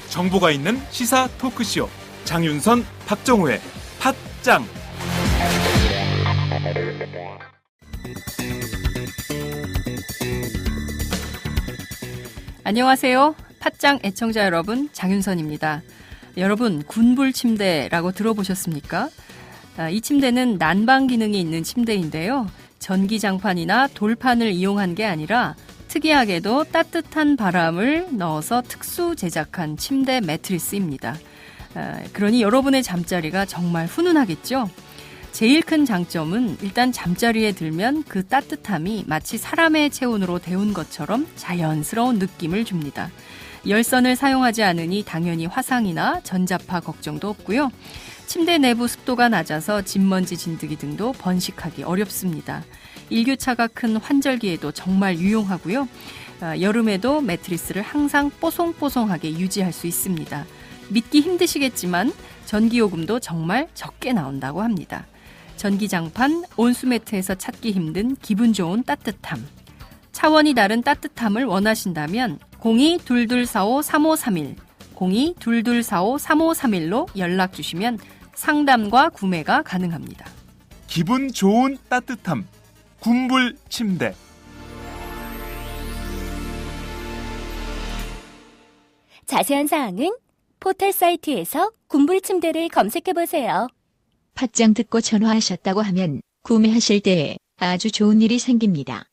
정보가 있는 시사 토크쇼 장윤선, 박정호의 팟짱. 안녕하세요. 팟짱 애청자 여러분, 장윤선입니다. 여러분, 군불 침대라고 들어보셨습니까? 이 침대는 난방 기능이 있는 침대인데요. 전기장판이나 돌판을 이용한 게 아니라 특이하게도 따뜻한 바람을 넣어서 특수 제작한 침대 매트리스입니다. 그러니 여러분의 잠자리가 정말 훈훈하겠죠? 제일 큰 장점은 일단 잠자리에 들면 그 따뜻함이 마치 사람의 체온으로 데운 것처럼 자연스러운 느낌을 줍니다. 열선을 사용하지 않으니 당연히 화상이나 전자파 걱정도 없고요. 침대 내부 습도가 낮아서 진먼지 진드기 등도 번식하기 어렵습니다. 일교차가 큰 환절기에도 정말 유용하고요. 여름에도 매트리스를 항상 뽀송뽀송하게 유지할 수 있습니다. 믿기 힘드시겠지만 전기요금도 정말 적게 나온다고 합니다. 전기장판, 온수매트에서 찾기 힘든 기분 좋은 따뜻함. 차원이 다른 따뜻함을 원하신다면 02-2245-3531, 02-2245-3531로 연락 주시면 상담과 구매가 가능합니다. 기분 좋은 따뜻함, 군불 침대. 자세한 사항은 포털 사이트에서 군불 침대를 검색해보세요. 팟짱 듣고 전화하셨다고 하면 구매하실 때 아주 좋은 일이 생깁니다.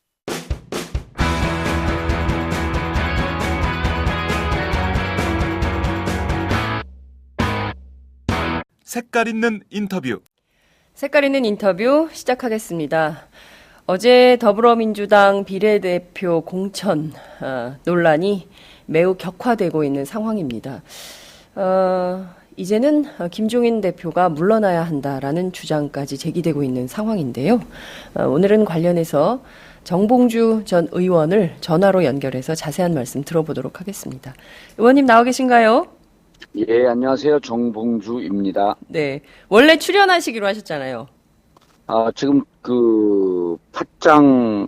색깔 있는 인터뷰. 색깔 있는 인터뷰 시작하겠습니다. 어제 더불어민주당 비례대표 공천 논란이 매우 격화되고 있는 상황입니다. 이제는 김종인 대표가 물러나야 한다라는 주장까지 제기되고 있는 상황인데요. 오늘은 관련해서 정봉주 전 의원을 전화로 연결해서 자세한 말씀 들어보도록 하겠습니다. 의원님 나와 계신가요? 예, 안녕하세요. 정봉주입니다. 네, 원래 출연하시기로 하셨잖아요. 지금 팟짱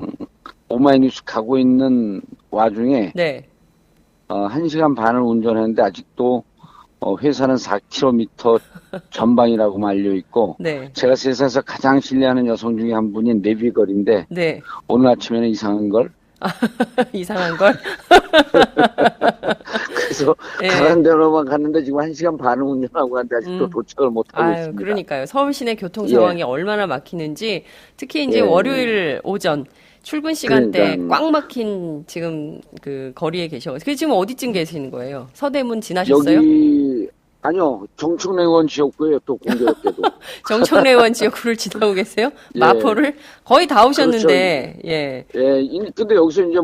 오마이뉴스 가고 있는 와중에 네. 1시간 반을 운전했는데 아직도 회사는 4km 전방이라고 알려 있고, 네. 제가 세상에서 가장 신뢰하는 여성 중에 한 분이 내비걸인데, 네. 오늘 아침에는 이상한 걸. 이상한 걸? 그래서 네. 가는 데로만 갔는데 지금 1시간 반을 운전하고 갔는데 아직도 도착을 못하고 있습니다. 그러니까요. 서울 시내 교통 상황이 얼마나 막히는지, 특히 이제 월요일 오전 출근 시간대 꽉 막힌 지금 그 거리에 계셔서. 그 지금 어디쯤 계시는 거예요? 서대문 지나셨어요? 아니요. 정청래원 지역구에요. 또 공교롭게도. 정청래원 지역구를 지나고 계세요? 예. 마포를? 거의 다 오셨는데. 그렇죠. 예. 근데 여기서 이제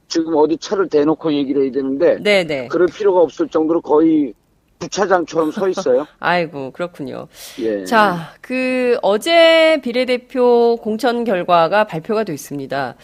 지금 어디 차를 대놓고 얘기를 해야 되는데. 네네. 그럴 필요가 없을 정도로 거의 주차장처럼 서 있어요. 아이고, 그렇군요. 예. 자, 어제 비례대표 공천 결과가 발표가 됐습니다.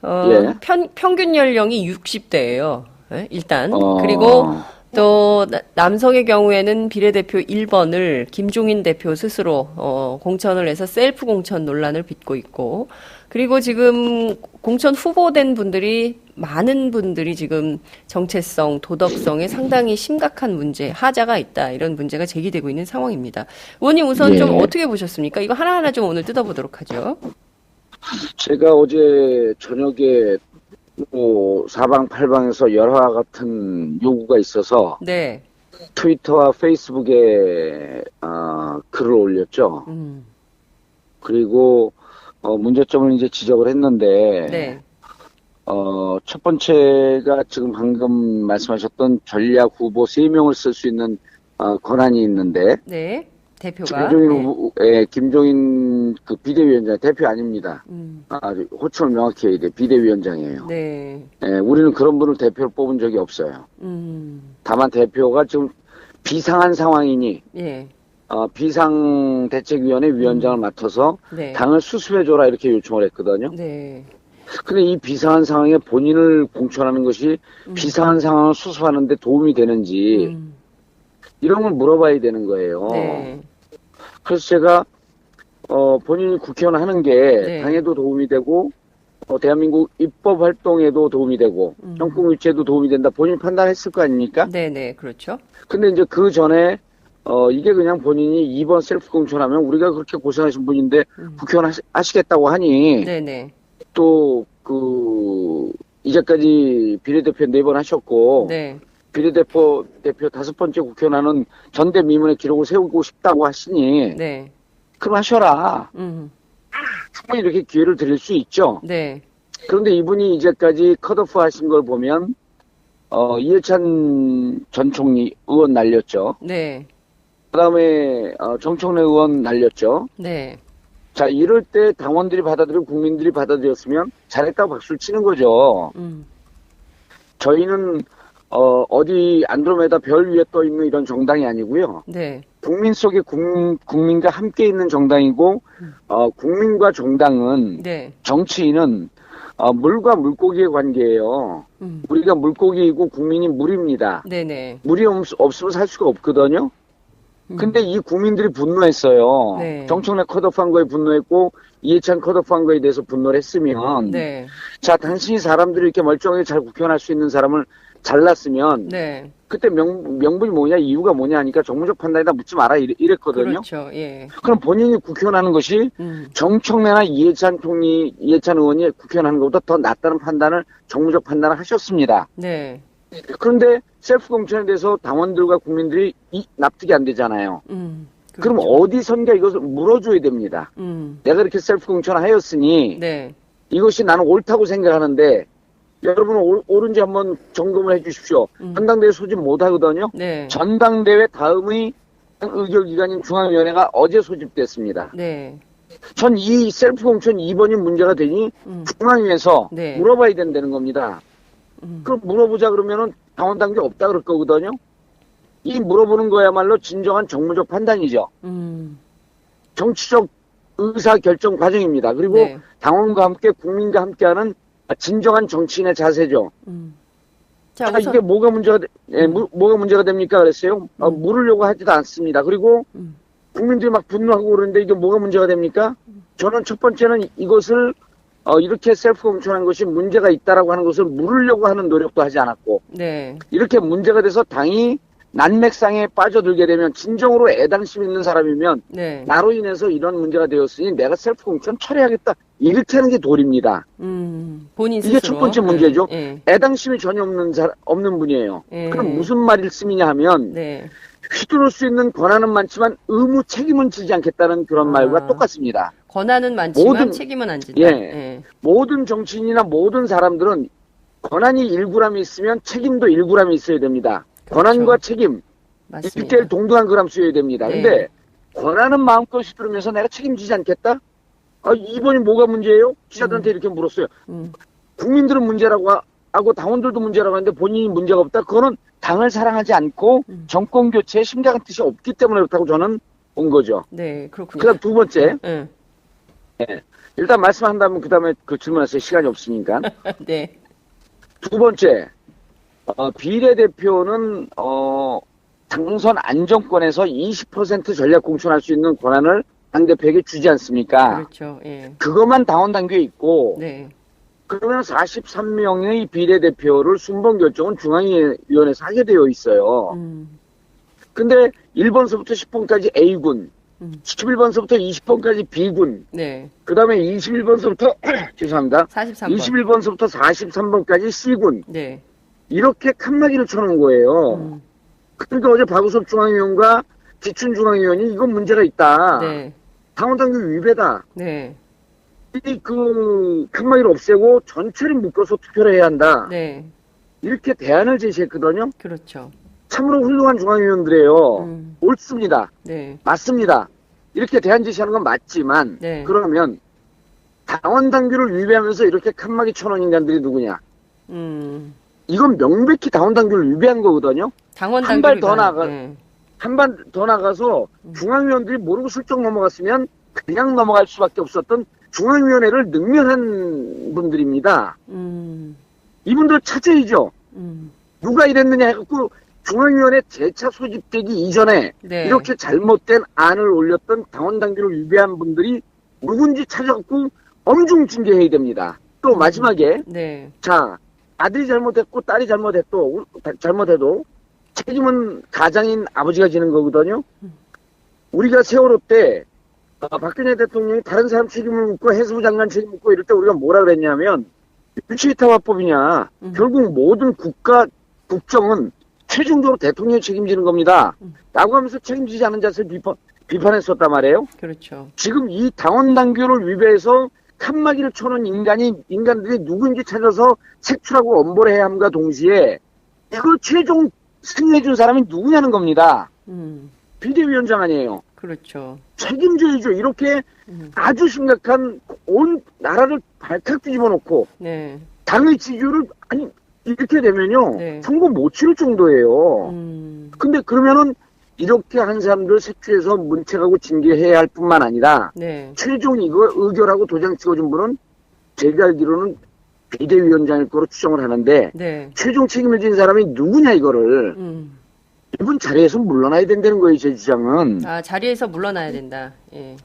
예. 평균 연령이 60대예요. 일단. 그리고 또 남성의 경우에는 비례대표 1번을 김종인 대표 스스로 공천을 해서 셀프 공천 논란을 빚고 있고, 그리고 지금 공천 후보된 분들이 많은 분들이 지금 정체성, 도덕성에 상당히 심각한 문제, 하자가 있다, 이런 문제가 제기되고 있는 상황입니다. 의원님 우선 좀 어떻게 보셨습니까? 이거 하나하나 좀 오늘 뜯어보도록 하죠. 제가 어제 저녁에 사방팔방에서 열화 같은 요구가 있어서 네. 트위터와 페이스북에 글을 올렸죠. 그리고 문제점을 이제 지적을 했는데 네. 첫 번째가 지금 방금 말씀하셨던 전략 후보 3명을 쓸 수 있는 권한이 있는데 네. 대표가 김종인 그 비대위원장 대표 아닙니다. 호칭을 명확히 해야 돼. 비대위원장이에요. 네. 우리는 그런 분을 대표로 뽑은 적이 없어요. 다만 대표가 지금 비상한 상황이니 예. 비상대책위원회 위원장을 맡아서 네. 당을 수습해줘라 이렇게 요청을 했거든요. 네. 근데 이 비상한 상황에 본인을 공천하는 것이 비상한 상황을 수습하는 데 도움이 되는지 이런 걸 물어봐야 되는 거예요. 네. 그래서 제가 본인이 국회의원 하는 게 네. 당에도 도움이 되고 대한민국 입법 활동에도 도움이 되고 정권 유치에도 도움이 된다. 본인이 판단했을 거 아닙니까? 네네, 그렇죠. 근데 이제 그 전에 이게 그냥 본인이 2번 셀프 공천하면 우리가 그렇게 고생하신 분인데 국회의원 하시겠다고 하니 네네. 또 이제까지 비례대표 4번 하셨고 네. 비례대표 5번째 국회의원하는 전대미문의 기록을 세우고 싶다고 하시니 네. 그럼 하셔라. 충분히 이렇게 기회를 드릴 수 있죠. 네. 그런데 이분이 이제까지 컷오프 하신 걸 보면 이해찬 전 총리 의원 날렸죠. 네. 그다음에 정청래 의원 날렸죠. 네. 자, 이럴 때 당원들이 받아들이고 국민들이 받아들였으면 잘했다고 박수를 치는 거죠. 저희는 어디 안드로메다 별 위에 떠 있는 이런 정당이 아니고요. 네. 국민 속에 국민과 함께 있는 정당이고 국민과 정당은 네. 정치인은 물과 물고기의 관계예요. 우리가 물고기이고 국민이 물입니다. 네네. 물이 없으면 살 수가 없거든요. 근데 이 국민들이 분노했어요. 네. 정청래 컷오프한 거에 분노했고 이해찬 컷오프한 거에 대해서 분노를 했으면 네. 자, 당신이 사람들이 이렇게 멀쩡하게 잘 국회의원할 수 있는 사람을 잘랐으면 네. 그때 명분이 뭐냐 이유가 뭐냐 하니까 정무적 판단이다 묻지 마라 이랬거든요. 그렇죠. 예. 그럼 본인이 국회의원 하는 것이 정청래나 이해찬 의원이 국회의원 하는 것보다 더 낫다는 판단을 정무적 판단을 하셨습니다. 네. 그런데 셀프 공천에 대해서 당원들과 국민들이 납득이 안 되잖아요. 그럼 그렇죠. 어디선가 이것을 물어줘야 됩니다. 내가 이렇게 셀프 공천을 하였으니 네. 이것이 나는 옳다고 생각하는데 여러분은 옳은지 한번 점검을 해 주십시오. 전당대회 소집 못 하거든요. 네. 전당대회 다음의 의결기관인 중앙위원회가 어제 소집됐습니다. 네. 전 이 셀프 공천 2번이 문제가 되니 중앙위에서 네. 물어봐야 된다는 겁니다. 그럼 물어보자 그러면은 당원 단계 없다 그럴 거거든요. 이 물어보는 거야말로 진정한 정무적 판단이죠. 정치적 의사 결정 과정입니다. 그리고 네. 당원과 함께 국민과 함께하는 진정한 정치인의 자세죠. 자, 자, 이게 뭐가 문제가 됩니까? 그랬어요. 물으려고 하지도 않습니다. 그리고 국민들이 막 분노하고 그러는데 이게 뭐가 문제가 됩니까? 저는 첫 번째는 이것을 이렇게 셀프 공천한 것이 문제가 있다라고 하는 것을 물으려고 하는 노력도 하지 않았고 네. 이렇게 문제가 돼서 당이 난맥상에 빠져들게 되면 진정으로 애당심 있는 사람이면 네. 나로 인해서 이런 문제가 되었으니 내가 셀프 공천 처리하겠다 이렇게 하는 게 도리입니다. 본인 스스로. 이게 첫 번째 문제죠. 네. 애당심이 전혀 없는 분이에요. 네. 그럼 무슨 말씀이냐 하면 네. 휘두를 수 있는 권한은 많지만 의무 책임은 지지 않겠다는 그런 말과 똑같습니다. 권한은 많지만 책임은 안 진다. 예. 모든 정치인이나 모든 사람들은 권한이 1g이 있으면 책임도 1g이 있어야 됩니다. 그렇죠. 권한과 책임 맞습니다. 1대1 동등한 그램 쓰여야 됩니다. 네. 근데 권한은 마음껏 휘두르면서 내가 책임지지 않겠다? 이번이 뭐가 문제예요? 기자들한테 이렇게 물었어요. 국민들은 문제라고 하고 당원들도 문제라고 하는데 본인이 문제가 없다? 그거는 당을 사랑하지 않고 정권 교체에 심각한 뜻이 없기 때문에 그렇다고 저는 본 거죠. 네, 그렇군요. 그다음 두 번째. 네. 네. 일단 말씀한다면 그 다음에 그 질문하세요. 시간이 없으니까. 네. 두 번째. 비례대표는 당선 안정권에서 20% 전략 공천할 수 있는 권한을 당대표에게 주지 않습니까? 그렇죠. 예. 그것만 당원 단계에 있고 네. 그러면 43명의 비례대표를 순번 결정은 중앙위원회에서 하게 되어 있어요. 근데 1번서부터 10번까지 A군, 11번서부터 20번까지 B군, 네. 그 다음에 21번서부터 죄송합니다. 43번. 21번서부터 43번까지 C군. 네. 이렇게 칸막이를 쳐놓은 거예요. 그러니까 어제 박우섭 중앙위원과 지춘 중앙위원이 이건 문제가 있다. 네. 당원당규 위배다. 네. 이 칸막이를 없애고 전체를 묶어서 투표를 해야 한다. 네. 이렇게 대안을 제시했거든요. 그렇죠. 참으로 훌륭한 중앙위원들이에요. 옳습니다. 네. 맞습니다. 이렇게 대안 제시하는 건 맞지만 네. 그러면 당원당규를 위배하면서 이렇게 칸막이 쳐놓은 인간들이 누구냐. 이건 명백히 당원당규를 위배한 거거든요. 당원 한 발 더 당규를 한 발 더 나가서 중앙위원들이 모르고 슬쩍 넘어갔으면 그냥 넘어갈 수밖에 없었던 중앙위원회를 능멸한 분들입니다. 이분들 찾아야죠. 누가 이랬느냐 해갖고 중앙위원회 재차 소집되기 이전에 네. 이렇게 잘못된 안을 올렸던 당원 당규를 위배한 분들이 누군지 찾아갖고 엄중 징계해야 됩니다. 또 마지막에 네. 자, 아들이 잘못했고 딸이 잘못해도 책임은 가장인 아버지가 지는 거거든요. 우리가 세월호 때 박근혜 대통령이 다른 사람 책임을 묻고 해수부 장관 책임 묻고 이럴 때 우리가 뭐라 그랬냐면 유치이타화법이냐. 결국 모든 국정은 최종적으로 대통령이 책임지는 겁니다. 라고 하면서 책임지지 않은 자세를 비판했었단 말이에요. 그렇죠. 지금 이 당원 당규를 위배해서 칸막이를 쳐놓은 인간들이 누구인지 찾아서 색출하고 엄벌 해야 함과 동시에 이걸 최종 승인해준 사람이 누구냐는 겁니다. 비대위원장 아니에요. 그렇죠. 책임져야죠. 이렇게 아주 심각한 온 나라를 발칵 뒤집어 놓고 네. 당의 지지율을 아니 이렇게 되면요. 네. 선거 못 치를 정도예요. 근데 그러면은 이렇게 한 사람들 색출해서 문책하고 징계해야 할 뿐만 아니라 네. 최종 이거 의결하고 도장 찍어준 분은 제가 알기로는 비대위원장일 거로 추정을 하는데 네. 최종 책임을 진 사람이 누구냐 이거를 이분 자리에서 물러나야 된다는 거예요. 제 주장은. 아, 자리에서 물러나야 된다. 예.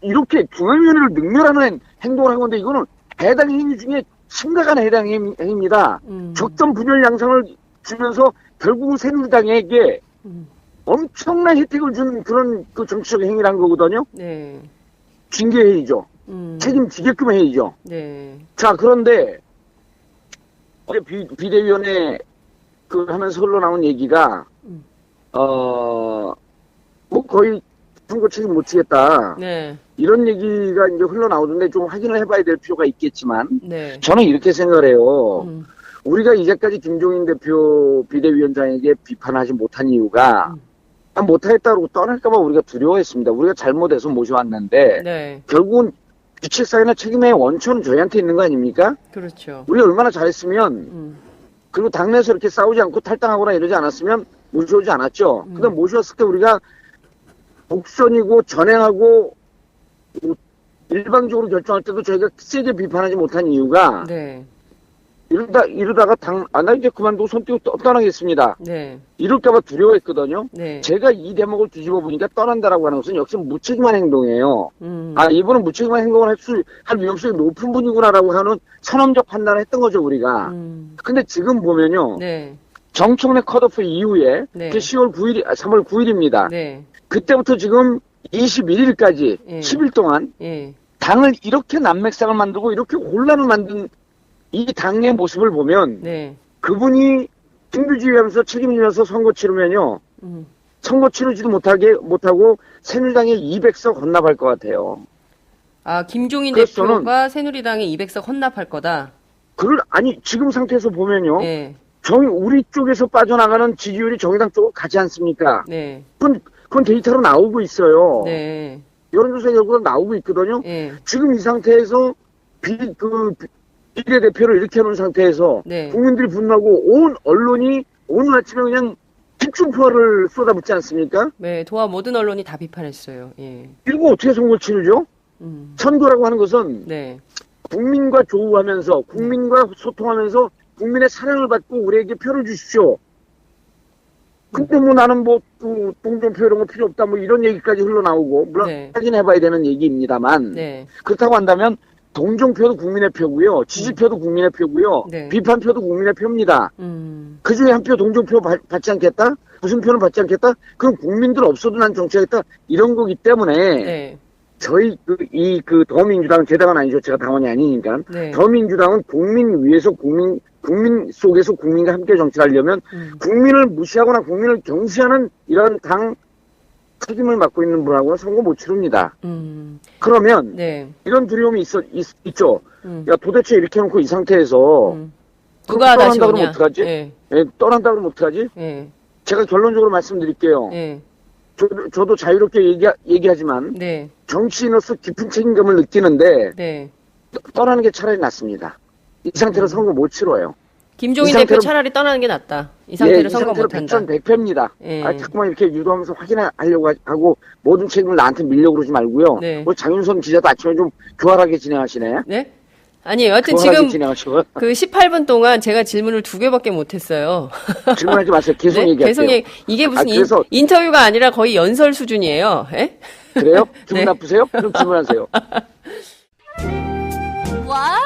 이렇게 중앙위원회를 능멸하는 행동을 한 건데 이거는 해당 행위 중에 심각한 해당 행위입니다. 적정 분열 양상을 주면서 결국은 새누리당에게 엄청난 혜택을 준 그런 그 정치적 행위를 한 거거든요. 네. 징계해야죠. 책임지게끔 해야죠. 네. 자, 그런데 어제 비대위원회 그 하면서 흘러나온 얘기가 뭐 거의 선거 책임 못 지겠다. 네. 이런 얘기가 이제 흘러나오던데 좀 확인을 해봐야 될 필요가 있겠지만 네. 저는 이렇게 생각을 해요. 우리가 이제까지 김종인 대표 비대위원장에게 비판하지 못한 이유가 못하겠다고 떠날까봐 우리가 두려워했습니다. 우리가 잘못해서 모셔왔는데 네. 결국은 규칙사회나 책임의 원천은 저희한테 있는 거 아닙니까? 그렇죠. 우리가 얼마나 잘했으면 그리고 당내에서 이렇게 싸우지 않고 탈당하거나 이러지 않았으면 모셔오지 않았죠. 근데 모셔왔을 때 우리가 복선이고 전행하고 일방적으로 결정할 때도 저희가 세게 비판하지 못한 이유가 네. 이러다가 나 이제 그만두고 손 떼고 떠나겠습니다. 네. 이럴까봐 두려워했거든요. 네. 제가 이 대목을 뒤집어 보니까 떠난다라고 하는 것은 역시 무책임한 행동이에요. 이분은 무책임한 행동을 할 위험성이 높은 분이구나라고 하는 선언적 판단을 했던 거죠, 우리가. 근데 지금 보면요. 네. 정청래 컷오프 이후에 네. 그 3월 9일입니다. 네. 그때부터 지금 21일까지 예. 10일 동안 예. 당을 이렇게 난맥상을 만들고 이렇게 혼란을 만든 이 당의 모습을 보면 네. 그분이 신규지휘하면서 책임지면서 선거 치르면요. 선거 치르지도 못하고 새누리당에 200석 헌납할 것 같아요. 아, 김종인 그래서 대표가 새누리당에 200석 헌납할 거다. 지금 상태에서 보면요. 네. 우리 쪽에서 빠져나가는 지지율이 정의당 쪽으로 가지 않습니까? 네. 그건 데이터로 나오고 있어요. 네. 여론조사 결과가 나오고 있거든요. 네. 지금 이 상태에서 비례대표를 이렇게 해놓은 상태에서 네. 국민들이 분노하고 온 언론이 오늘 아침에 그냥 집중포화를 쏟아붓지 않습니까? 네, 도와 모든 언론이 다 비판했어요. 예. 이거 어떻게 선거를 치르죠? 선거라고 하는 것은 네. 국민과 조우하면서 국민과 소통하면서 국민의 사랑을 받고 우리에게 표를 주십시오. 근데 나는 동정표 이런 거 필요 없다 이런 얘기까지 흘러나오고 물론 네. 확인해봐야 되는 얘기입니다만 네. 그렇다고 한다면 동정표도 국민의 표고요. 지지표도 국민의 표고요. 네. 비판표도 국민의 표입니다. 그중에 한 표 동정표 받지 않겠다? 무슨 표는 받지 않겠다? 그럼 국민들 없어도 난 정치하겠다? 이런 거기 때문에 네. 저희 더민주당은 제 당은 아니죠. 제가 당원이 아니니까. 네. 더민주당은 국민 위에서 국민 속에서 국민과 함께 정치하려면 국민을 무시하거나 국민을 경시하는 이런 당 책임을 맡고 있는 분하고는 선거 못 치릅니다. 그러면 네. 이런 두려움이 있죠. 야 도대체 이렇게 해놓고 이 상태에서 누가 다시 떠난다 오냐? 그러면 어떡하지? 네. 예, 떠난다 그러면 어떡하지? 네. 제가 결론적으로 말씀드릴게요. 네. 저도 자유롭게 얘기하지만 네. 정치인으로서 깊은 책임감을 느끼는데 네. 떠나는 게 차라리 낫습니다. 이 상태로 선거 못 치러요. 김종인 대표 차라리 떠나는 게 낫다. 이 상태로 선거 못한다. 100%100패입니다. 예. 자꾸만 이렇게 유도하면서 확인하려고 하고 모든 책임을 나한테 밀려고 그러지 말고요. 네. 장윤선 기자도 아침에 좀 교활하게 진행하시네. 네? 아니에요. 여하튼 지금 그 18분 동안 제가 질문을 2개밖에 못했어요. 질문하지 마세요. 계속 네? 얘기하세요. 계속 이게 무슨 그래서... 인터뷰가 아니라 거의 연설 수준이에요. 에? 그래요? 기분 네. 나쁘세요? 그럼 질문하세요. 와우!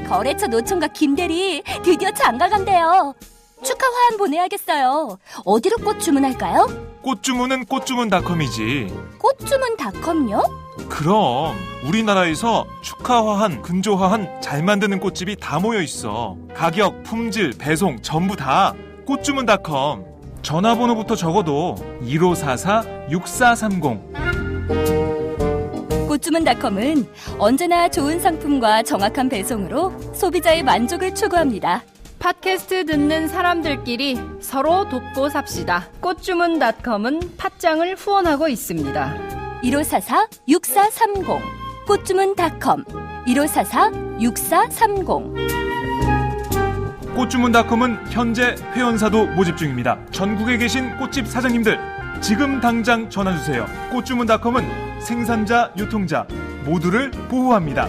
거래처 노총각 김대리 드디어 장가간대요. 축하 화한 보내야겠어요. 어디로 꽃 주문할까요? 꽃 주문은 꽃주문닷컴이지. 꽃주문닷컴요? 그럼 우리나라에서 축하화한, 근조화한 잘 만드는 꽃집이 다 모여 있어. 가격, 품질, 배송 전부 다 꽃주문닷컴. 전화번호부터 적어도 1544-6430. 꽃주문닷컴은 언제나 좋은 상품과 정확한 배송으로 소비자의 만족을 추구합니다. 팟캐스트 듣는 사람들끼리 서로 돕고 삽시다. 꽃주문닷컴은 팥장을 후원하고 있습니다. 1544-6430 꽃주문닷컴 1544-6430. 꽃주문닷컴은 현재 회원사도 모집 중입니다. 전국에 계신 꽃집 사장님들 지금 당장 전화주세요. 꽃주문닷컴은 생산자, 유통자 모두를 보호합니다.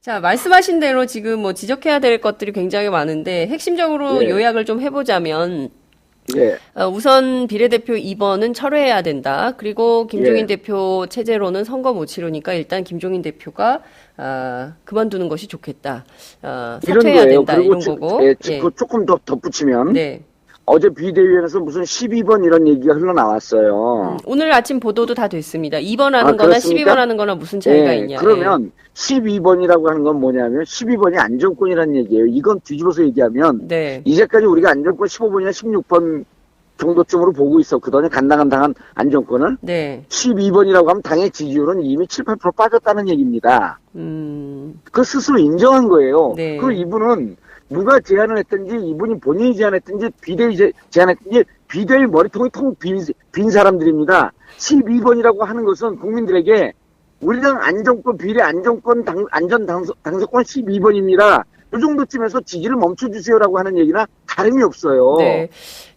자, 말씀하신 대로 지금 뭐 지적해야 될 것들이 굉장히 많은데 핵심적으로 예. 요약을 좀 해보자면 예. 우선 비례대표 2번은 철회해야 된다. 그리고 김종인 예. 대표 체제로는 선거 못 치르니까 일단 김종인 대표가 그만두는 것이 좋겠다. 사퇴해야 된다. 이런 거고. 예, 조금 더 덧붙이면 네. 어제 비대위원회에서 무슨 12번 이런 얘기가 흘러나왔어요. 오늘 아침 보도도 다 됐습니다. 2번 하는 거나 그렇습니까? 12번 하는 거나 무슨 차이가 예, 있냐. 그러면 12번이라고 하는 건 뭐냐면 12번이 안정권이라는 얘기예요. 이건 뒤집어서 얘기하면 네. 이제까지 우리가 안정권 15번이나 16번 정도쯤으로 보고 있었거든요. 간당간당한 안정권을. 네. 12번이라고 하면 당의 지지율은 이미 7, 8% 빠졌다는 얘기입니다. 그 스스로 인정한 거예요. 네. 그리고 이분은 누가 제안을 했든지 이분이 본인이 제안했든지 비대위 제안했든지 비대위 머리통이 통 빈 사람들입니다. 12번이라고 하는 것은 국민들에게 우리당 안정권 비례 안정권 당선권 12번입니다. 이 정도쯤에서 지지를 멈춰주세요라고 하는 얘기나 다름이 없어요. 네.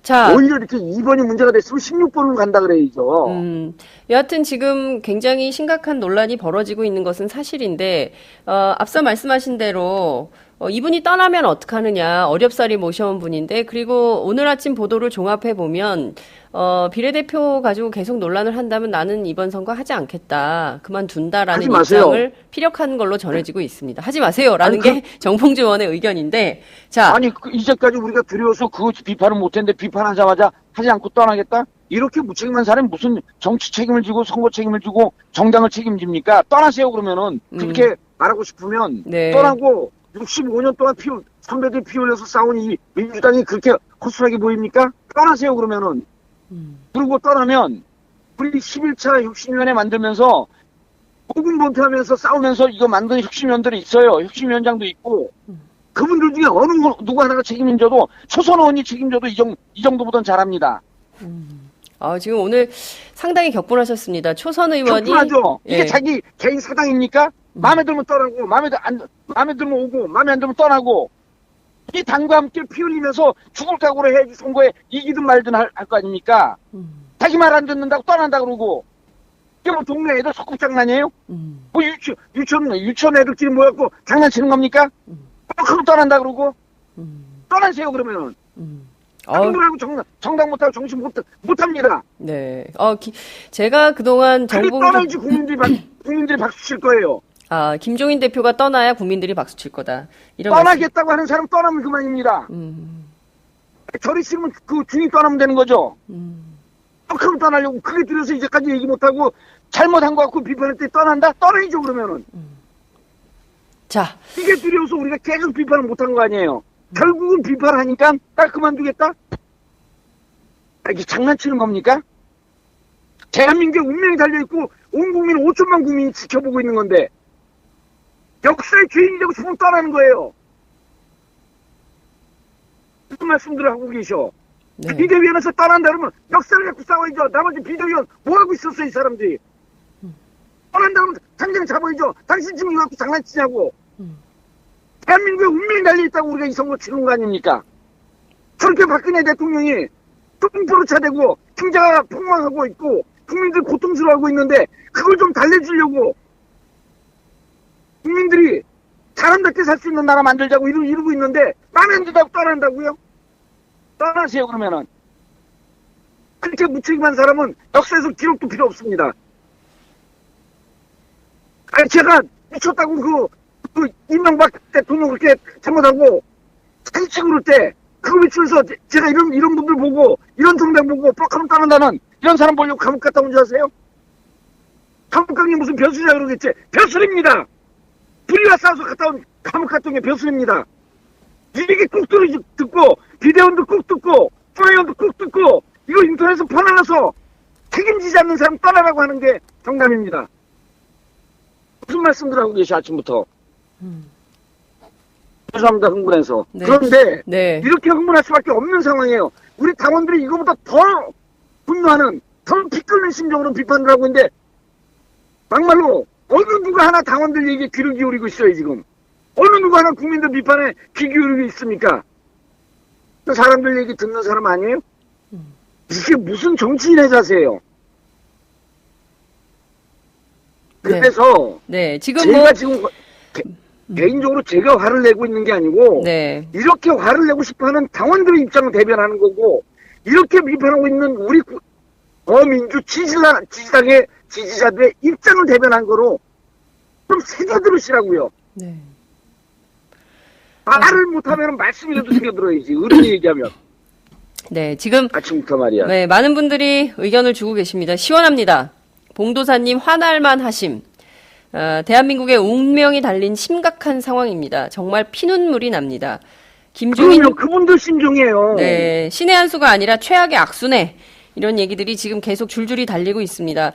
자. 오히려 이렇게 2번이 문제가 됐으면 16번으로 간다 그래야죠. 여하튼 지금 굉장히 심각한 논란이 벌어지고 있는 것은 사실인데, 앞서 말씀하신 대로, 이분이 떠나면 어떡하느냐, 어렵사리 모셔온 분인데, 그리고 오늘 아침 보도를 종합해보면, 비례대표 가지고 계속 논란을 한다면 나는 이번 선거 하지 않겠다, 그만둔다라는 입장을 피력한 걸로 전해지고 있습니다. 하지 마세요라는 게 정봉주 의원의 의견인데, 자. 아니, 이제까지 우리가 두려워서 그거 비판을 못했는데 비판하자마자 하지 않고 떠나겠다? 이렇게 무책임한 사람이 무슨 정치 책임을 지고 선거 책임을 지고 정당을 책임집니까? 떠나세요 그러면은. 그렇게 말하고 싶으면 네. 떠나고 65년 동안 선배들이 피 흘려서 싸운 이 민주당이 그렇게 허술하게 보입니까? 떠나세요 그러면은. 그리고 떠나면 우리 11차 혁신위원회 만들면서 고군분투하면서 싸우면서 이거 만든 혁신위원들이 있어요. 혁신위원장도 있고 그분들 중에 누구 하나가 책임져도 초선 의원이 책임져도 이 정도보단 잘합니다. 지금 오늘 상당히 격분하셨습니다. 초선 의원이. 격분하죠. 이게 예. 자기 개인 사당입니까? 마음에 들면 떠나고, 마음에 들면 오고, 마음에 안 들면 떠나고. 이 당과 함께 피 흘리면서 죽을 각오로 해야지 선거에 이기든 말든 할 거 아닙니까? 자기 말 안 듣는다고 떠난다 그러고. 이게 뭐 동네 애들 석국장난이에요? 뭐 유치원 애들끼리 모여갖고 장난치는 겁니까? 그럼 떠난다 그러고. 떠나세요 그러면은. 당분하고 정당 못하고 정신 못합니다. 네. 제가 그동안 떠나야지 국민들이 박수 칠 거예요. 김종인 대표가 떠나야 국민들이 박수 칠 거다. 이런 떠나겠다고 하는 사람 떠나면 그만입니다. 저리 싫으면 그 중이 떠나면 되는 거죠. 그럼 떠나려고 그게 들여서 이제까지 얘기 못하고 잘못한 거 갖고 비판했더니 떠난다? 떠나야죠 그러면은. 자. 이게 두려워서 우리가 계속 비판을 못한 거 아니에요. 결국은 비판을 하니까 딱 그만두겠다? 이게 장난치는 겁니까? 대한민국의 운명이 달려있고 온 국민 5천만 국민이 지켜보고 있는 건데 역사의 죄인이 되고 싶으면 떠나는 거예요. 무슨 말씀들을 하고 계셔. 네. 비대위원회에서 떠난다 그러면 역사를 갖고 싸워야죠. 나머지 비대위원 뭐하고 있었어 이 사람들이. 떠난다 그러면 당장 잡아야죠. 당신 지금 이거 갖고 장난치냐고. 대한민국의 운명이 달려있다고 우리가 이 선거 치는 거 아닙니까? 저렇게 박근혜 대통령이 똥포로 차대고 경제가 폭망하고 있고 국민들 고통스러워하고 있는데 그걸 좀 달래주려고 국민들이 사람답게 살 수 있는 나라 만들자고 이러고 있는데 마음에 안 든다고 떠난다고요? 떠나세요 그러면은. 그렇게 무책임한 사람은 역사에서 기록도 필요 없습니다. 아니 제가 미쳤다고 그 이명박 대통령 그렇게 잘못하고 사진 찍고 그럴 때 그거 미치면서 제가 이런 분들 보고 이런 정당 보고 뻑하면 떠난다는 이런 사람 보려고 감옥 갔다 온 줄 아세요? 감옥 간 게 무슨 벼슬이야 그러겠지. 벼슬입니다. 불의와 싸워서 갔다 온 감옥 갔다 온 게 벼슬입니다. 이게 꾹 듣고 비대원도 꾹 듣고 플레이원도 꾹 듣고 이거 인터넷에서 퍼나가서 책임지지 않는 사람 떠나라고 하는 게 정답입니다. 무슨 말씀들 하고 계시 아침부터. 죄송합니다. 흥분해서. 네. 그런데 네. 이렇게 흥분할 수밖에 없는 상황이에요. 우리 당원들이 이거보다 더 분노하는 더 비끓는 심정으로 비판을 하고 있는데 막말로 어느 누가 하나 당원들 얘기에 귀를 기울이고 있어요 지금. 어느 누가 하나 국민들 비판에 귀 기울이고 있습니까? 그 사람들 얘기 듣는 사람 아니에요? 이게 무슨 정치인의 자세예요? 그래서 네, 지금 제가 지금 개인적으로 제가 화를 내고 있는 게 아니고 네. 이렇게 화를 내고 싶어하는 당원들의 입장을 대변하는 거고 이렇게 비판하고 있는 우리 어민주 지지당의 지지자들의 입장을 대변한 거로 좀 새겨 들으시라고요. 네. 말을 못하면 말씀이라도 새겨 들어야지. 어른이 얘기하면. 네, 지금 아침부터 말이야. 네, 많은 분들이 의견을 주고 계십니다. 시원합니다. 봉도사님 화날만 하심. 대한민국의 운명이 달린 심각한 상황입니다. 정말 피눈물이 납니다. 김주민 그럼요. 그분들 심정이에요. 네, 신의 한 수가 아니라 최악의 악수네. 이런 얘기들이 지금 계속 줄줄이 달리고 있습니다.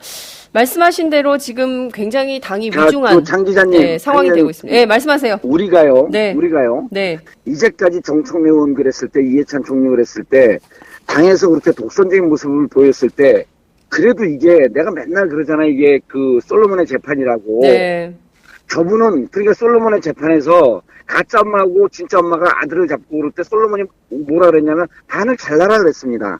말씀하신 대로 지금 굉장히 당이 위중한 장 기자님, 네, 상황이 되고 있습니다. 네, 말씀하세요. 우리가요. 네. 네. 이제까지 정청래 의원 그랬을 때, 이해찬 총리 그랬을 때, 당에서 그렇게 독선적인 모습을 보였을 때, 그래도 이게 내가 맨날 그러잖아. 이게 그 솔로몬의 재판이라고. 네. 저분은 그러니까 솔로몬의 재판에서 가짜 엄마하고 진짜 엄마가 아들을 잡고 그럴 때 솔로몬이 뭐라 그랬냐면 반을 잘라라 그랬습니다.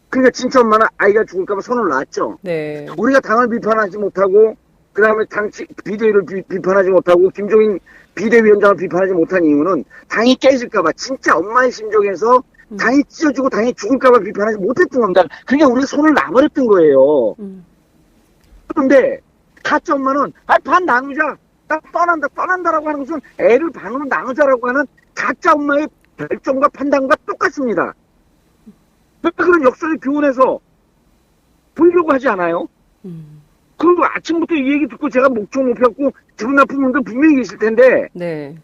그러니까 진짜 엄마는 아이가 죽을까 봐 손을 놨죠. 네. 우리가 당을 비판하지 못하고 그다음에 당 비대위를 비판하지 못하고 김종인 비대위원장을 비판하지 못한 이유는 당이 깨질까 봐 진짜 엄마의 심정에서 당이 찢어지고 당이 죽을까 봐 비판하지 못했던 겁니다. 그러니까 우리가 손을 놔버렸던 거예요. 그런데 가짜 엄마는 반 나누자. 나 떠난다라고 하는 것은 애를 반으로 나누자라고 하는 가짜 엄마의 결정과 판단과 똑같습니다. 왜 그런 역사를 교훈해서 보이려고 하지 않아요? 그리고 아침부터 이 얘기 듣고 제가 목청 못 폈고 기분 나쁜 분들 분명히 계실 텐데 네.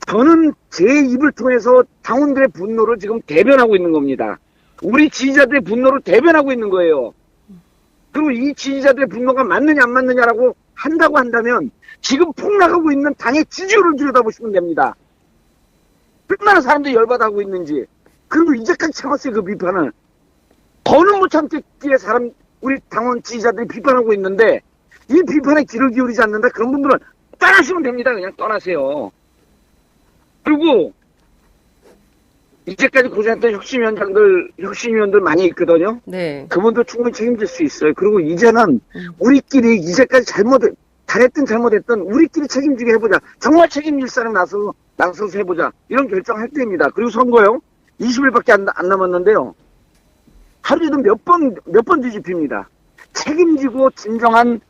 저는 제 입을 통해서 당원들의 분노를 지금 대변하고 있는 겁니다. 우리 지지자들의 분노를 대변하고 있는 거예요. 그리고 이 지지자들의 분노가 맞느냐 안 맞느냐라고 한다고 한다면 지금 폭락하고 있는 당의 지지율을 들여다보시면 됩니다. 얼마나 사람들이 열받아하고 있는지. 그리고 이제까지 참았어요, 그 비판을. 더는 못 참겠기에 우리 당원 지지자들이 비판하고 있는데 이 비판에 귀를 기울이지 않는다. 그런 분들은 떠나시면 됩니다. 그냥 떠나세요. 그리고 이제까지 고생했던 혁신위원들 많이 있거든요. 네. 그분도 충분히 책임질 수 있어요. 그리고 이제는 우리끼리 이제까지 잘못했던 우리끼리 책임지게 해보자. 정말 책임질 사람 나서서 해보자. 이런 결정할 때입니다. 그리고 선거요. 20일밖에 안 남았는데요. 하루에도 몇 번 뒤집힙니다. 책임지고 진정한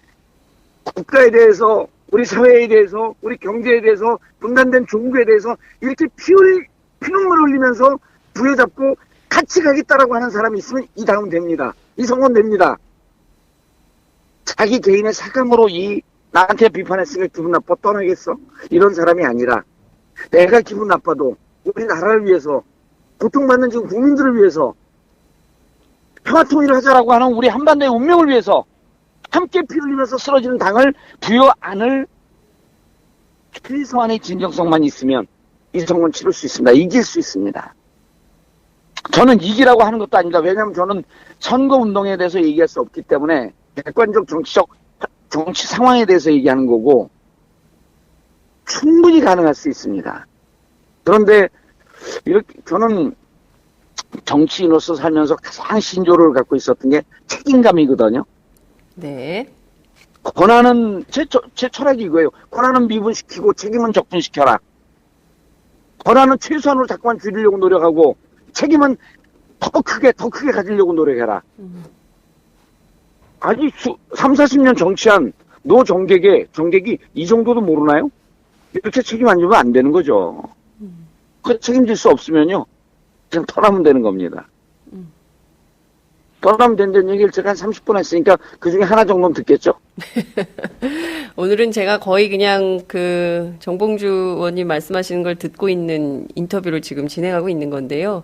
국가에 대해서, 우리 사회에 대해서, 우리 경제에 대해서, 분단된 종국에 대해서 이렇게 피눈물 흘리면서 부여잡고 같이 가겠다라고 하는 사람이 있으면 이 당은 됩니다. 이 선거는 됩니다. 자기 개인의 사감으로 나한테 비판했으니까 기분 나빠 떠나겠어? 이런 사람이 아니라 내가 기분 나빠도 우리 나라를 위해서 고통받는 지금 국민들을 위해서 평화통일을 하자라고 하는 우리 한반도의 운명을 위해서 함께 피 흘리면서 쓰러지는 당을 부여 안을 최소한의 진정성만 있으면 이 선거는 치를 수 있습니다. 이길 수 있습니다. 저는 이기라고 하는 것도 아닙니다. 왜냐하면 저는 선거운동에 대해서 얘기할 수 없기 때문에 객관적 정치 상황에 대해서 얘기하는 거고 충분히 가능할 수 있습니다. 그런데 이렇게 저는 정치인으로서 살면서 가장 신조를 갖고 있었던 게 책임감이거든요. 네. 권한은 제 철학이 이거예요. 권한은 미분시키고 책임은 적분시켜라. 권한은 최소한으로 자꾸만 줄이려고 노력하고 책임은 더 크게 가지려고 노력해라. 아니 30-40년 정치한 정객이 이 정도도 모르나요? 이렇게 책임 안 지면 안 되는 거죠. 그 책임질 수 없으면요. 그냥 떠나면 되는 겁니다. 떠나면 된다는 얘기를 제가 한 30분 했으니까 그중에 하나 정도는 듣겠죠? 오늘은 제가 거의 그냥 정봉주 의원님 말씀하시는 걸 듣고 있는 인터뷰를 지금 진행하고 있는 건데요.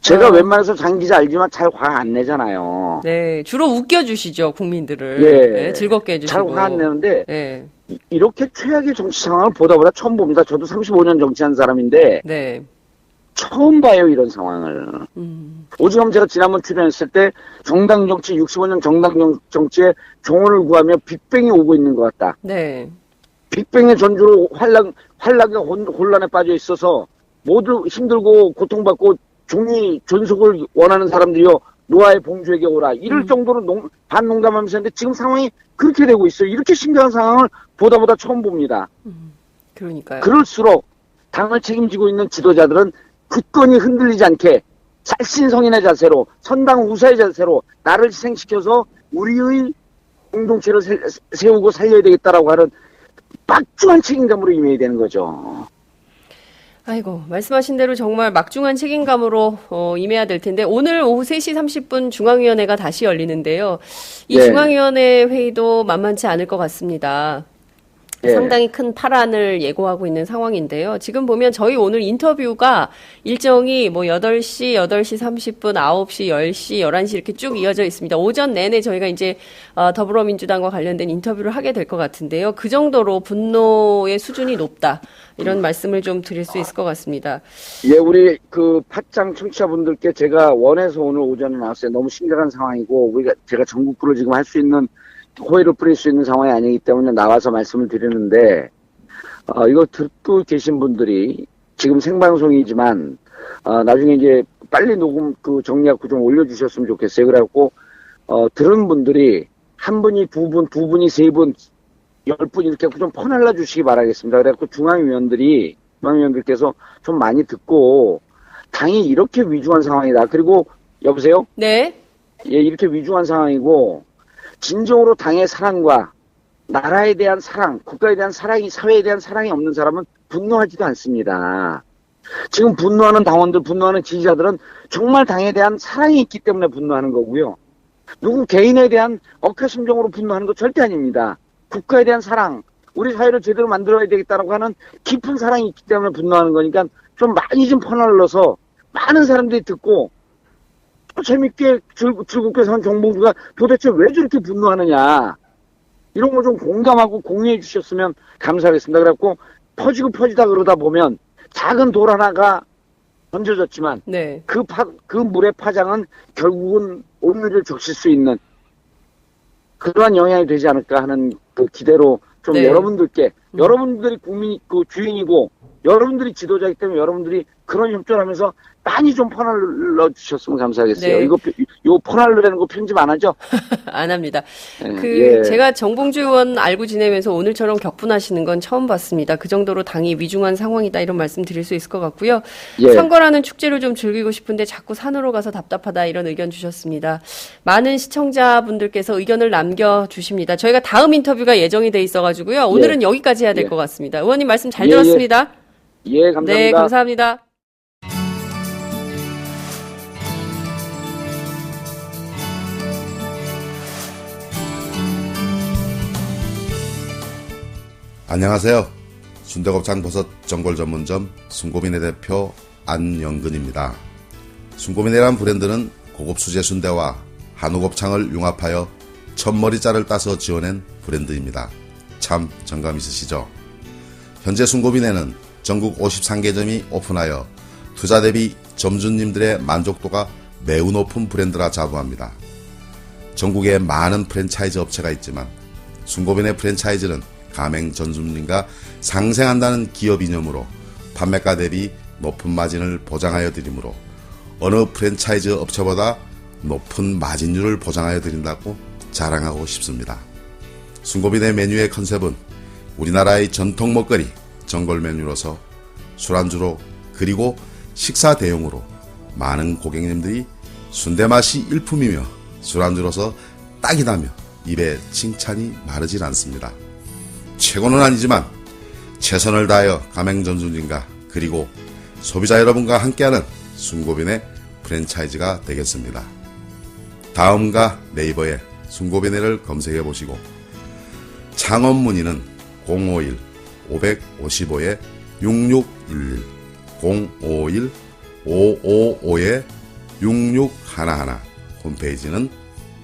제가 웬만해서 장 기자 알지만 잘 화 안 내잖아요. 네, 주로 웃겨주시죠, 국민들을. 예. 네, 즐겁게 해주시고. 잘 화 안 내는데, 네. 이렇게 최악의 정치 상황을 보다 처음 봅니다. 저도 35년 정치한 사람인데, 네. 처음 봐요, 이런 상황을. 오죽하면 제가 지난번 출연했을 때 정당 정치, 65년 정당 정치에 종언을 구하며 빅뱅이 오고 있는 것 같다. 네. 빅뱅의 전주로 환락의 혼란에 빠져 있어서 모두 힘들고 고통받고 존속을 원하는 사람들이요, 노아의 봉주에게 오라. 이럴 정도로 반농담하면서 했는데 지금 상황이 그렇게 되고 있어요. 이렇게 심각한 상황을 보다 처음 봅니다. 그러니까요. 그럴수록 당을 책임지고 있는 지도자들은 굳건히 흔들리지 않게 살신성인의 자세로, 선당 우사의 자세로 나를 희생시켜서 우리의 공동체를 세우고 살려야 되겠다라고 하는 막중한 책임감으로 임해야 되는 거죠. 아이고, 말씀하신 대로 정말 막중한 책임감으로 임해야 될 텐데, 오늘 오후 3시 30분 중앙위원회가 다시 열리는데요. 이 네. 중앙위원회 회의도 만만치 않을 것 같습니다. 네. 상당히 큰 파란을 예고하고 있는 상황인데요. 지금 보면 저희 오늘 인터뷰가 일정이 8시, 8시 30분, 9시, 10시, 11시 이렇게 쭉 이어져 있습니다. 오전 내내 저희가 이제 더불어민주당과 관련된 인터뷰를 하게 될 것 같은데요. 그 정도로 분노의 수준이 높다. 이런 말씀을 좀 드릴 수 있을 것 같습니다. 예, 우리 팟짱 청취자분들께 제가 원해서 오늘 오전에 나왔어요. 너무 심각한 상황이고 제가 전국구를 지금 할 수 있는 호의를 뿌릴 수 있는 상황이 아니기 때문에 나와서 말씀을 드리는데, 이거 듣고 계신 분들이 지금 생방송이지만, 나중에 이제 빨리 녹음 정리하고 좀 올려주셨으면 좋겠어요. 그래갖고, 들은 분들이 한 분이 두 분이 세 분, 10분 이렇게 좀 퍼날라 주시기 바라겠습니다. 그래갖고 중앙위원들께서 좀 많이 듣고, 당이 이렇게 위중한 상황이다. 그리고, 여보세요? 네. 예, 이렇게 위중한 상황이고, 진정으로 당의 사랑과 나라에 대한 사랑, 국가에 대한 사랑이, 사회에 대한 사랑이 없는 사람은 분노하지도 않습니다. 지금 분노하는 당원들, 분노하는 지지자들은 정말 당에 대한 사랑이 있기 때문에 분노하는 거고요. 누구 개인에 대한 억하심정으로 분노하는 거 절대 아닙니다. 국가에 대한 사랑, 우리 사회를 제대로 만들어야 되겠다라고 하는 깊은 사랑이 있기 때문에 분노하는 거니까 좀 많이 좀 퍼날러서 많은 사람들이 듣고 재밌게 즐겁게 산 정봉주가 도대체 왜 저렇게 분노하느냐, 이런 거 좀 공감하고 공유해 주셨으면 감사하겠습니다. 그래갖고 퍼지다 그러다 보면 작은 돌 하나가 던져졌지만 네. 그 물의 파장은 결국은 온 일을 적실 수 있는 그러한 영향이 되지 않을까 하는 기대로 좀 네. 여러분들께, 여러분들이 주인이고 여러분들이 지도자이기 때문에 여러분들이 그런 협조를 하면서 많이 좀 퍼날러 주셨으면 감사하겠어요. 네. 이거 퍼날러라는 거 편집 안 하죠? 안 합니다. 예. 제가 정봉주 의원 알고 지내면서 오늘처럼 격분하시는 건 처음 봤습니다. 그 정도로 당이 위중한 상황이다, 이런 말씀 드릴 수 있을 것 같고요. 예. 선거라는 축제를 좀 즐기고 싶은데 자꾸 산으로 가서 답답하다, 이런 의견 주셨습니다. 많은 시청자분들께서 의견을 남겨주십니다. 저희가 다음 인터뷰가 예정이 돼 있어가지고요. 오늘은 여기까지 해야 될 것 같습니다. 의원님 말씀 잘 들었습니다. 예, 감사합니다. 네, 감사합니다. 안녕하세요. 순대곱창 버섯 전골 전문점 순고민의 대표 안영근입니다. 순고민이란 브랜드는 고급 수제 순대와 한우곱창을 융합하여 첫머리자를 따서 지어낸 브랜드입니다. 참 정감 있으시죠? 현재 순고민에는 전국 53개점이 오픈하여 투자 대비 점주님들의 만족도가 매우 높은 브랜드라 자부합니다. 전국에 많은 프랜차이즈 업체가 있지만 순고민의 프랜차이즈는 가맹 전수님과 상생한다는 기업 이념으로 판매가 대비 높은 마진을 보장하여 드리므로 어느 프랜차이즈 업체보다 높은 마진율을 보장하여 드린다고 자랑하고 싶습니다. 순고빈의 메뉴의 컨셉은 우리나라의 전통 먹거리 전골 메뉴로서 술안주로 그리고 식사 대용으로 많은 고객님들이 순대 맛이 일품이며 술안주로서 딱이다며 입에 칭찬이 마르질 않습니다. 최고는 아니지만 최선을 다하여 가맹점주님과 그리고 소비자 여러분과 함께하는 순고빈의 프랜차이즈가 되겠습니다. 다음과 네이버에 순고빈회를 검색해 보시고 창업 문의는 051-555-6611 051-555-6611 홈페이지는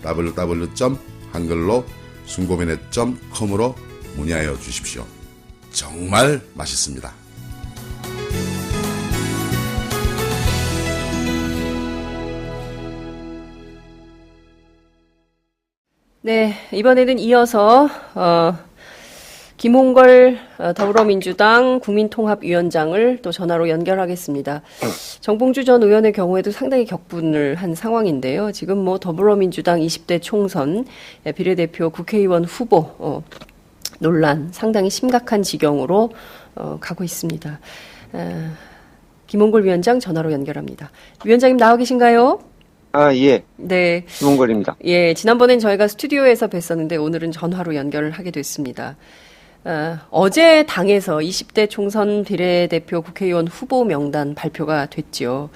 www.한글로 순고빈회.com으로 문의하여 주십시오. 정말 맛있습니다. 네, 이번에는 이어서 김홍걸 더불어민주당 국민통합위원장을 또 전화로 연결하겠습니다. 정봉주 전 의원의 경우에도 상당히 격분을 한 상황인데요. 지금 뭐 더불어민주당 20대 총선 비례대표 국회의원 후보 논란 상당히 심각한 지경으로 가고 있습니다. 김홍걸 위원장 전화로 연결합니다. 위원장님 나와 계신가요? 아, 예. 네. 김홍걸입니다. 예, 지난번엔 저희가 스튜디오에서 뵀었는데 오늘은 전화로 연결을 하게 됐습니다. 어제 당에서 20대 총선 비례대표 국회의원 후보 명단 발표가 됐죠.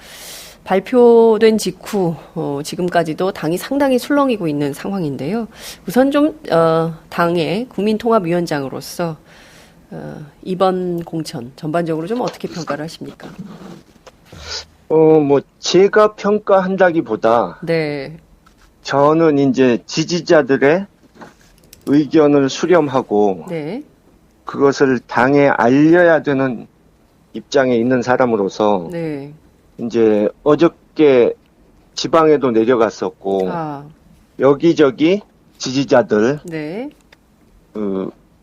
발표된 직후 지금까지도 당이 상당히 술렁이고 있는 상황인데요. 우선 좀 당의 국민통합위원장으로서 이번 공천 전반적으로 좀 어떻게 평가를 하십니까? 뭐 제가 평가한다기보다 네. 저는 이제 지지자들의 의견을 수렴하고 네. 그것을 당에 알려야 되는 입장에 있는 사람으로서 네. 이제 어저께 지방에도 내려갔었고 여기저기 지지자들 네.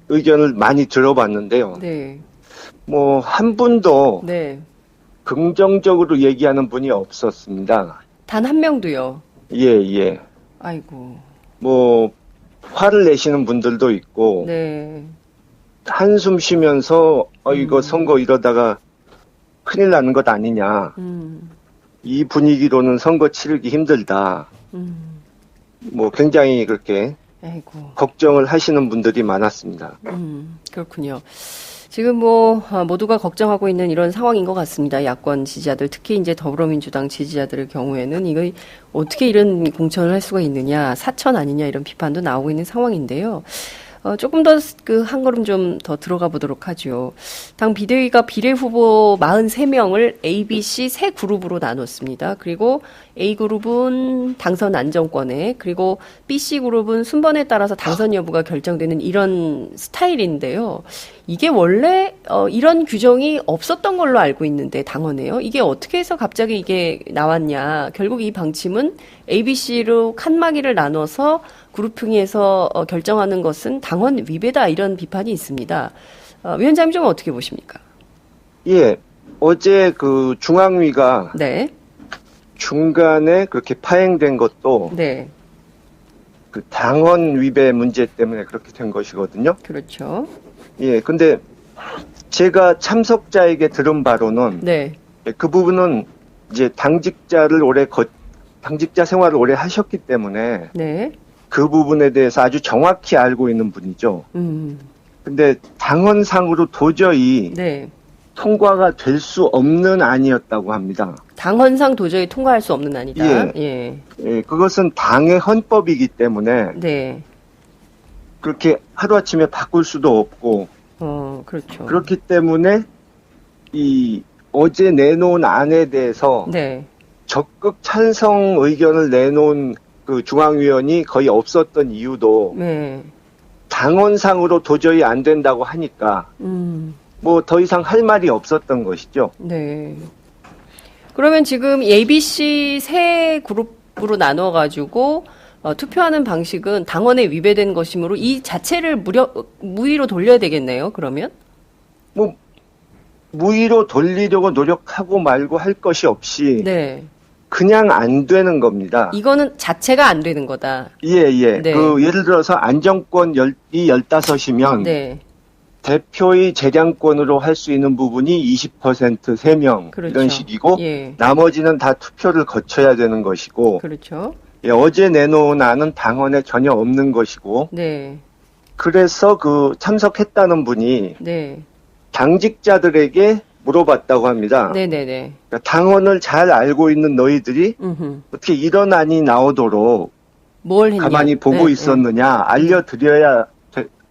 의견을 많이 들어봤는데요. 네. 뭐 한 분도 네. 긍정적으로 얘기하는 분이 없었습니다. 단 한 명도요. 예. 아이고. 뭐 화를 내시는 분들도 있고 네. 한숨 쉬면서 이거 선거 이러다가 큰일 나는 것 아니냐. 이 분위기로는 선거 치르기 힘들다. 뭐 굉장히 그렇게 아이고. 걱정을 하시는 분들이 많았습니다. 그렇군요. 지금 뭐 모두가 걱정하고 있는 이런 상황인 것 같습니다. 야권 지지자들, 특히 이제 더불어민주당 지지자들의 경우에는 이거 어떻게 이런 공천을 할 수가 있느냐, 사천 아니냐 이런 비판도 나오고 있는 상황인데요. 조금 더 한 걸음 좀 더 들어가 보도록 하죠. 당 비대위가 비례 후보 43명을 A, B, C 세 그룹으로 나눴습니다. 그리고 A 그룹은 당선 안정권에, 그리고 B, C 그룹은 순번에 따라서 당선 여부가 결정되는 이런 스타일인데요. 이게 원래 이런 규정이 없었던 걸로 알고 있는데 당원에요. 이게 어떻게 해서 갑자기 이게 나왔냐. 결국 이 방침은 A, B, C로 칸막이를 나눠서 그룹핑해서 결정하는 것은 당원 위배다 이런 비판이 있습니다. 위원장님 좀 어떻게 보십니까? 예, 어제 그 중앙위가 네. 중간에 그렇게 파행된 것도 네. 그 당원 위배 문제 때문에 그렇게 된 것이거든요. 그렇죠. 예, 근데 제가 참석자에게 들은 바로는 네. 그 부분은 이제 당직자 생활을 오래 하셨기 때문에 네. 그 부분에 대해서 아주 정확히 알고 있는 분이죠. 근데 당헌상으로 도저히 네. 통과가 될 수 없는 안이었다고 합니다. 당헌상 도저히 통과할 수 없는 안이다. 예. 예, 그것은 당의 헌법이기 때문에 네. 그렇게 하루아침에 바꿀 수도 없고 그렇죠. 그렇기 때문에 이 어제 내놓은 안에 대해서 네. 적극 찬성 의견을 내놓은 그 중앙위원이 거의 없었던 이유도 네. 당헌상으로 도저히 안 된다고 하니까 뭐 더 이상 할 말이 없었던 것이죠. 네. 그러면 지금 ABC 세 그룹으로 나눠가지고 투표하는 방식은 당원에 위배된 것이므로 이 자체를 무위로 돌려야 되겠네요. 그러면? 뭐 무위로 돌리려고 노력하고 말고 할 것이 없이 네. 그냥 안 되는 겁니다. 이거는 자체가 안 되는 거다. 예. 네. 예를 들어서 안정권이 15이면 네. 대표의 재량권으로 할 수 있는 부분이 20% 3명 그렇죠. 이런 식이고 예. 나머지는 다 투표를 거쳐야 되는 것이고 그렇죠. 예, 어제 내놓은 안은 당헌에 전혀 없는 것이고 네. 그래서 그 참석했다는 분이 네. 당직자들에게 물어봤다고 합니다. 네네네. 그러니까 당헌을 잘 알고 있는 너희들이 음흠. 어떻게 이런 안이 나오도록 뭘 했냐? 가만히 보고 네, 있었느냐,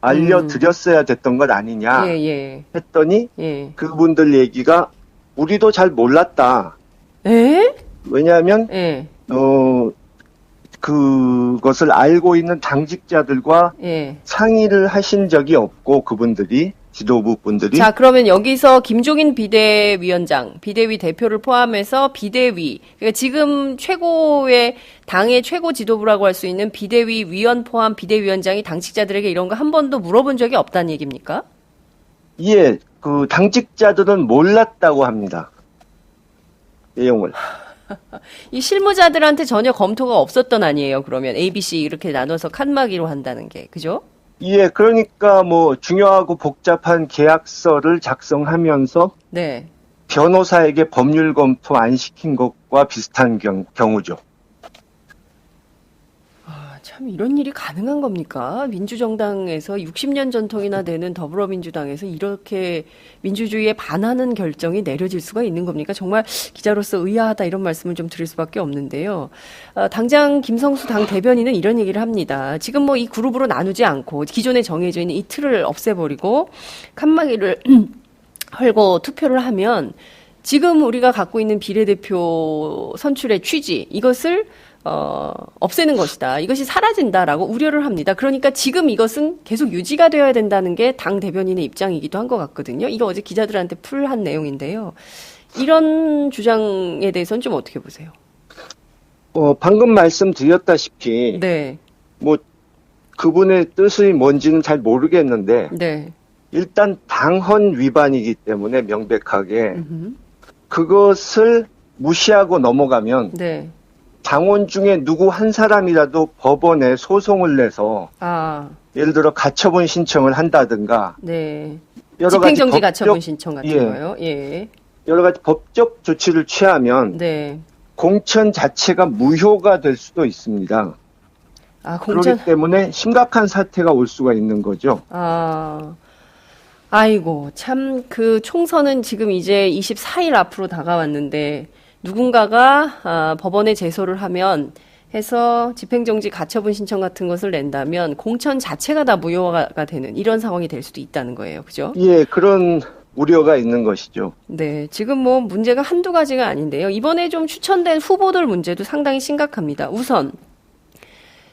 알려드렸어야 됐던 것 아니냐 예. 했더니 예. 그분들 얘기가 우리도 잘 몰랐다. 에? 왜냐하면 예. 그것을 알고 있는 당직자들과 예. 상의를 하신 적이 없고 그분들이 지도부 분들이 자, 그러면 여기서 김종인 비대위원장, 비대위 대표를 포함해서 비대위, 그러니까 지금 최고의 당의 최고 지도부라고 할 수 있는 비대위 위원 포함 비대위원장이 당직자들에게 이런 거 한 번도 물어본 적이 없다는 얘기입니까? 예, 그 당직자들은 몰랐다고 합니다. 내용을. 이 실무자들한테 전혀 검토가 없었던 아니에요. 그러면 A, B, C 이렇게 나눠서 칸막이로 한다는 게, 그죠? 예, 그러니까 뭐 중요하고 복잡한 계약서를 작성하면서 네. 변호사에게 법률 검토 안 시킨 것과 비슷한 경우죠. 참 이런 일이 가능한 겁니까? 민주정당에서 60년 전통이나 되는 더불어민주당에서 이렇게 민주주의에 반하는 결정이 내려질 수가 있는 겁니까? 정말 기자로서 의아하다 이런 말씀을 좀 드릴 수밖에 없는데요. 당장 김성수 당 대변인은 이런 얘기를 합니다. 지금 뭐 이 그룹으로 나누지 않고 기존에 정해져 있는 이 틀을 없애버리고 칸막이를 헐고 투표를 하면 지금 우리가 갖고 있는 비례대표 선출의 취지 이것을 없애는 것이다. 이것이 사라진다라고 우려를 합니다. 그러니까 지금 이것은 계속 유지가 되어야 된다는 게 당 대변인의 입장이기도 한 것 같거든요. 이거 어제 기자들한테 풀한 내용인데요. 이런 주장에 대해서는 좀 어떻게 보세요? 방금 말씀드렸다시피 네. 뭐 그분의 뜻이 뭔지는 잘 모르겠는데 네. 일단 당헌 위반이기 때문에 명백하게 그것을 무시하고 넘어가면 네. 당원 중에 누구 한 사람이라도 법원에 소송을 내서 예를 들어 가처분 신청을 한다든가 네. 여러 집행정지 가지 가처분 신청 같은 예. 거요. 예. 여러 가지 법적 조치를 취하면 네. 공천 자체가 무효가 될 수도 있습니다. 공천. 그렇기 때문에 심각한 사태가 올 수가 있는 거죠. 아이고, 참, 그 총선은 지금 이제 24일 앞으로 다가왔는데, 누군가가, 법원에 제소를 하면, 해서 집행정지 가처분 신청 같은 것을 낸다면, 공천 자체가 다 무효가 되는 이런 상황이 될 수도 있다는 거예요. 그죠? 예, 그런 우려가 있는 것이죠. 네, 지금 뭐 문제가 한두 가지가 아닌데요. 이번에 좀 추천된 후보들 문제도 상당히 심각합니다. 우선,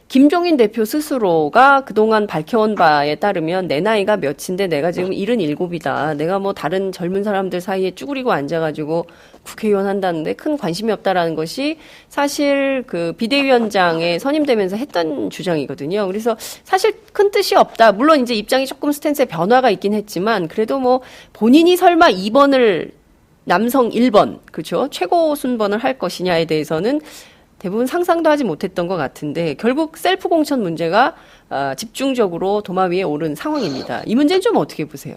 김종인 대표 스스로가 그동안 밝혀온 바에 따르면 내 나이가 몇인데 내가 지금 77이다. 내가 뭐 다른 젊은 사람들 사이에 쭈그리고 앉아가지고 국회의원 한다는데 큰 관심이 없다라는 것이 사실 그 비대위원장에 선임되면서 했던 주장이거든요. 그래서 사실 큰 뜻이 없다. 물론 이제 입장이 조금 스탠스에 변화가 있긴 했지만 그래도 뭐 본인이 설마 2번을 남성 1번, 그렇죠? 최고 순번을 할 것이냐에 대해서는 대부분 상상도 하지 못했던 것 같은데 결국 셀프 공천 문제가 집중적으로 도마 위에 오른 상황입니다. 이 문제는 좀 어떻게 보세요?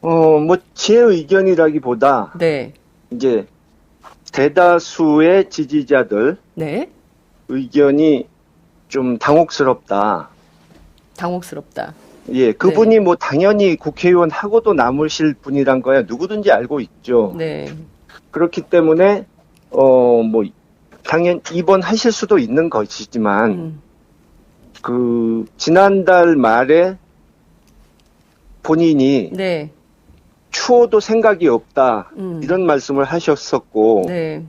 뭐 제 의견이라기보다 네. 이제 대다수의 지지자들 네. 의견이 좀 당혹스럽다. 당혹스럽다. 예, 그분이 뭐 당연히 국회의원 하고도 남으실 분이란 거야 누구든지 알고 있죠. 네. 그렇기 때문에 뭐 당연 입원하실 수도 있는 것이지만 그 지난달 말에 본인이 네. 추호도 생각이 없다 이런 말씀을 하셨었고 네.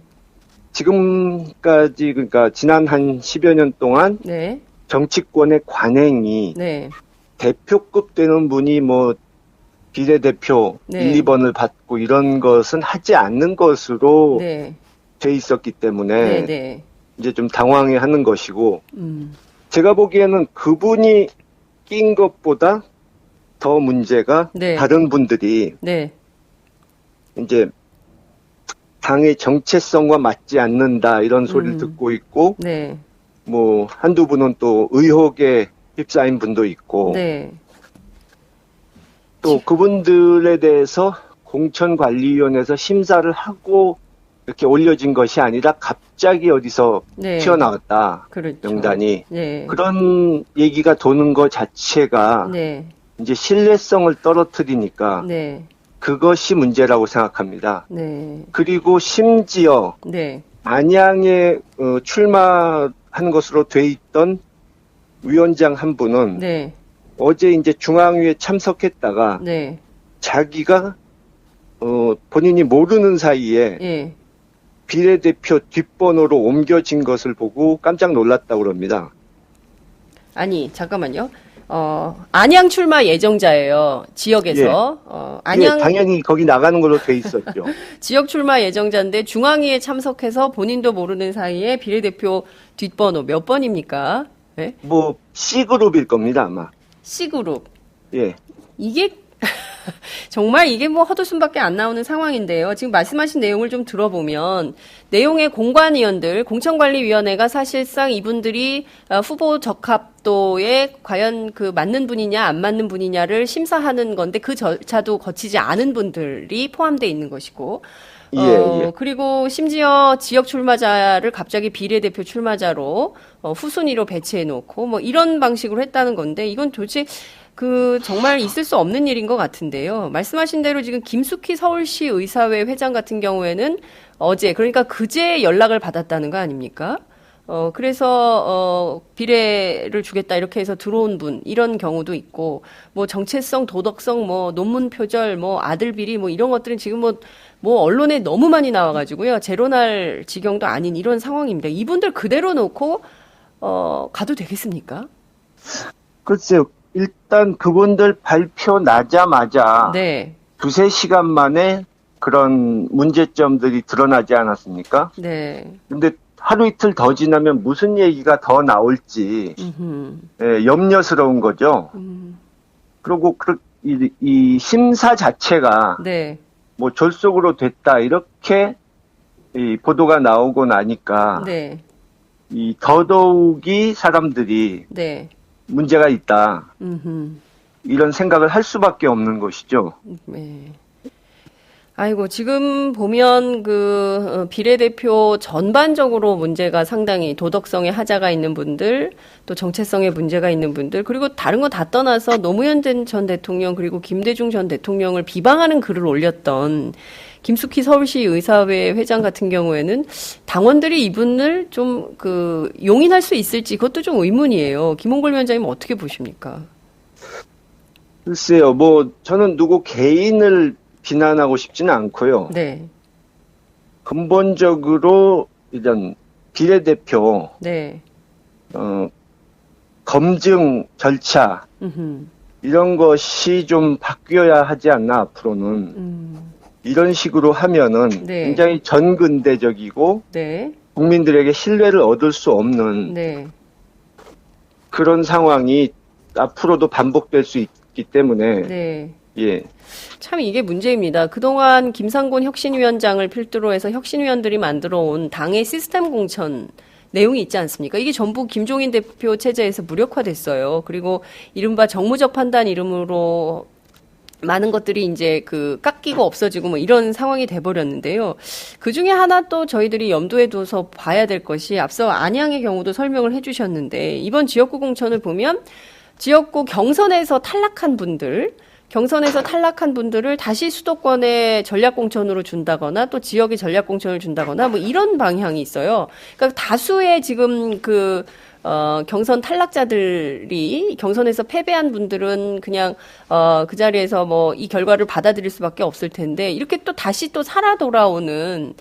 지금까지 그러니까 지난 한 10여 년 동안 네. 정치권의 관행이 네. 대표급 되는 분이 뭐 비례대표 네. 1, 2번을 받고 이런 것은 하지 않는 것으로 네. 돼 있었기 때문에 네. 이제 좀 당황해하는 것이고 제가 보기에는 그분이 낀 것보다 더 문제가 네. 다른 분들이 네. 이제 당의 정체성과 맞지 않는다 이런 소리를 듣고 있고 네. 뭐 한두 분은 또 의혹에 휩싸인 분도 있고 네. 또 그분들에 대해서 공천관리위원회에서 심사를 하고 이렇게 올려진 것이 아니라 갑자기 어디서 네. 튀어나왔다. 그렇죠. 명단이. 네. 그런 얘기가 도는 것 자체가 네. 이제 신뢰성을 떨어뜨리니까 네. 그것이 문제라고 생각합니다. 네. 그리고 심지어 네. 안양에 출마한 것으로 돼 있던 위원장 한 분은 네. 어제 이제 중앙위에 참석했다가 네. 자기가 본인이 모르는 사이에 예. 비례대표 뒷번호로 옮겨진 것을 보고 깜짝 놀랐다고 그럽니다. 아니, 잠깐만요. 안양 출마 예정자예요. 지역에서. 안양 예, 당연히 거기 나가는 걸로 돼 있었죠. 지역 출마 예정자인데 중앙위에 참석해서 본인도 모르는 사이에 비례대표 뒷번호 몇 번입니까? 네? 뭐 C그룹일 겁니다, 아마. C그룹. 예. 이게 정말 이게 뭐 헛웃음밖에 안 나오는 상황인데요. 지금 말씀하신 내용을 좀 들어보면 내용의 공관위원들, 공천관리위원회가 사실상 이분들이 후보 적합도에 과연 그 맞는 분이냐 안 맞는 분이냐를 심사하는 건데 그 절차도 거치지 않은 분들이 포함되어 있는 것이고 예. 그리고 심지어 지역 출마자를 갑자기 비례대표 출마자로 후순위로 배치해 놓고 뭐 이런 방식으로 했다는 건데 이건 도대체 정말 있을 수 없는 일인 것 같은데요. 말씀하신 대로 지금 김숙희 서울시 의사회 회장 같은 경우에는 어제, 그러니까 그제 연락을 받았다는 거 아닙니까? 그래서, 비례를 주겠다 이렇게 해서 들어온 분, 이런 경우도 있고, 뭐 정체성, 도덕성, 뭐 논문 표절, 뭐 아들 비리, 뭐 이런 것들은 지금 뭐 언론에 너무 많이 나와가지고요. 제로날 지경도 아닌 이런 상황입니다. 이분들 그대로 놓고, 가도 되겠습니까? 글쎄요. 일단 그분들 발표 나자마자 네. 두세 시간 만에 그런 문제점들이 드러나지 않았습니까? 네. 근데 하루 이틀 더 지나면 무슨 얘기가 더 나올지 예, 염려스러운 거죠. 그리고 이 심사 자체가 네. 뭐 졸속으로 됐다 이렇게 이 보도가 나오고 나니까 네. 이 더더욱이 사람들이 네. 문제가 있다. 이런 생각을 할 수밖에 없는 것이죠. 네. 아이고, 지금 보면 비례대표 전반적으로 문제가 상당히 도덕성에 하자가 있는 분들, 또 정체성에 문제가 있는 분들, 그리고 다른 거 다 떠나서 노무현 전 대통령 그리고 김대중 전 대통령을 비방하는 글을 올렸던 김숙희 서울시 의사회 회장 같은 경우에는 당원들이 이분을 좀 용인할 수 있을지 그것도 좀 의문이에요. 김홍걸 위원장님 어떻게 보십니까? 글쎄요, 뭐 저는 누구 개인을 비난하고 싶지는 않고요. 네. 근본적으로 일단 비례대표 네. 검증 절차 이런 것이 좀 바뀌어야 하지 않나 앞으로는. 이런 식으로 하면은 네. 굉장히 전근대적이고 네. 국민들에게 신뢰를 얻을 수 없는 네. 그런 상황이 앞으로도 반복될 수 있기 때문에 네. 예. 참 이게 문제입니다. 그동안 김상곤 혁신위원장을 필두로 해서 혁신위원들이 만들어온 당의 시스템 공천 내용이 있지 않습니까? 이게 전부 김종인 대표 체제에서 무력화됐어요. 그리고 이른바 정무적 판단 이름으로 많은 것들이 이제 깎이고 없어지고 뭐 이런 상황이 돼버렸는데요. 그 중에 하나 또 저희들이 염두에 둬서 봐야 될 것이 앞서 안양의 경우도 설명을 해주셨는데 이번 지역구 공천을 보면 지역구 경선에서 탈락한 분들을 다시 수도권에 전략공천으로 준다거나 또 지역에 전략공천을 준다거나 뭐 이런 방향이 있어요. 그러니까 다수의 지금 경선 탈락자들이 경선에서 패배한 분들은 그냥 그 자리에서 뭐 이 결과를 받아들일 수밖에 없을 텐데 이렇게 또 다시 또 살아 돌아오는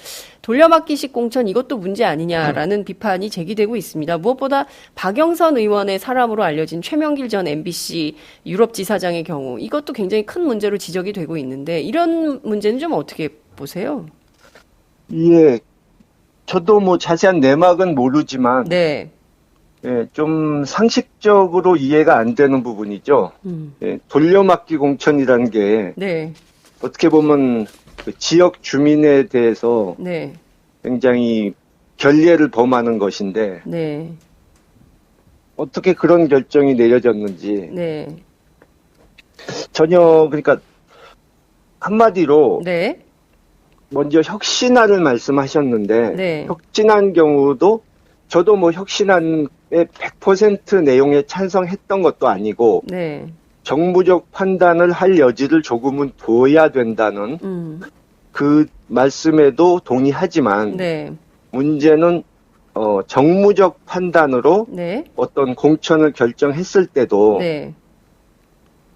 돌려막기식 공천 이것도 문제 아니냐라는 비판이 제기되고 있습니다. 무엇보다 박영선 의원의 사람으로 알려진 최명길 전 MBC 유럽지사장의 경우 이것도 굉장히 큰 문제로 지적이 되고 있는데 이런 문제는 좀 어떻게 보세요? 예, 저도 뭐 자세한 내막은 모르지만 네. 예, 좀 상식적으로 이해가 안 되는 부분이죠. 예, 돌려막기 공천이라는 게 네. 어떻게 보면 그 지역 주민에 대해서 네. 굉장히 결례를 범하는 것인데 네. 어떻게 그런 결정이 내려졌는지 네. 전혀 그러니까 한마디로 네. 먼저 혁신안을 말씀하셨는데 네. 혁신안 경우도 저도 뭐 혁신안에 100% 내용에 찬성했던 것도 아니고 네. 정무적 판단을 할 여지를 조금은 둬야 된다는 그 말씀에도 동의하지만 네. 문제는 정무적 판단으로 네. 어떤 공천을 결정했을 때도 네.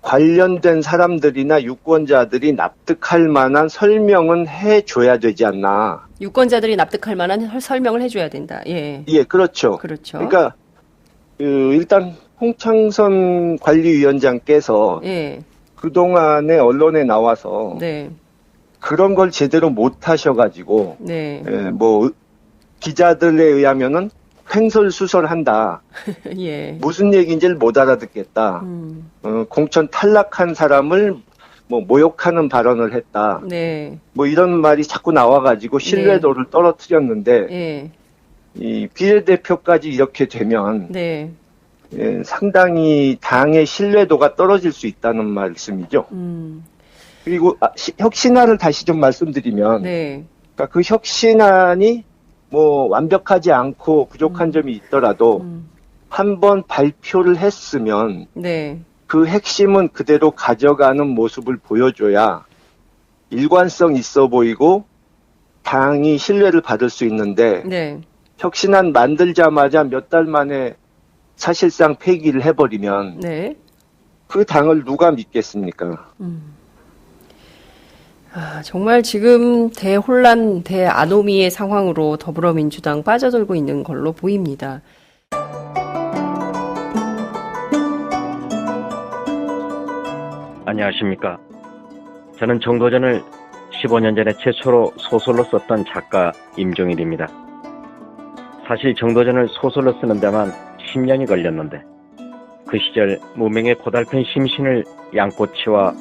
관련된 사람들이나 유권자들이 납득할 만한 설명은 해줘야 되지 않나. 유권자들이 납득할 만한 설명을 해줘야 된다. 예. 예, 그렇죠. 그렇죠. 그러니까 일단 홍창선 관리위원장께서 예. 그동안에 언론에 나와서 네. 그런 걸 제대로 못 하셔가지고 네. 뭐 기자들에 의하면은 횡설수설한다. 예. 무슨 얘기인지를 못 알아듣겠다. 공천 탈락한 사람을 뭐 모욕하는 발언을 했다. 네. 뭐 이런 말이 자꾸 나와가지고 신뢰도를 떨어뜨렸는데 예. 이 비례대표까지 이렇게 되면 네. 상당히 당의 신뢰도가 떨어질 수 있다는 말씀이죠. 그리고 혁신안을 다시 좀 말씀드리면 네. 그러니까 그 혁신안이 뭐 완벽하지 않고 부족한 점이 있더라도 한번 발표를 했으면 네. 그 핵심은 그대로 가져가는 모습을 보여줘야 일관성 있어 보이고 당이 신뢰를 받을 수 있는데 네. 혁신안 만들자마자 몇 달 만에 사실상 폐기를 해버리면 네. 그 당을 누가 믿겠습니까? 정말 지금 대혼란, 대아노미의 상황으로 더불어민주당 빠져들고 있는 걸로 보입니다. 안녕하십니까. 저는 정도전을 15년 전에 최초로 소설로 썼던 작가 임종일입니다. 사실 정도전을 소설로 쓰는 데만 10년이 걸렸는데 그 시절 무명의 고달픈 심신을 양꼬치와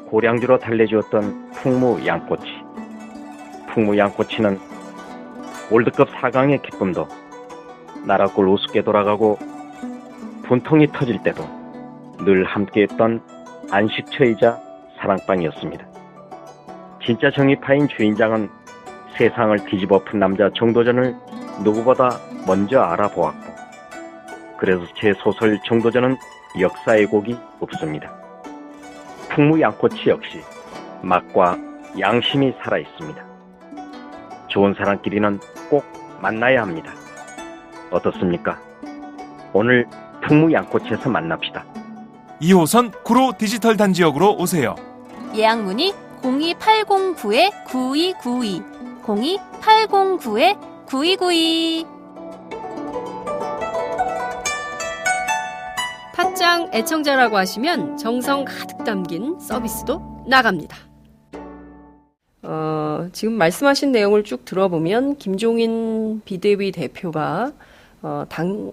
고량주로 달래주었던 풍무 양꼬치. 풍무 양꼬치는 월드컵 4강의 기쁨도 나라골 우습게 돌아가고 분통이 터질 때도 늘 함께했던 안식처이자 사랑방이었습니다. 진짜 정의파인 주인장은 세상을 뒤집어 푼 남자 정도전을 누구보다 먼저 알아보았고 그래서 제 소설 정도전은 역사의 곡이 없습니다. 풍무 양꼬치 역시 맛과 양심이 살아있습니다. 좋은 사람끼리는 꼭 만나야 합니다. 어떻습니까? 오늘 풍무 양꼬치에서 만납시다. 2호선 구로 디지털 단지역으로 오세요. 예약 문의 02809-9292 02809-9292. 팟짱 애청자라고 하시면 정성 가득 담긴 서비스도 나갑니다. 지금 말씀하신 내용을 쭉 들어보면 김종인 비대위 대표가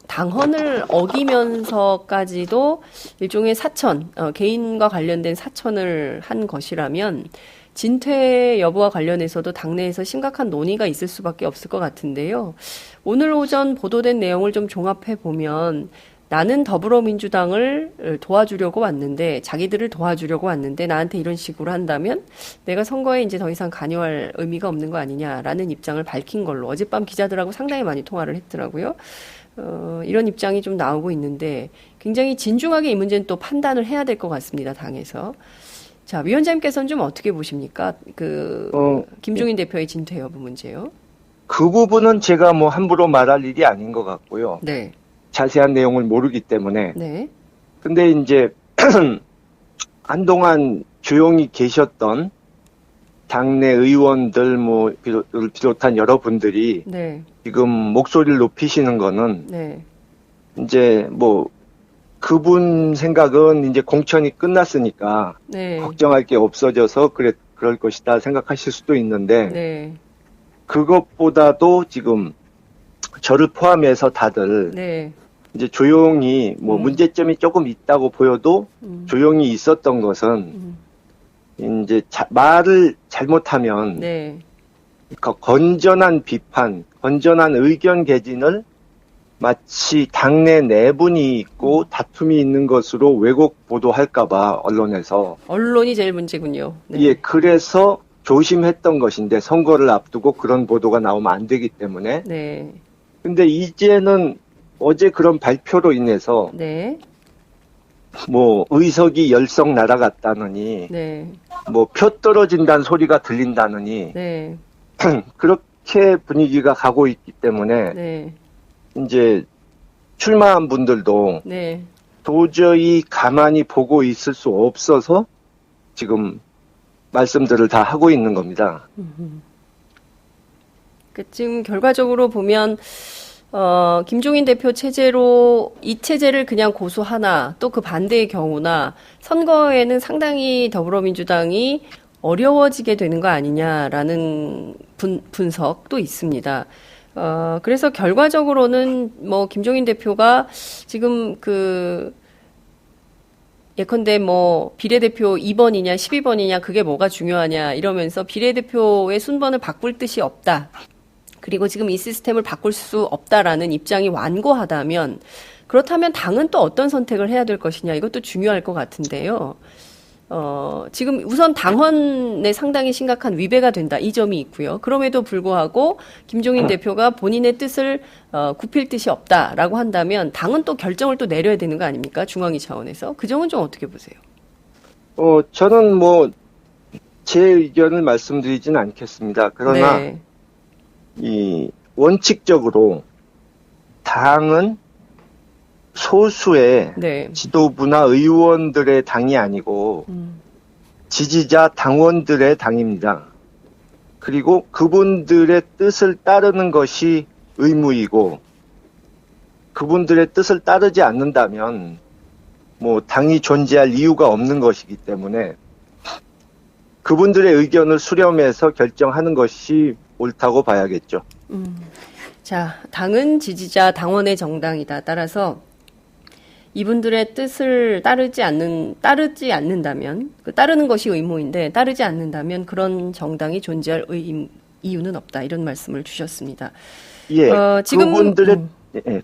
당헌을 어기면서까지도 일종의 사천, 개인과 관련된 사천을 한 것이라면 진퇴 여부와 관련해서도 당내에서 심각한 논의가 있을 수밖에 없을 것 같은데요. 오늘 오전 보도된 내용을 좀 종합해 보면 나는 더불어민주당을 도와주려고 왔는데, 자기들을 도와주려고 왔는데 나한테 이런 식으로 한다면 내가 선거에 이제 더 이상 관여할 의미가 없는 거 아니냐라는 입장을 밝힌 걸로 어젯밤 기자들하고 상당히 많이 통화를 했더라고요. 이런 입장이 좀 나오고 있는데 굉장히 진중하게 이 문제는 또 판단을 해야 될 것 같습니다, 당에서. 자, 위원장님께서는 좀 어떻게 보십니까? 김종인 대표의 진퇴 여부 문제요. 그 부분은 제가 뭐 함부로 말할 일이 아닌 것 같고요. 네. 자세한 내용을 모르기 때문에. 네. 근데 이제 한동안 조용히 계셨던 당내 의원들 를 비롯한 여러분들이 네. 지금 목소리를 높이시는 거는 네. 이제 뭐 그분 생각은 이제 공천이 끝났으니까 네. 걱정할 게 없어져서 그럴 것이다 생각하실 수도 있는데 네. 그것보다도 지금 저를 포함해서 다들 네. 이제 조용히 문제점이 조금 있다고 보여도 조용히 있었던 것은 이제 말을 잘못하면 네. 그러니까 건전한 비판, 건전한 의견 개진을 마치 당내 내분이 있고 다툼이 있는 것으로 왜곡 보도할까봐 언론에서. 언론이 제일 문제군요. 네. 예, 그래서 조심했던 것인데 선거를 앞두고 그런 보도가 나오면 안 되기 때문에. 네. 근데 이제는 어제 그런 발표로 인해서 네. 뭐 의석이 10석 날아갔다느니 네. 뭐 표 떨어진다는 소리가 들린다느니 네. 그렇게 분위기가 가고 있기 때문에 네. 이제 출마한 분들도 네. 도저히 가만히 보고 있을 수 없어서 지금 말씀들을 다 하고 있는 겁니다. 지금 결과적으로 보면 김종인 대표 체제로 이 체제를 그냥 고수하나 또 그 반대의 경우나 선거에는 상당히 더불어민주당이 어려워지게 되는 거 아니냐라는 분석도 있습니다. 그래서 결과적으로는 뭐 김종인 대표가 지금 예컨대 뭐 비례대표 2번이냐 12번이냐 그게 뭐가 중요하냐 이러면서 비례대표의 순번을 바꿀 뜻이 없다. 그리고 지금 이 시스템을 바꿀 수 없다라는 입장이 완고하다면 그렇다면 당은 또 어떤 선택을 해야 될 것이냐 이것도 중요할 것 같은데요. 지금 우선 당헌에 상당히 심각한 위배가 된다. 이 점이 있고요. 그럼에도 불구하고 김종인 대표가 본인의 뜻을 굽힐 뜻이 없다라고 한다면 당은 또 결정을 또 내려야 되는 거 아닙니까? 중앙위 차원에서. 그 점은 좀 어떻게 보세요? 저는 뭐 제 의견을 말씀드리진 않겠습니다. 그러나 네. 이 원칙적으로 당은 소수의 네. 지도부나 의원들의 당이 아니고 지지자 당원들의 당입니다. 그리고 그분들의 뜻을 따르는 것이 의무이고 그분들의 뜻을 따르지 않는다면 뭐 당이 존재할 이유가 없는 것이기 때문에 그분들의 의견을 수렴해서 결정하는 것이 옳다고 봐야겠죠. 자, 당은 지지자 당원의 정당이다. 따라서 이분들의 뜻을 따르지 않는다면, 따르는 것이 의무인데, 따르지 않는다면 그런 정당이 존재할 이유는 없다. 이런 말씀을 주셨습니다. 예. 지금,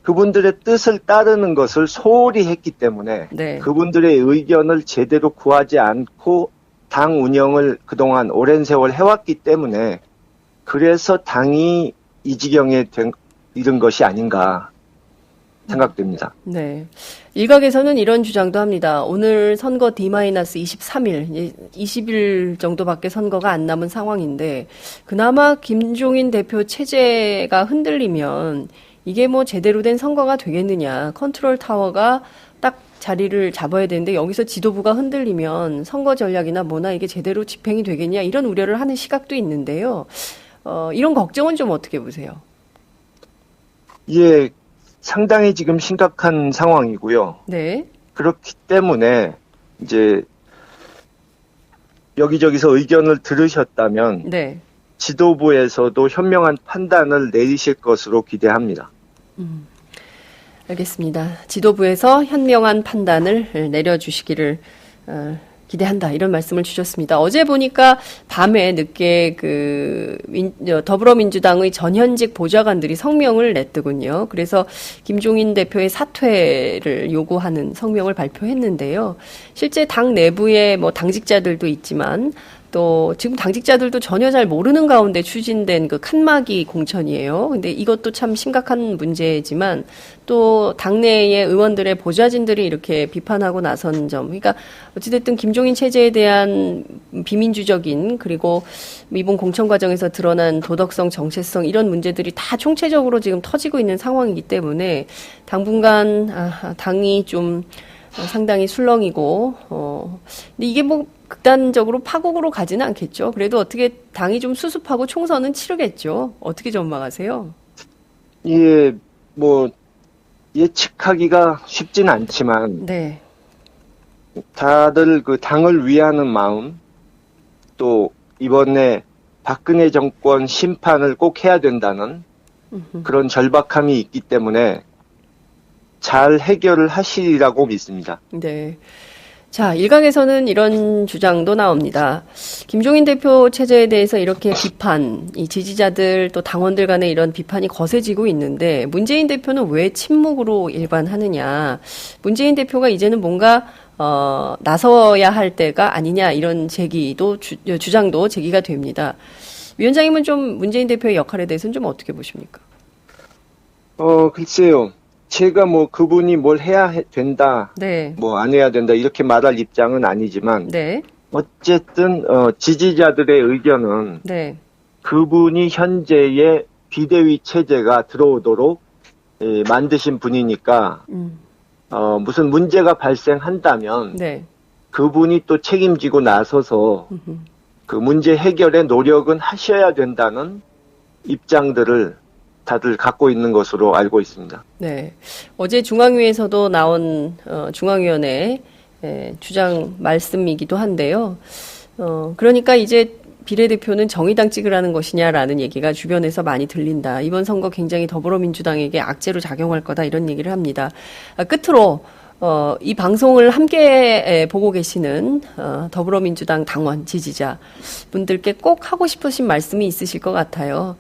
그분들의 뜻을 따르는 것을 소홀히 했기 때문에, 네. 그분들의 의견을 제대로 구하지 않고 당 운영을 그동안 오랜 세월 해왔기 때문에, 그래서 당이 이 지경에 이른 것이 아닌가 생각됩니다. 네. 일각에서는 이런 주장도 합니다. 오늘 선거 D-23일, 20일 정도밖에 선거가 안 남은 상황인데 그나마 김종인 대표 체제가 흔들리면 이게 뭐 제대로 된 선거가 되겠느냐. 컨트롤 타워가 딱 자리를 잡아야 되는데 여기서 지도부가 흔들리면 선거 전략이나 뭐나 이게 제대로 집행이 되겠냐. 이런 우려를 하는 시각도 있는데요. 이런 걱정은 좀 어떻게 보세요? 예. 상당히 지금 심각한 상황이고요. 네. 그렇기 때문에 이제 여기저기서 의견을 들으셨다면 네. 지도부에서도 현명한 판단을 내리실 것으로 기대합니다. 알겠습니다. 지도부에서 현명한 판단을 내려주시기를 기대한다. 이런 말씀을 주셨습니다. 어제 보니까 밤에 늦게 더불어민주당의 전현직 보좌관들이 성명을 냈더군요. 그래서 김종인 대표의 사퇴를 요구하는 성명을 발표했는데요. 실제 당 내부에 뭐 당직자들도 있지만 또 지금 당직자들도 전혀 잘 모르는 가운데 추진된 그 칸막이 공천이에요. 근데 이것도 참 심각한 문제지만 또 당내의 의원들의 보좌진들이 이렇게 비판하고 나선 점. 그러니까 어찌됐든 김종인 체제에 대한 비민주적인 그리고 이번 공천 과정에서 드러난 도덕성, 정체성 이런 문제들이 다 총체적으로 지금 터지고 있는 상황이기 때문에 당분간 당이 좀 상당히 술렁이고 근데 이게 뭐 극단적으로 파국으로 가지는 않겠죠. 그래도 어떻게 당이 좀 수습하고 총선은 치르겠죠. 어떻게 전망하세요? 예, 뭐 예측하기가 쉽진 않지만 네. 다들 그 당을 위하는 마음 또 이번에 박근혜 정권 심판을 꼭 해야 된다는 그런 절박함이 있기 때문에 잘 해결을 하시리라고 믿습니다. 네. 자, 일각에서는 이런 주장도 나옵니다. 김종인 대표 체제에 대해서 이렇게 비판, 이 지지자들 또 당원들 간의 이런 비판이 거세지고 있는데 문재인 대표는 왜 침묵으로 일관하느냐. 문재인 대표가 이제는 뭔가 나서야 할 때가 아니냐 이런 주장도 제기가 됩니다. 위원장님은 좀 문재인 대표의 역할에 대해서는 좀 어떻게 보십니까? 글쎄요. 제가 뭐 그분이 뭘 해야 된다, 네. 뭐 안 해야 된다 이렇게 말할 입장은 아니지만 네. 어쨌든 지지자들의 의견은 네. 그분이 현재의 비대위 체제가 들어오도록 만드신 분이니까 무슨 문제가 발생한다면 네. 그분이 또 책임지고 나서서 그 문제 해결에 노력은 하셔야 된다는 입장들을 다들 갖고 있는 것으로 알고 있습니다. 네. 어제 중앙위에서도 나온 중앙위원회 주장 말씀이기도 한데요. 그러니까 이제 비례대표는 정의당 찍으라는 것이냐라는 얘기가 주변에서 많이 들린다. 이번 선거 굉장히 더불어민주당에게 악재로 작용할 거다 이런 얘기를 합니다. 끝으로 이 방송을 함께 보고 계시는 더불어민주당 당원 지지자 분들께 꼭 하고 싶으신 말씀이 있으실 것 같아요.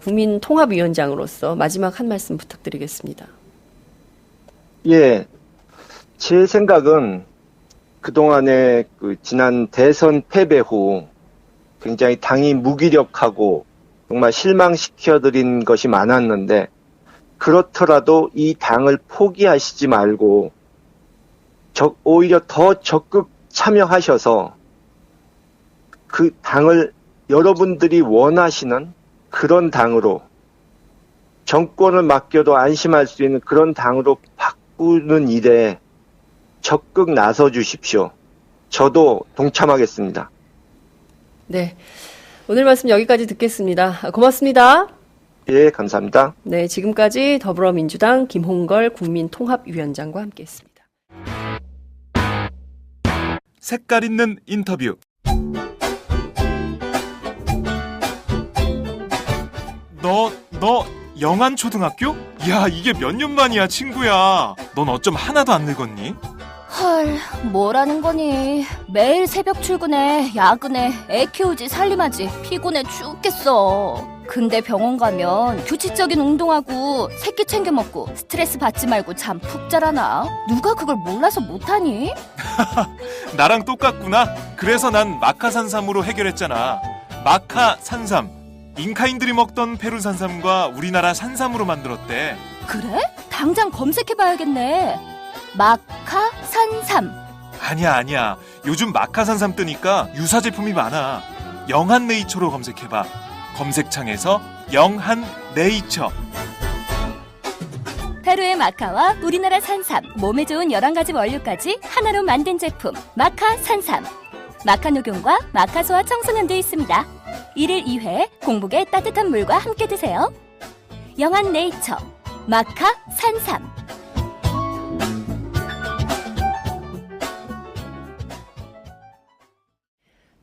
국민통합위원장으로서 마지막 한 말씀 부탁드리겠습니다. 예, 제 생각은 그동안에 지난 대선 패배 후 굉장히 당이 무기력하고 정말 실망시켜드린 것이 많았는데 그렇더라도 이 당을 포기하시지 말고 오히려 더 적극 참여하셔서 그 당을 여러분들이 원하시는 그런 당으로 정권을 맡겨도 안심할 수 있는 그런 당으로 바꾸는 일에 적극 나서 주십시오. 저도 동참하겠습니다. 네. 오늘 말씀 여기까지 듣겠습니다. 고맙습니다. 예, 감사합니다. 네, 지금까지 더불어민주당 김홍걸 국민통합위원장과 함께했습니다. 색깔 있는 인터뷰. 너 영안초등학교? 야, 이게 몇 년 만이야, 친구야. 넌 어쩜 하나도 안 늙었니? 헐, 뭐라는 거니. 매일 새벽 출근해, 야근해, 애 키우지 살림하지, 피곤해 죽겠어. 근데 병원 가면 규칙적인 운동하고 새끼 챙겨 먹고 스트레스 받지 말고 잠 푹 자라나? 누가 그걸 몰라서 못하니? 나랑 똑같구나. 그래서 난 마카산삼으로 해결했잖아. 마카산삼. 잉카인들이 먹던 페루 산삼과 우리나라 산삼으로 만들었대. 그래? 당장 검색해봐야겠네. 마카산삼. 아니야. 요즘 마카산삼 뜨니까 유사 제품이 많아. 영한네이처로 검색해봐. 검색창에서 영한네이처. 페루의 마카와 우리나라 산삼, 몸에 좋은 11가지 원료까지 하나로 만든 제품 마카산삼. 마카 녹용과 마카소와 청소년도 있습니다. 1일 2회 공복에 따뜻한 물과 함께 드세요. 영한네이처 마카산삼.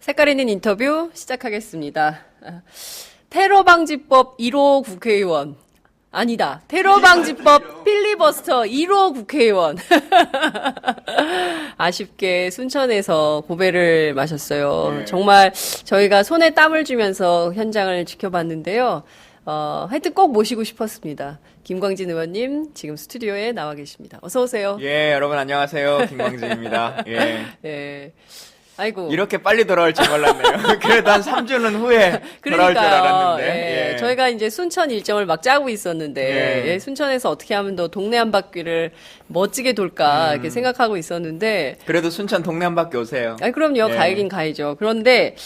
색깔 있는 인터뷰 시작하겠습니다. 테러방지법 1호 국회의원. 아니다. 테러방지법 필리버스터 1호 국회의원. 아쉽게 순천에서 고배를 마셨어요. 네. 정말 저희가 손에 땀을 주면서 현장을 지켜봤는데요. 하여튼 꼭 모시고 싶었습니다. 김광진 의원님 지금 스튜디오에 나와 계십니다. 어서 오세요. 예, 여러분 안녕하세요. 김광진입니다. 예. 예. 아이고. 이렇게 빨리 돌아올 줄 몰랐네요. 그래도 한 3주는 후에 돌아올 줄 알았는데. 예. 예. 저희가 이제 순천 일정을 막 짜고 있었는데, 예. 순천에서 어떻게 하면 더 동네 한 바퀴를 멋지게 돌까, 이렇게 생각하고 있었는데. 그래도 순천 동네 한 바퀴 오세요. 아니, 그럼요. 예. 가야긴 가야죠. 그런데,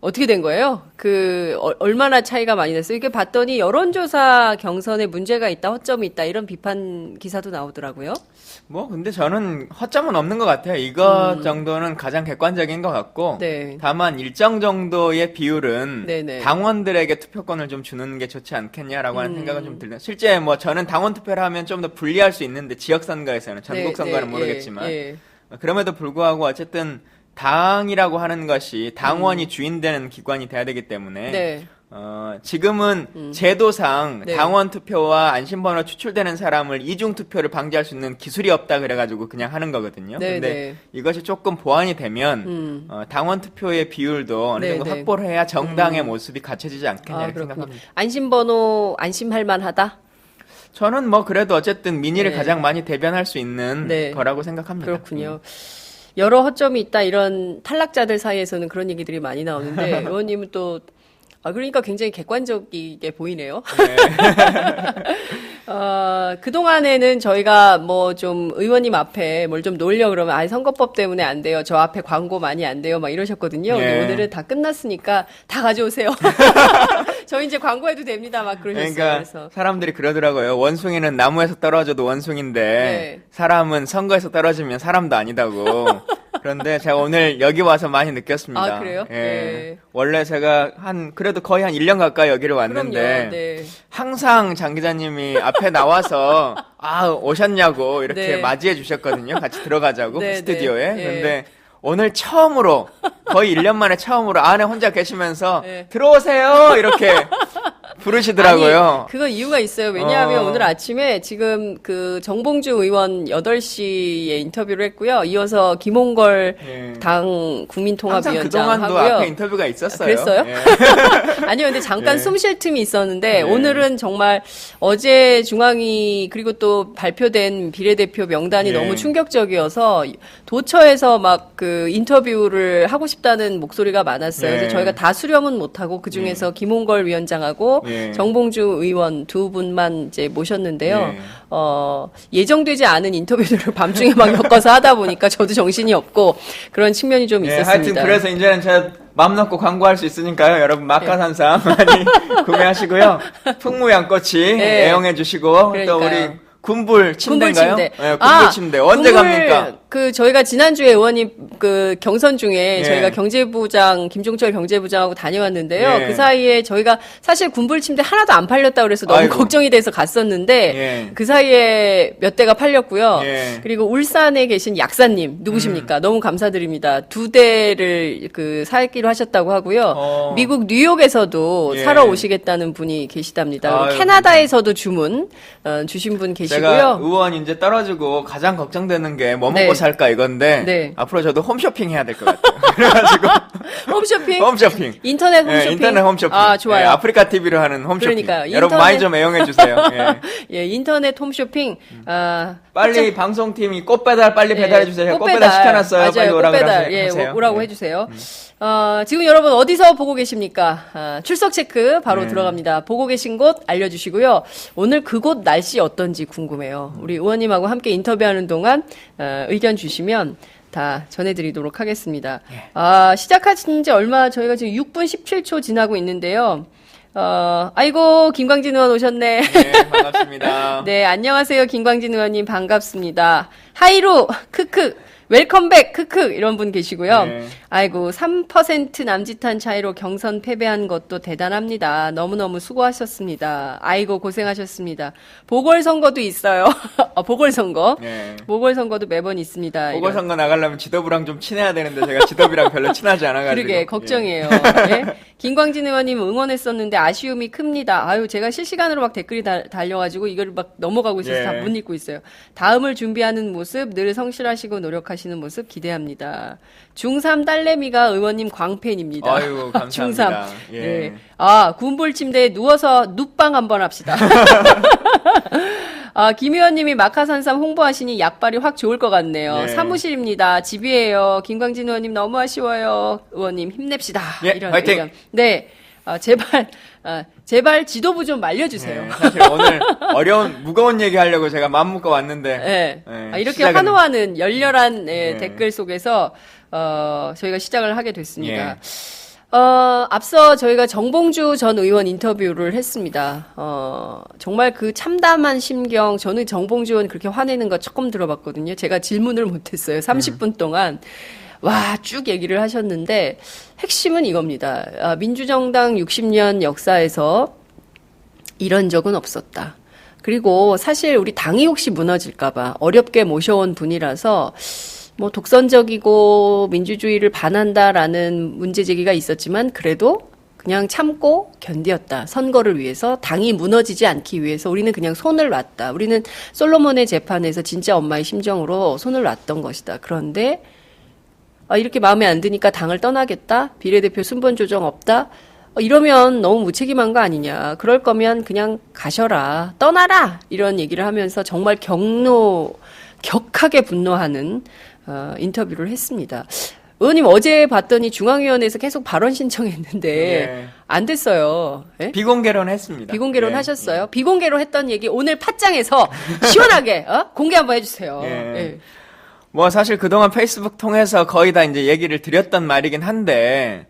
어떻게 된 거예요? 얼마나 차이가 많이 났어요? 이게 봤더니 여론조사 경선에 문제가 있다, 허점이 있다, 이런 비판 기사도 나오더라고요. 근데 저는 허점은 없는 것 같아요. 이것 정도는 가장 객관적인 것 같고. 네. 다만 일정 정도의 비율은 네네. 당원들에게 투표권을 좀 주는 게 좋지 않겠냐라고 하는 생각은 좀 들려요. 실제 저는 당원 투표를 하면 좀 더 불리할 수 있는데, 지역선거에서는, 전국선거는 모르겠지만. 그럼에도 불구하고 어쨌든, 당이라고 하는 것이 당원이 주인되는 기관이 돼야 되기 때문에 지금은 제도상 네. 당원 투표와 안심번호 추출되는 사람을 이중 투표를 방지할 수 있는 기술이 없다 그래가지고 그냥 하는 거거든요. 네, 근데 네. 이것이 조금 보완이 되면 당원 투표의 비율도 어느 네, 정도 네. 확보를 해야 정당의 모습이 갖춰지지 않겠냐 이렇게 그렇군요. 생각합니다. 안심번호 안심할 만하다? 저는 뭐 그래도 어쨌든 민의를 네. 가장 많이 대변할 수 있는 네. 거라고 생각합니다. 그렇군요. 여러 허점이 있다 이런 탈락자들 사이에서는 그런 얘기들이 많이 나오는데 의원님은 또 그러니까 굉장히 객관적이게 보이네요. 네. 그동안에는 저희가 뭐 좀 의원님 앞에 뭘 좀 놀려 그러면 선거법 때문에 안 돼요. 저 앞에 광고 많이 안 돼요. 막 이러셨거든요. 근데 네. 오늘은 다 끝났으니까 다 가져오세요. 저 이제 광고해도 됩니다. 막 그러셨어요. 그러니까 그래서. 사람들이 그러더라고요. 원숭이는 나무에서 떨어져도 원숭인데 네. 사람은 선거에서 떨어지면 사람도 아니다고. 그런데 제가 오늘 여기 와서 많이 느꼈습니다. 아, 그래요? 예. 네. 원래 제가 그래도 거의 한 1년 가까이 여기를 왔는데 그럼요. 네. 항상 장 기자님이 앞에 나와서 오셨냐고 이렇게 네. 맞이해 주셨거든요. 같이 들어가자고 네, 스튜디오에. 네. 근데 오늘 처음으로 거의 1년 만에 처음으로 안에 혼자 계시면서 네. 들어오세요 이렇게 부르시더라고요. 아니, 그거 이유가 있어요. 왜냐하면 어. 오늘 아침에 지금 그 정봉주 의원 8시에 인터뷰를 했고요. 이어서 김홍걸 예. 당 항상 국민통합위원장 그동안도 하고요. 앞에 인터뷰가 있었어요. 그랬어요? 예. 아니요, 근데 잠깐 예. 숨 쉴 틈이 있었는데 네. 오늘은 정말 어제 중앙위 그리고 또 발표된 비례대표 명단이 네. 너무 충격적이어서 도처에서 막 그 인터뷰를 하고 싶다는 목소리가 많았어요. 네. 그래서 저희가 다 수렴은 못하고 그 중에서 김홍걸 위원장하고 네. 정봉주 의원 두 분만 이제 모셨는데요. 네. 예정되지 않은 인터뷰들을 밤중에 막 엮어서 하다 보니까 저도 정신이 없고 그런 측면이 좀 예, 있었습니다. 하여튼 그래서 이제는 제가 마음 놓고 광고할 수 있으니까요. 여러분 막가산삼 많이 구매하시고요. 풍무양꼬치 네. 애용해 주시고 또 그러니까요. 우리 군불 침대인가요? 군불 침대. 네, 군불 침대 언제 군불, 갑니까? 그 저희가 지난주에 의원님 그 경선 중에 예. 저희가 경제부장 김종철 경제부장하고 다녀왔는데요. 예. 그 사이에 저희가 사실 군불 침대 하나도 안 팔렸다 그래서 너무 아이고. 걱정이 돼서 갔었는데 예. 그 사이에 몇 대가 팔렸고요. 예. 그리고 울산에 계신 약사님 누구십니까? 너무 감사드립니다. 2대를 그 사기로 하셨다고 하고요. 미국 뉴욕에서도 예. 사러 오시겠다는 분이 계시답니다. 그리고 아유, 캐나다에서도 주문 주신 분 계시고요. 제가 의원 이제 떨어지고 가장 걱정되는 게 뭐 먹고 네. 살까 이건데 네. 앞으로 저도 홈쇼핑 해야 될 것 같아요. 그래가지고 홈쇼핑? 홈쇼핑. 인터넷 홈쇼핑? 예, 인터넷 홈쇼핑. 아, 좋아요. 예, 아프리카 TV로 하는 홈쇼핑. 그러니까요. 여러분 인터넷- 많이 좀 애용해 주세요. 예. 예, 인터넷 홈쇼핑. 빨리 방송팀이 꽃배달 빨리 배달해 주세요. 제가 꽃배달. 꽃배달 시켜놨어요. 맞아요. 빨리 오라고 꽃배달. 예, 하세요. 오라고 예. 해주세요. 지금 여러분 어디서 보고 계십니까? 출석 체크 바로 네. 들어갑니다. 보고 계신 곳 알려주시고요. 오늘 그곳 날씨 어떤지 궁금해요. 우리 의원님하고 함께 인터뷰하는 동안 의견 주시면 다 전해드리도록 하겠습니다. 시작하신 지 얼마 저희가 지금 6분 17초 지나고 있는데요. 아이고 김광진 의원 오셨네. 네, 반갑습니다. 네, 안녕하세요. 김광진 의원님 반갑습니다. 하이루 크크 웰컴백 크크 이런 분 계시고요. 네. 아이고 3% 남짓한 차이로 경선 패배한 것도 대단합니다. 너무너무 수고하셨습니다. 아이고 고생하셨습니다. 보궐선거도 있어요. 보궐선거. 네. 보궐선거도 매번 있습니다. 보궐선거 나가려면 지도부랑 좀 친해야 되는데 제가 지도부랑 별로 친하지 않아가지고. 그러게 걱정이에요. 예. 김광진 의원님 응원했었는데 아쉬움이 큽니다. 아유 제가 실시간으로 막 댓글이 달려가지고 이걸 막 넘어가고 있어서 예. 다 못 읽고 있어요. 다음을 준비하는 모습 늘 성실하시고 노력하시는 모습 기대합니다. 중3 딸내미가 의원님 광팬입니다. 아유 감사합니다. 중3. 예. 네. 군불 침대에 누워서 눕방 한번 합시다. 김 의원님이 마카산삼 홍보하시니 약발이 확 좋을 것 같네요. 네. 사무실입니다. 집이에요. 김광진 의원님 너무 아쉬워요. 의원님 힘냅시다. 예, 이런 화이팅! 의견. 네. 제발 지도부 좀 말려주세요. 네, 사실 오늘 어려운 무거운 얘기 하려고 제가 마음 먹고 왔는데. 네. 네, 이렇게 시작은- 환호하는 열렬한 네. 댓글 속에서 저희가 시작을 하게 됐습니다. 앞서 저희가 정봉주 전 의원 인터뷰를 했습니다. 정말 그 참담한 심경, 저는 정봉주 의원 그렇게 화내는 거 처음 들어봤거든요. 제가 질문을 못했어요. 30분 동안. 와, 쭉 얘기를 하셨는데, 핵심은 이겁니다. 민주정당 60년 역사에서 이런 적은 없었다. 그리고 사실 우리 당이 혹시 무너질까봐 어렵게 모셔온 분이라서 뭐 독선적이고 민주주의를 반한다라는 문제 제기가 있었지만 그래도 그냥 참고 견디었다. 선거를 위해서, 당이 무너지지 않기 위해서 우리는 그냥 손을 놨다. 우리는 솔로몬의 재판에서 진짜 엄마의 심정으로 손을 놨던 것이다. 그런데 이렇게 마음에 안 드니까 당을 떠나겠다. 비례대표 순번 조정 없다. 이러면 너무 무책임한 거 아니냐. 그럴 거면 그냥 가셔라. 떠나라. 이런 얘기를 하면서 정말 격하게 분노하는 인터뷰를 했습니다. 의원님 어제 봤더니 중앙위원회에서 계속 발언 신청했는데 예. 안 됐어요. 예? 비공개론 했습니다. 비공개론 예. 하셨어요. 비공개론 했던 얘기 오늘 팟짱에서 시원하게 공개 한번 해주세요. 예. 예. 뭐 사실 그동안 페이스북 통해서 거의 다 이제 얘기를 드렸던 말이긴 한데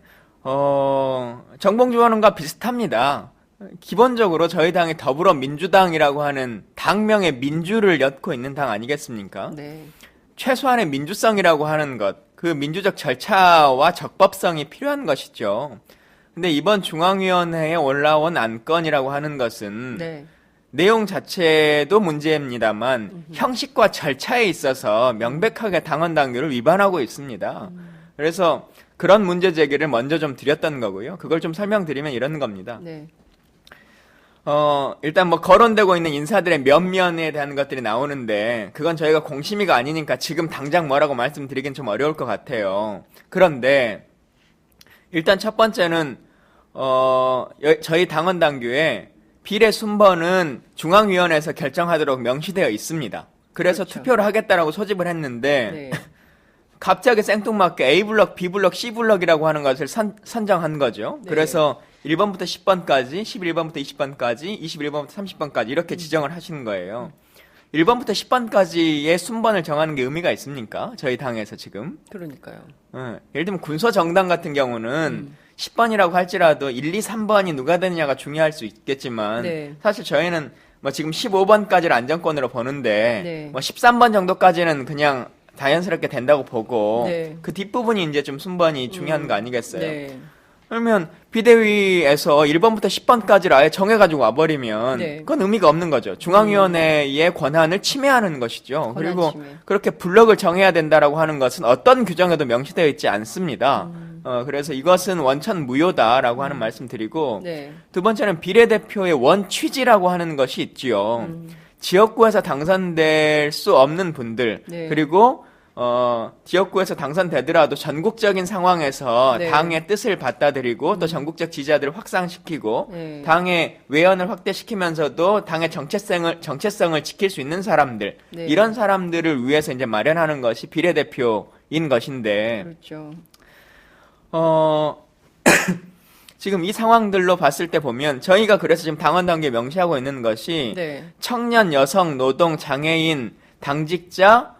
정봉주 의원과 비슷합니다. 기본적으로 저희 당이 더불어민주당이라고 하는 당명의 민주를 엿고 있는 당 아니겠습니까? 네. 최소한의 민주성이라고 하는 것, 그 민주적 절차와 적법성이 필요한 것이죠. 근데 이번 중앙위원회에 올라온 안건이라고 하는 것은 네. 내용 자체도 문제입니다만 형식과 절차에 있어서 명백하게 당원 당규를 위반하고 있습니다. 그래서 그런 문제 제기를 먼저 좀 드렸던 거고요. 그걸 좀 설명드리면 이런 겁니다. 네. 일단 뭐 거론되고 있는 인사들의 면면에 대한 것들이 나오는데 그건 저희가 공심위가 아니니까 지금 당장 뭐라고 말씀드리긴 좀 어려울 것 같아요. 그런데 일단 첫 번째는 저희 당원 당규에 비례 순번은 중앙위원회에서 결정하도록 명시되어 있습니다. 그래서 그렇죠. 투표를 하겠다라고 소집을 했는데 네. 갑자기 생뚱맞게 A블럭, B블럭, C블럭이라고 하는 것을 선정한 거죠. 네. 그래서 1번부터 10번까지, 11번부터 20번까지, 21번부터 30번까지 이렇게 지정을 하시는 거예요. 1번부터 10번까지의 순번을 정하는 게 의미가 있습니까? 저희 당에서 지금. 그러니까요. 예를 들면 군소정당 같은 경우는 10번이라고 할지라도 1, 2, 3번이 누가 되느냐가 중요할 수 있겠지만 네. 사실 저희는 뭐 지금 15번까지를 안정권으로 보는데 네. 뭐 13번 정도까지는 그냥 자연스럽게 된다고 보고 네. 그 뒷부분이 이제 좀 순번이 중요한 거 아니겠어요? 네. 그러면 비대위에서 1번부터 10번까지를 아예 정해가지고 와버리면 네. 그건 의미가 없는 거죠. 중앙위원회의 권한을 침해하는 것이죠. 그리고 침해. 그렇게 블럭을 정해야 된다라고 하는 것은 어떤 규정에도 명시되어 있지 않습니다. 그래서 이것은 원천 무효다라고 하는 말씀 드리고 네. 두 번째는 비례대표의 원 취지라고 하는 것이 있지요. 지역구에서 당선될 수 없는 분들 네. 그리고 지역구에서 당선되더라도 전국적인 상황에서 네. 당의 뜻을 받아들이고 또 전국적 지지자들을 확산시키고 네. 당의 외연을 확대시키면서도 당의 정체성을 지킬 수 있는 사람들 네. 이런 사람들을 위해서 이제 마련하는 것이 비례대표인 것인데 그렇죠. 지금 이 상황들로 봤을 때 보면 저희가 그래서 지금 당원 단계에 명시하고 있는 것이 네. 청년, 여성, 노동, 장애인, 당직자,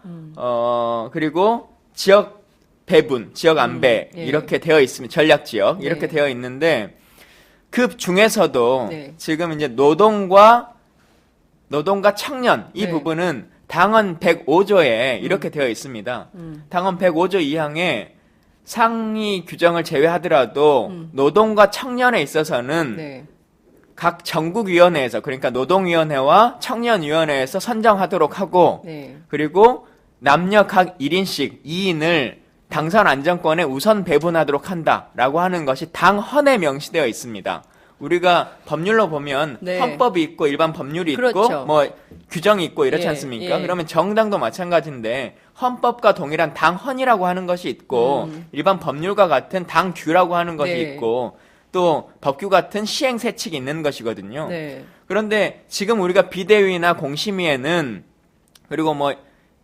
그리고 지역 배분, 지역 안배 예. 이렇게 되어 있습니다. 전략 지역 이렇게 네. 되어 있는데 그 중에서도 네. 지금 이제 노동과 청년 이 네. 부분은 당헌 105조에 이렇게 되어 있습니다. 당헌 105조 2항에 상위 규정을 제외하더라도 노동과 청년에 있어서는 네. 각 전국위원회에서 그러니까 노동위원회와 청년위원회에서 선정하도록 하고 네. 그리고 남녀 각 1인씩 2인을 당선 안정권에 우선 배분하도록 한다라고 하는 것이 당헌에 명시되어 있습니다. 우리가 법률로 보면 네. 헌법이 있고 일반 법률이 있고 그렇죠. 뭐 규정이 있고 이렇지 예, 않습니까? 예. 그러면 정당도 마찬가지인데 헌법과 동일한 당헌이라고 하는 것이 있고 일반 법률과 같은 당규라고 하는 것이 네. 있고 또 법규 같은 시행세칙이 있는 것이거든요. 네. 그런데 지금 우리가 비대위나 공심위에는 그리고 뭐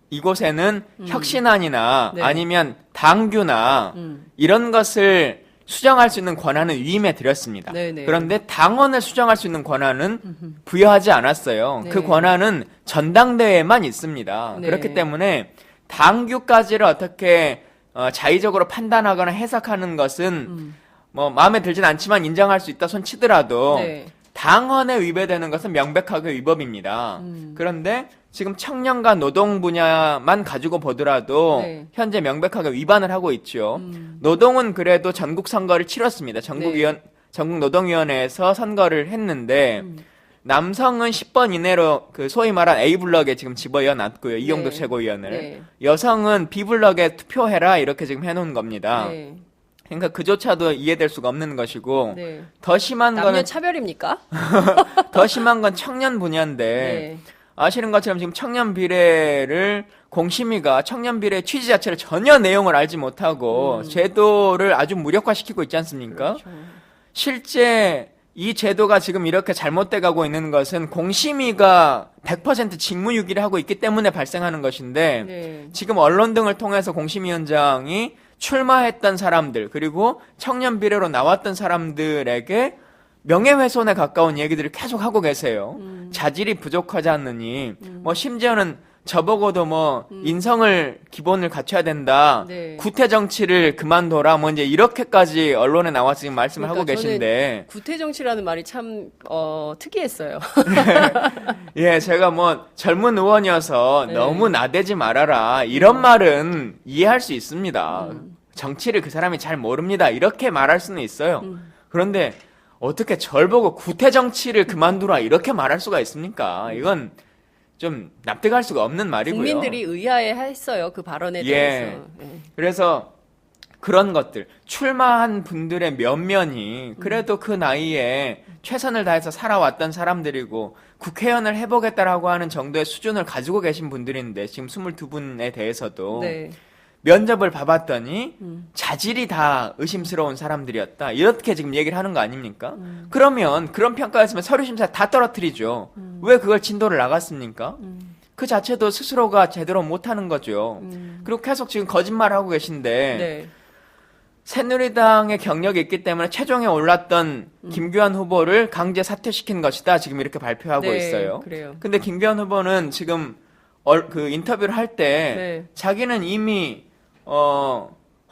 이곳에는 혁신안이나 네. 아니면 당규나 이런 것을 수정할 수 있는 권한은 위임해 드렸습니다. 네네. 그런데 당원을 수정할 수 있는 권한은 부여하지 않았어요. 네. 그 권한은 전당대회에만 있습니다. 네. 그렇기 때문에 당규까지를 어떻게 자의적으로 판단하거나 해석하는 것은 뭐 마음에 들진 않지만 인정할 수 있다 손 치더라도 네. 당헌에 위배되는 것은 명백하게 위법입니다. 그런데 지금 청년과 노동 분야만 가지고 보더라도 네. 현재 명백하게 위반을 하고 있죠. 노동은 그래도 전국 선거를 치렀습니다. 전국 노동위원회에서 선거를 했는데 남성은 10번 이내로 그 소위 말한 A블럭에 지금 집어넣어 놨고요. 이용도 네. 최고위원을. 네. 여성은 B블럭에 투표해라 이렇게 지금 해놓은 겁니다. 네. 그러니까 그조차도 이해될 수가 없는 것이고 네. 더 심한 남녀 거는 차별입니까? 더 심한 건 청년 분야인데 네. 아시는 것처럼 지금 청년 비례를 공심위가 청년 비례 취지 자체를 전혀 내용을 알지 못하고 제도를 아주 무력화시키고 있지 않습니까? 그렇죠. 실제 이 제도가 지금 이렇게 잘못돼 가고 있는 것은 공심위가 100% 직무유기를 하고 있기 때문에 발생하는 것인데 네. 지금 언론 등을 통해서 공심위원장이 출마했던 사람들 그리고 청년 비례로 나왔던 사람들에게 명예훼손에 가까운 얘기들을 계속 하고 계세요. 자질이 부족하지 않느니 뭐 심지어는 저보고도 뭐 인성을 기본을 갖춰야 된다. 네. 구태 정치를 그만둬라. 뭐 이제 이렇게까지 언론에 나와서 지금 말씀을 하고 그러니까 계신데 구태 정치라는 말이 참 특이했어요. 예, 제가 뭐 젊은 의원이어서 네. 너무 나대지 말아라. 이런 말은 이해할 수 있습니다. 정치를 그 사람이 잘 모릅니다. 이렇게 말할 수는 있어요. 그런데 어떻게 절 보고 구태 정치를 그만두라 이렇게 말할 수가 있습니까? 이건 좀 납득할 수가 없는 말이고요. 국민들이 의아해했어요. 그 발언에 예. 대해서. 예. 그래서 그런 것들 출마한 분들의 면면이 그래도 그 나이에 최선을 다해서 살아왔던 사람들이고 국회의원을 해보겠다라고 하는 정도의 수준을 가지고 계신 분들인데 지금 22분에 대해서도 네. 면접을 봐봤더니 자질이 다 의심스러운 사람들이었다. 이렇게 지금 얘기를 하는 거 아닙니까? 그러면 그런 평가였으면 서류심사 다 떨어뜨리죠. 왜 그걸 진도를 나갔습니까? 그 자체도 스스로가 제대로 못하는 거죠. 그리고 계속 지금 거짓말을 하고 계신데 네. 새누리당의 경력이 있기 때문에 최종에 올랐던 김규환 후보를 강제 사퇴시킨 것이다. 지금 이렇게 발표하고 네, 있어요. 그래요. 근데 김규환 후보는 지금 그 인터뷰를 할 때 네. 자기는 이미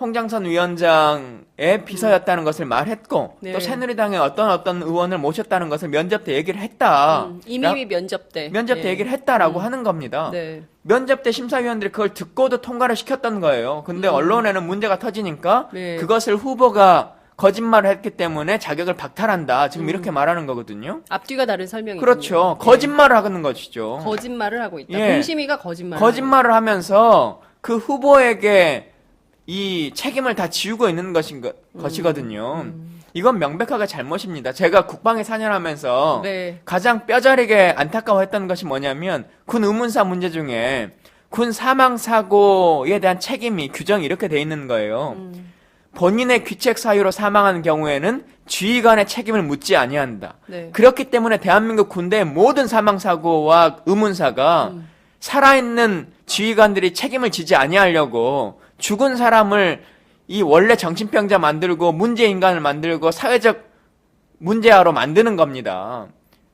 홍장선 위원장의 비서였다는 것을 말했고 네. 또 새누리당의 어떤 의원을 모셨다는 것을 면접 때 얘기를 했다. 이미 면접 때. 면접 때 예. 얘기를 했다라고 하는 겁니다. 네. 면접 때 심사위원들이 그걸 듣고도 통과를 시켰던 거예요. 근데 언론에는 문제가 터지니까 네. 그것을 후보가 거짓말을 했기 때문에 자격을 박탈한다. 지금 이렇게 말하는 거거든요. 앞뒤가 다른 설명이죠. 그렇죠. 거짓말을 하는 것이죠. 거짓말을 하고 있다. 예. 공심위가 거짓말을. 거짓말을 하면서 그 후보에게 이 책임을 다 지우고 있는 것이거든요. 이건 명백하게 잘못입니다. 제가 국방에 4년 하면서 네. 가장 뼈저리게 안타까워했던 것이 뭐냐면 군 의문사 문제 중에 군 사망사고에 대한 책임이 규정이 이렇게 돼 있는 거예요. 본인의 귀책 사유로 사망한 경우에는 지휘관의 책임을 묻지 아니한다. 네. 그렇기 때문에 대한민국 군대의 모든 사망사고와 의문사가 살아있는 지휘관들이 책임을 지지 아니하려고 죽은 사람을 이 원래 정신병자 만들고 문제인간을 만들고 사회적 문제아로 만드는 겁니다.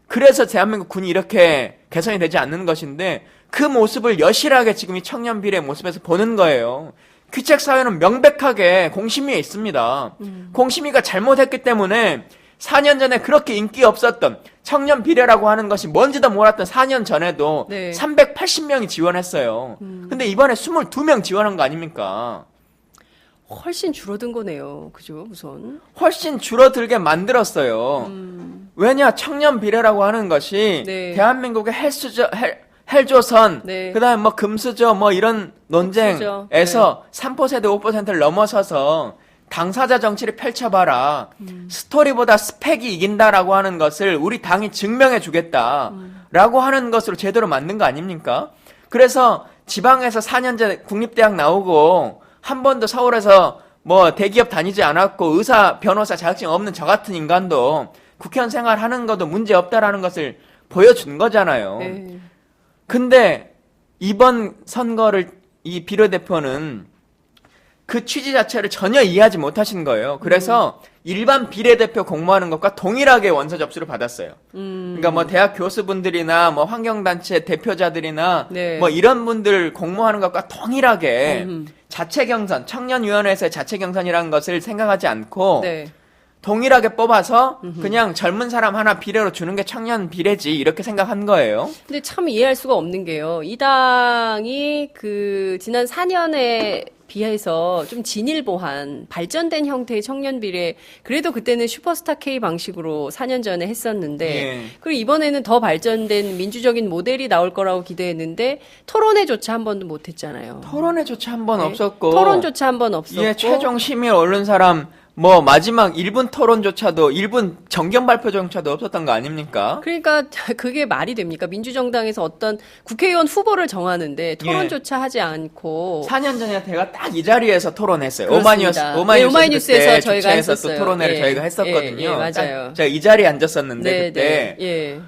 그래서 대한민국 군이 이렇게 개선이 되지 않는 것인데 그 모습을 여실하게 지금 이 청년 비례 모습에서 보는 거예요. 귀책 사유는 명백하게 공심위에 있습니다. 공심위가 잘못했기 때문에 4년 전에 그렇게 인기 없었던 청년 비례라고 하는 것이 뭔지도 몰랐던 4년 전에도 네. 380명이 지원했어요. 근데 이번에 22명 지원한 거 아닙니까? 훨씬 줄어든 거네요. 그죠? 우선. 훨씬 줄어들게 만들었어요. 왜냐? 청년 비례라고 하는 것이 네. 대한민국의 헬조선, 네. 그 다음에 뭐 금수저, 뭐 이런 논쟁에서 네. 3%, 5%를 넘어서서 당사자 정치를 펼쳐봐라. 스토리보다 스펙이 이긴다라고 하는 것을 우리 당이 증명해 주겠다라고 하는 것으로 제대로 만든 거 아닙니까? 그래서 지방에서 4년제 국립대학 나오고 한 번도 서울에서 뭐 대기업 다니지 않았고 의사, 변호사 자격증 없는 저 같은 인간도 국회의원 생활하는 것도 문제 없다라는 것을 보여준 거잖아요. 네. 근데 이번 선거를 이 비례대표는 그 취지 자체를 전혀 이해하지 못하신 거예요. 그래서 일반 비례대표 공모하는 것과 동일하게 원서 접수를 받았어요. 그러니까 뭐 대학 교수분들이나 뭐 환경단체 대표자들이나 네. 뭐 이런 분들 공모하는 것과 동일하게 자체 경선, 청년위원회에서의 자체 경선이라는 것을 생각하지 않고 네. 동일하게 뽑아서 그냥 젊은 사람 하나 비례로 주는 게 청년 비례지 이렇게 생각한 거예요. 근데 참 이해할 수가 없는 게요. 이 당이 그 지난 4년에 비해서 좀 진일보한 발전된 형태의 청년 비례, 그래도 그때는 슈퍼스타 K 방식으로 4년 전에 했었는데 예. 그리고 이번에는 더 발전된 민주적인 모델이 나올 거라고 기대했는데 토론회조차 한 번도 못 했잖아요. 토론회조차 한 번 네. 없었고 토론조차 한 번 없었고 예, 최종 심의 언론 사람 뭐 마지막 1분 토론조차도 1분 정견 발표조차도 없었던 거 아닙니까? 그러니까 그게 말이 됩니까? 민주정당에서 어떤 국회의원 후보를 정하는데 토론조차 하지 않고 4년 전에 제가 딱 이 자리에서 토론했어요. 그렇습니다. 오마이뉴스에서 네, 저희가 주최해서 했었어요. 또 토론회를 예. 저희가 했었거든요. 예, 맞아요. 제가 이 자리에 앉았었는데 네, 그때 네. 예.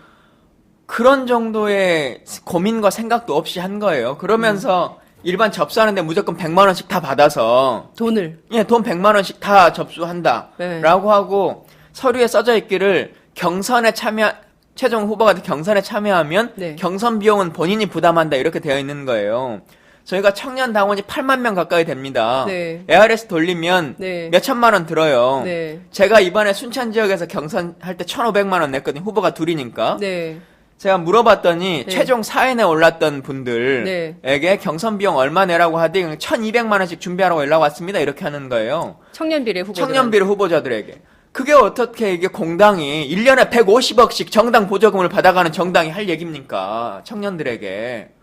그런 정도의 고민과 생각도 없이 한 거예요. 그러면서 일반 접수하는데 무조건 100만 원씩 다 받아서 돈을 돈 100만 원씩 다 접수한다 네. 라고 하고 서류에 써져 있기를 경선에 참여 최종 후보가 경선에 참여하면 네. 경선 비용은 본인이 부담한다 이렇게 되어 있는 거예요. 저희가 청년 당원이 8만 명 가까이 됩니다. 네. ARS 돌리면 네. 몇 천만 원 들어요. 네. 제가 이번에 순천 지역에서 경선할 때 1,500만 원 냈거든요. 후보가 둘이니까. 네. 제가 물어봤더니 네. 최종 4인에 올랐던 분들에게 경선 비용 얼마 내라고 하더니 1,200만 원씩 준비하라고 연락 왔습니다. 이렇게 하는 거예요. 청년 비례 후보들. 청년 비례 후보자들에게. 그게 어떻게 이게 공당이 1년에 150억씩 정당 보조금을 받아가는 정당이 할 얘기입니까? 청년들에게.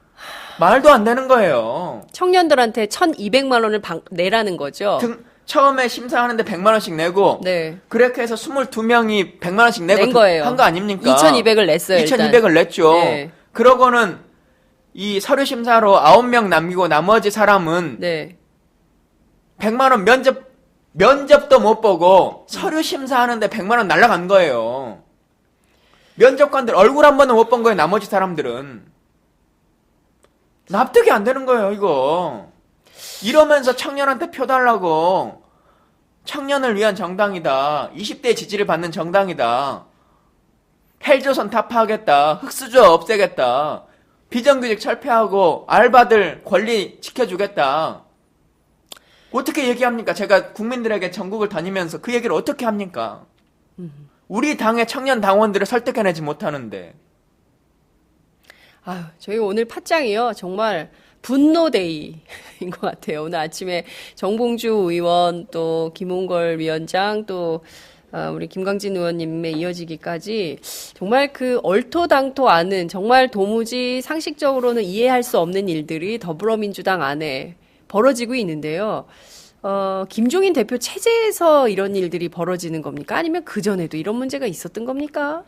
말도 안 되는 거예요. 청년들한테 1,200만 원을 내라는 거죠. 처음에 심사하는데 100만 원씩 내고 네. 그렇게 해서 22명이 100만 원씩 내고 낸 거예요. 한 거 아닙니까? 2,200을 냈어요. 2,200을 냈죠. 네. 그러고는 이 서류 심사로 9명 남기고 나머지 사람은 네. 100만 원 면접도 못 보고 서류 심사하는데 100만 원 날라간 거예요. 면접관들 얼굴 한 번은 못 본 거예요. 나머지 사람들은. 납득이 안 되는 거예요, 이거. 이러면서 청년한테 표 달라고. 청년을 위한 정당이다. 20대 지지를 받는 정당이다. 헬조선 타파하겠다. 흑수저 없애겠다. 비정규직 철폐하고 알바들 권리 지켜주겠다. 어떻게 얘기합니까? 제가 국민들에게 전국을 다니면서 그 얘기를 어떻게 합니까? 우리 당의 청년 당원들을 설득해내지 못하는데. 아유, 저희 오늘 팟짱이요. 정말 분노데이인 것 같아요. 오늘 아침에 정봉주 의원 또 김홍걸 위원장 또 우리 김광진 의원님의 이어지기까지 정말 그 얼토당토 않은 정말 도무지 상식적으로는 이해할 수 없는 일들이 더불어민주당 안에 벌어지고 있는데요. 김종인 대표 체제에서 이런 일들이 벌어지는 겁니까? 아니면 그전에도 이런 문제가 있었던 겁니까?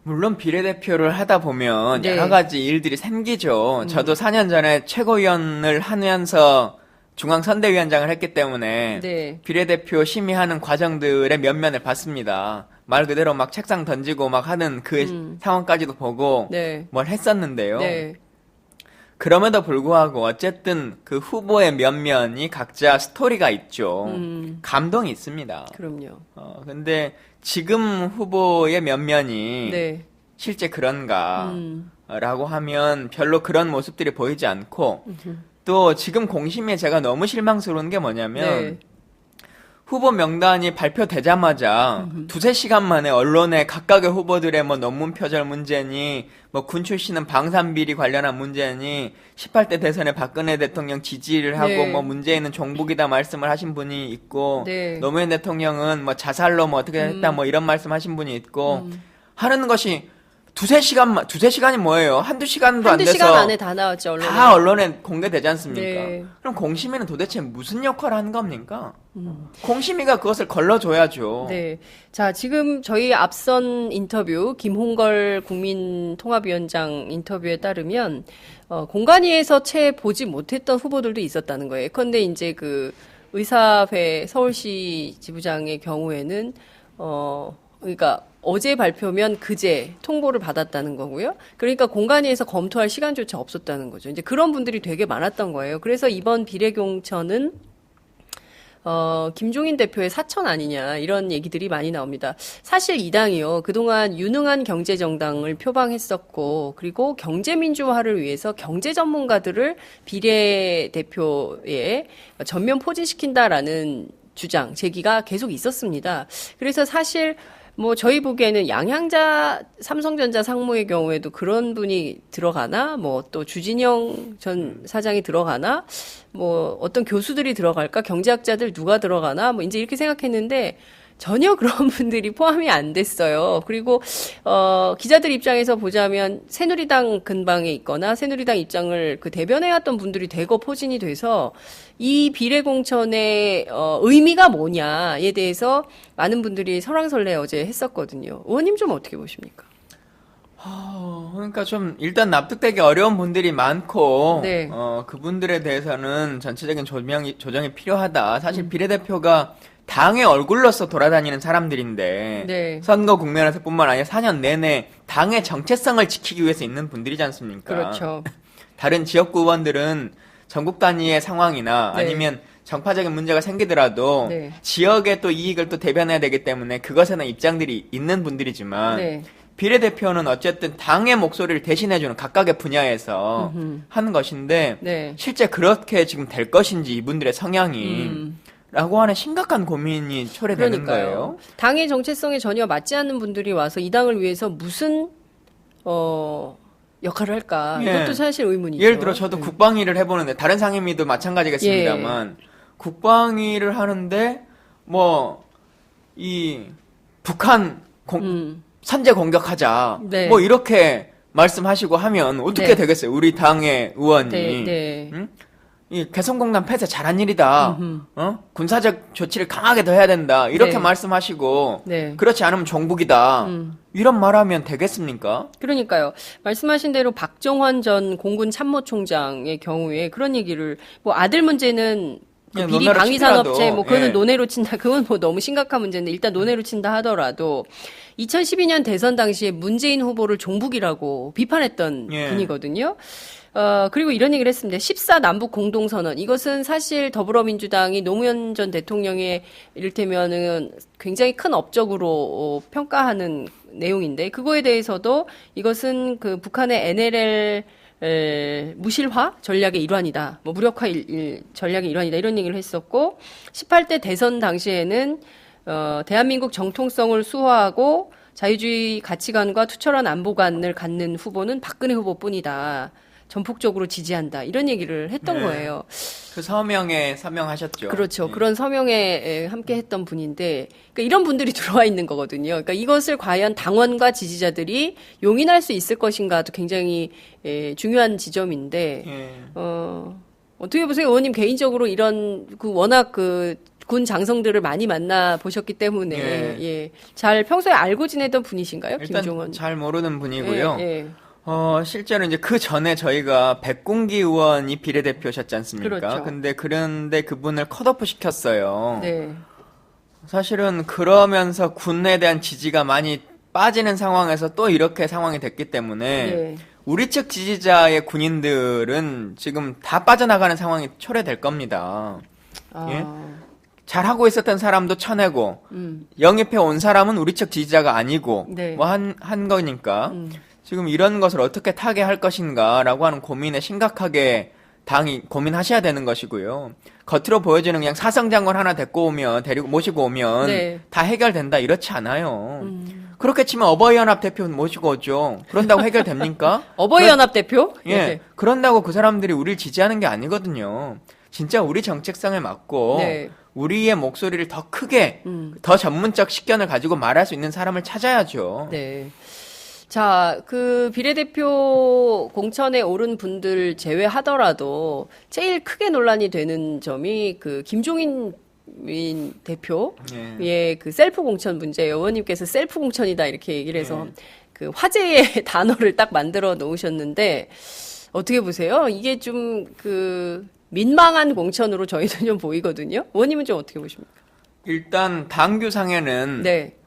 물론 비례대표를 하다 보면 네. 여러 가지 일들이 생기죠. 저도 4년 전에 최고위원을 하면서 중앙선대위원장을 했기 때문에 네. 비례대표 심의하는 과정들의 면면을 봤습니다. 말 그대로 막 책상 던지고 막 하는 그 상황까지도 보고 네. 뭘 했었는데요. 네. 그럼에도 불구하고 어쨌든 그 후보의 면면이 각자 스토리가 있죠. 감동이 있습니다. 그럼요. 근데 지금 후보의 면면이 네. 실제 그런가 라고 하면 별로 그런 모습들이 보이지 않고 또 지금 공심에 제가 너무 실망스러운 게 뭐냐면 네. 후보 명단이 발표되자마자 두세 시간 만에 언론에 각각의 후보들의 뭐 논문 표절 문제니 뭐 군 출신은 방산비리 관련한 문제니 18대 대선에 박근혜 대통령 지지를 하고 네. 뭐 문재인은 종북이다 말씀을 하신 분이 있고 네. 노무현 대통령은 뭐 자살로 뭐 어떻게 했다 뭐 이런 말씀하신 분이 있고 하는 것이 두세 시간이 뭐예요? 한두 시간도 안 한두 돼서 시간 안에 다 나왔죠, 언론에. 다 언론에 공개되지 않습니까? 네. 그럼 공심위는 도대체 무슨 역할을 하는 겁니까? 공심위가 그것을 걸러줘야죠. 네. 자, 지금 저희 앞선 인터뷰, 김홍걸 국민통합위원장 인터뷰에 따르면, 공관위에서 채 보지 못했던 후보들도 있었다는 거예요. 그런데 이제 그 의사회 서울시 지부장의 경우에는, 그러니까 어제 발표면 그제 통보를 받았다는 거고요. 그러니까 공관위에서 검토할 시간조차 없었다는 거죠. 이제 그런 분들이 되게 많았던 거예요. 그래서 이번 비례공천은 김종인 대표의 사천 아니냐 이런 얘기들이 많이 나옵니다. 사실 이 당이요. 그동안 유능한 경제정당을 표방했었고 그리고 경제민주화를 위해서 경제 전문가들을 비례대표에 전면 포진시킨다라는 주장, 제기가 계속 있었습니다. 그래서 사실 뭐 저희 보기에는 양향자 삼성전자 상무의 경우에도 그런 분이 들어가나, 뭐 또 주진영 전 사장이 들어가나, 뭐 어떤 교수들이 들어갈까, 경제학자들 누가 들어가나, 뭐 이제 이렇게 생각했는데 전혀 그런 분들이 포함이 안 됐어요. 그리고 기자들 입장에서 보자면 새누리당 근방에 있거나 새누리당 입장을 그 대변해왔던 분들이 대거 포진이 돼서 이 비례공천의 의미가 뭐냐에 대해서 많은 분들이 설왕설래 어제 했었거든요. 의원님 좀 어떻게 보십니까? 그러니까 좀 일단 납득되기 어려운 분들이 많고 네. 그분들에 대해서는 전체적인 조정이 필요하다. 사실 비례대표가 당의 얼굴로서 돌아다니는 사람들인데 네. 선거 국면에서뿐만 아니라 4년 내내 당의 정체성을 지키기 위해서 있는 분들이지 않습니까? 그렇죠. 다른 지역구 의원들은 전국 단위의 상황이나 네. 아니면 정파적인 문제가 생기더라도 네. 지역의 또 이익을 또 대변해야 되기 때문에 그것에는 입장들이 있는 분들이지만 네. 비례대표는 어쨌든 당의 목소리를 대신해주는 각각의 분야에서 하는 것인데 네. 실제 그렇게 지금 될 것인지 이분들의 성향이 라고 하는 심각한 고민이 초래되는 거예요. 당의 정체성에 전혀 맞지 않는 분들이 와서 이 당을 위해서 무슨 역할을 할까? 예. 이것도 사실 의문이죠. 예를 들어 저도 국방위를 해보는데 다른 상임위도 마찬가지겠습니다만 국방위를 하는데 뭐 이 북한 선제 공격하자 네. 뭐 이렇게 말씀하시고 하면 어떻게 네. 되겠어요? 우리 당의 의원이 네. 응? 이 개성공단 폐쇄 잘한 일이다. 군사적 조치를 강하게 더 해야 된다. 이렇게 네. 말씀하시고 네. 그렇지 않으면 종북이다. 이런 말하면 되겠습니까? 그러니까요. 말씀하신 대로 박정환 전 공군 참모총장의 경우에 그런 얘기를 뭐 아들 문제는 그 비리 논외로 방위산업체 치더라도, 뭐 그거는 예. 논외로 친다. 그건 뭐 너무 심각한 문제인데 일단 논외로 친다 하더라도 2012년 대선 당시에 문재인 후보를 종북이라고 비판했던 예. 분이거든요. 그리고 이런 얘기를 했습니다. 14 남북 공동선언. 이것은 사실 더불어민주당이 노무현 전 대통령의 이를테면은 굉장히 큰 업적으로 평가하는 내용인데 그거에 대해서도 이것은 그 북한의 NLL 무실화 전략의 일환이다. 뭐 무력화 전략의 일환이다. 이런 얘기를 했었고 18대 대선 당시에는 대한민국 정통성을 수호하고 자유주의 가치관과 투철한 안보관을 갖는 후보는 박근혜 후보뿐이다. 전폭적으로 지지한다. 이런 얘기를 했던 거예요. 그 서명에 서명하셨죠. 그렇죠. 그런 서명에 함께 했던 분인데 그러니까 이런 분들이 들어와 있는 거거든요. 그러니까 이것을 과연 당원과 지지자들이 용인할 수 있을 것인가도 굉장히 중요한 지점인데 어떻게 보세요? 의원님 개인적으로 이런 워낙 군 장성들을 많이 만나 보셨기 때문에 잘 평소에 알고 지내던 분이신가요? 일단 김종원. 잘 모르는 분이고요. 예. 실제로 이제 그 전에 저희가 백군기 의원이 비례대표셨지 않습니까? 그렇죠. 그런데 그분을 컷오프 시켰어요. 네. 사실은 그러면서 군에 대한 지지가 많이 빠지는 상황에서 또 이렇게 상황이 됐기 때문에 네. 우리 측 지지자의 군인들은 지금 다 빠져나가는 상황이 초래될 겁니다. 예? 잘하고 있었던 사람도 쳐내고 영입해 온 사람은 우리 측 지지자가 아니고 네. 뭐 한 거니까 지금 이런 것을 어떻게 타개할 것인가라고 하는 고민에 심각하게 당이 고민하셔야 되는 것이고요. 겉으로 보여지는 그냥 사성장관 하나 모시고 오면 네. 다 해결된다 이렇지 않아요. 그렇게 치면 어버이연합 대표 모시고 오죠. 그런다고 해결됩니까? 어버이연합 대표? 예. 네. 그런다고 그 사람들이 우리를 지지하는 게 아니거든요. 진짜 우리 정책성에 맞고 네. 우리의 목소리를 더 크게 더 전문적 식견을 가지고 말할 수 있는 사람을 찾아야죠. 네. 자, 그 비례대표 공천에 오른 분들 제외하더라도 제일 크게 논란이 되는 점이 그 김종인 대표의 그 셀프 공천 문제예요. 의원님께서 셀프 공천이다 이렇게 얘기를 해서 그 화제의 단어를 딱 만들어 놓으셨는데 어떻게 보세요? 이게 좀 그 민망한 공천으로 저희는 좀 보이거든요. 의원님은 좀 어떻게 보십니까? 일단 당규상에는 네.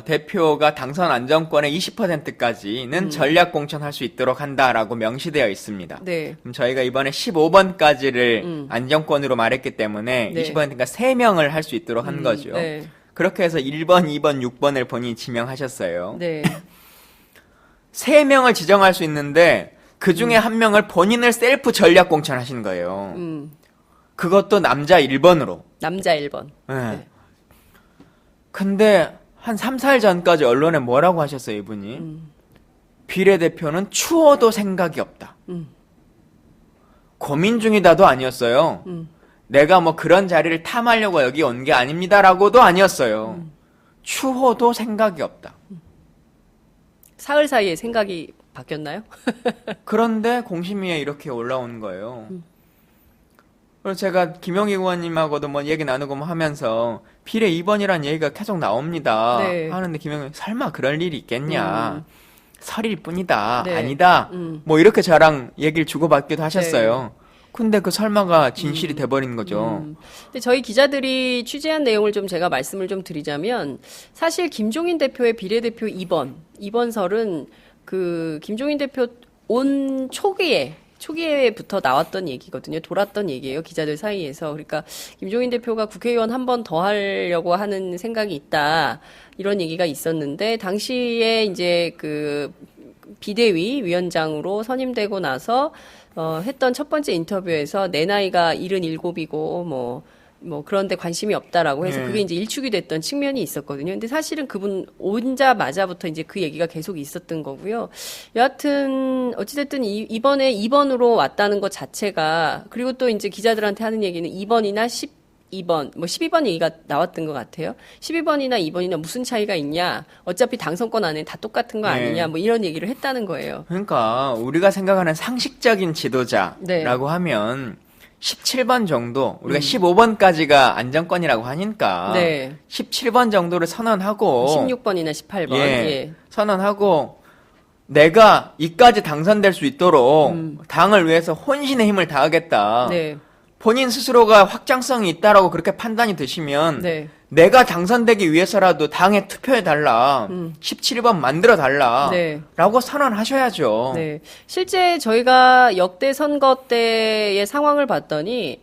대표가 당선 안정권의 20%까지는 전략 공천할 수 있도록 한다라고 명시되어 있습니다. 네. 그럼 저희가 이번에 15번까지를 안정권으로 말했기 때문에 네. 20%니까 3명을 할 수 있도록 한 거죠. 네. 그렇게 해서 1번, 2번, 6번을 본인이 지명하셨어요. 네. 3명을 지정할 수 있는데 그 중에 한 명을 본인을 셀프 전략 공천하신 거예요. 그것도 남자 1번으로. 남자 1번. 네. 근데 한 3, 4일 전까지 언론에 뭐라고 하셨어요, 이분이? 비례대표는 추워도 생각이 없다. 고민 중이다도 아니었어요. 내가 뭐 그런 자리를 탐하려고 여기 온 게 아닙니다라고도 아니었어요. 추워도 생각이 없다. 사흘 사이에 생각이 바뀌었나요? 그런데 공심위에 이렇게 올라온 거예요. 그래서 제가 김영희 의원님하고도 뭐 얘기 나누고 뭐 하면서 비례 2번이라는 얘기가 계속 나옵니다. 네. 하는데 김영희 설마 그럴 일이 있겠냐. 설일 뿐이다. 네. 아니다. 뭐 이렇게 저랑 얘기를 주고받기도 하셨어요. 네. 근데 그 설마가 진실이 돼버린 거죠. 근데 저희 기자들이 취재한 내용을 좀 제가 말씀을 좀 드리자면 사실 김종인 대표의 비례대표 2번설은 그 김종인 대표 온 초기에부터 나왔던 얘기거든요. 돌았던 얘기예요. 기자들 사이에서. 그러니까 김종인 대표가 국회의원 한 번 더 하려고 하는 생각이 있다. 이런 얘기가 있었는데 당시에 이제 그 비대위 위원장으로 선임되고 나서 했던 첫 번째 인터뷰에서 내 나이가 77이고 뭐 그런데 관심이 없다라고 해서 그게 이제 일축이 됐던 측면이 있었거든요. 근데 사실은 그분 오자마자부터 이제 그 얘기가 계속 있었던 거고요. 여하튼 어찌됐든 이번에 2번으로 왔다는 것 자체가 그리고 또 이제 기자들한테 하는 얘기는 2번이나 12번, 뭐 12번 얘기가 나왔던 것 같아요. 12번이나 2번이나 무슨 차이가 있냐. 어차피 당선권 안에 다 똑같은 거 아니냐. 뭐 이런 얘기를 했다는 거예요. 그러니까 우리가 생각하는 상식적인 지도자라고 하면 17번 정도, 우리가 15번까지가 안정권이라고 하니까 17번 정도를 선언하고 16번이나 18번 선언하고 내가 이까지 당선될 수 있도록 당을 위해서 혼신의 힘을 다하겠다. 본인 스스로가 확장성이 있다라고 그렇게 판단이 드시면 내가 당선되기 위해서라도 당에 투표해달라. 17번 만들어달라. 라고 선언하셔야죠. 실제 저희가 역대 선거 때의 상황을 봤더니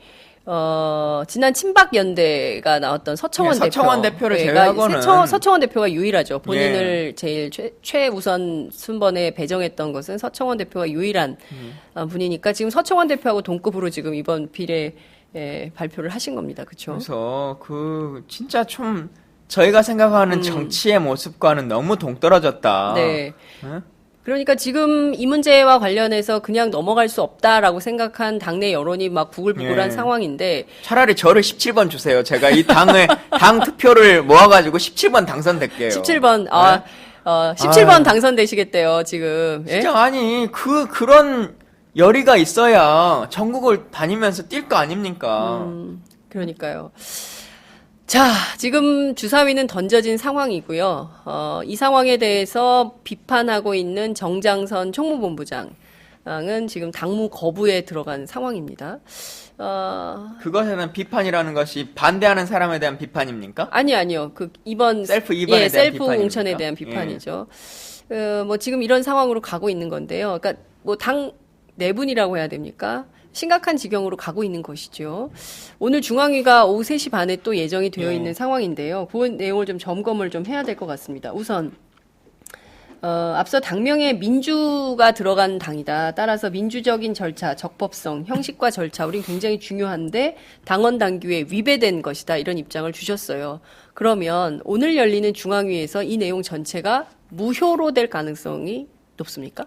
지난 친박연대가 나왔던 서청원 대표를 제외하고는 서청원 대표가 유일하죠. 본인을 제일 최우선 순번에 배정했던 것은 서청원 대표가 유일한 분이니까 지금 서청원 대표하고 동급으로 지금 이번 비례 발표를 하신 겁니다. 그렇죠? 그래서 진짜 좀 저희가 생각하는 정치의 모습과는 너무 동떨어졌다. 그러니까 지금 이 문제와 관련해서 그냥 넘어갈 수 없다라고 생각한 당내 여론이 막 부글부글한 상황인데 차라리 저를 17번 주세요. 제가 이 당 투표를 모아가지고 17번 당선될게요. 17번 17번 당선되시겠대요 지금. 진짜 아니 그런 열의가 있어야 전국을 다니면서 뛸 거 아닙니까? 그러니까요. 자, 지금 주사위는 던져진 상황이고요. 이 상황에 대해서 비판하고 있는 정장선 총무본부장은 지금 당무 거부에 들어간 상황입니다. 그것에는 비판이라는 것이 반대하는 사람에 대한 비판입니까? 아니요. 이번 셀프 2번에 대한 셀프 비판입니까? 공천에 대한 비판이죠. 뭐 지금 이런 상황으로 가고 있는 건데요. 그러니까 뭐 당 내분이라고 해야 됩니까? 심각한 지경으로 가고 있는 것이죠. 오늘 중앙위가 오후 3시 반에 또 예정이 되어 있는 상황인데요. 그 내용을 좀 점검을 좀 해야 될 것 같습니다. 우선 앞서 당명에 민주가 들어간 당이다. 따라서 민주적인 절차, 적법성, 형식과 절차 우린 굉장히 중요한데 당원 당규에 위배된 것이다. 이런 입장을 주셨어요. 그러면 오늘 열리는 중앙위에서 이 내용 전체가 무효로 될 가능성이 높습니까?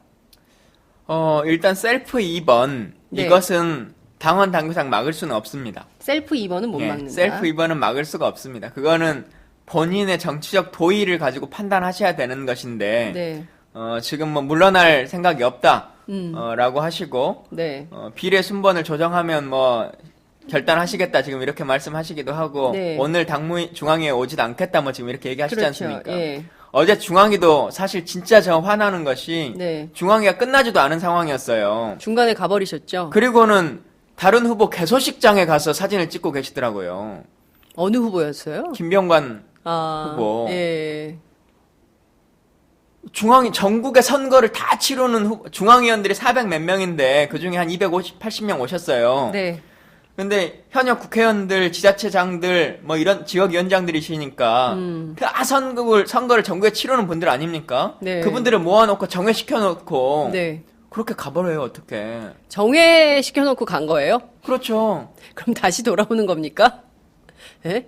일단 셀프 2번 이것은 당원 당규상 막을 수는 없습니다. 셀프 2번은 못 막는다. 셀프 2번은 막을 수가 없습니다. 그거는 본인의 정치적 도의를 가지고 판단하셔야 되는 것인데 지금 뭐 물러날 생각이 없다 라고 하시고 비례 순번을 조정하면 뭐 결단하시겠다 지금 이렇게 말씀하시기도 하고 오늘 중앙위에 오지도 않겠다 뭐 지금 이렇게 얘기하시지 않습니까? 어제 중앙위도 사실 진짜 저 화나는 것이 중앙위가 끝나지도 않은 상황이었어요. 중간에 가버리셨죠. 그리고는 다른 후보 개소식장에 가서 사진을 찍고 계시더라고요. 어느 후보였어요? 김병관 후보. 전국의 선거를 다 치르는 중앙위원들이 400 몇 명인데 그중에 한 280명 오셨어요. 근데 현역 국회의원들, 지자체장들, 뭐 이런 지역위원장들이시니까 다 선거를 전국에 치르는 분들 아닙니까? 그분들을 모아놓고 정회시켜놓고 그렇게 가버려요, 어떻게. 정회시켜놓고 간 거예요? 그렇죠. 그럼 다시 돌아오는 겁니까? 예?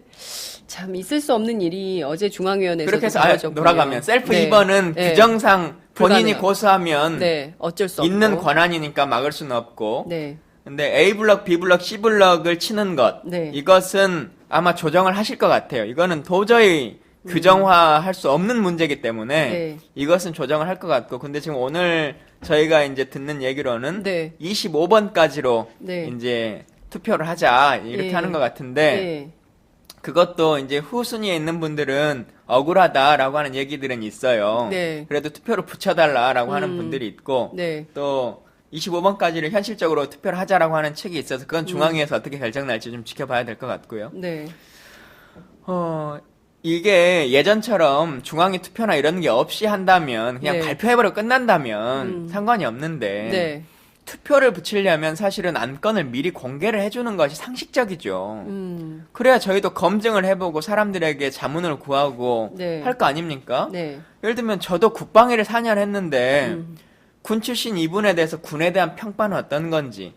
참 있을 수 없는 일이 어제 중앙위원회에서 그렇게 해서 돌아가면 셀프 네. 입원은 네. 규정상 본인이 불가능해요. 고소하면 네, 어쩔 수 없고. 있는 권한이니까 막을 수는 없고. 네. 근데 A블럭, B블럭, C블럭을 치는 것 네. 이것은 아마 조정을 하실 것 같아요. 이거는 도저히 규정화할 수 없는 문제이기 때문에 네. 이것은 조정을 할 것 같고 근데 지금 오늘 저희가 이제 듣는 얘기로는 네. 25번까지로 네. 이제 투표를 하자 이렇게 네. 하는 것 같은데 네. 그것도 이제 후순위에 있는 분들은 억울하다라고 하는 얘기들은 있어요. 네. 그래도 투표를 붙여달라라고 하는 분들이 있고 네. 또 25번까지를 현실적으로 투표를 하자라고 하는 측이 있어서 그건 중앙위에서 어떻게 결정 날지 좀 지켜봐야 될 것 같고요. 네. 이게 예전처럼 중앙위 투표나 이런 게 없이 한다면 그냥 네. 발표해버리고 끝난다면 상관이 없는데 네. 투표를 붙이려면 사실은 안건을 미리 공개를 해주는 것이 상식적이죠. 그래야 저희도 검증을 해보고 사람들에게 자문을 구하고 네. 할 거 아닙니까? 네. 예를 들면 저도 국방위를 4년 했는데 군 출신 이분에 대해서 군에 대한 평가는 어떤 건지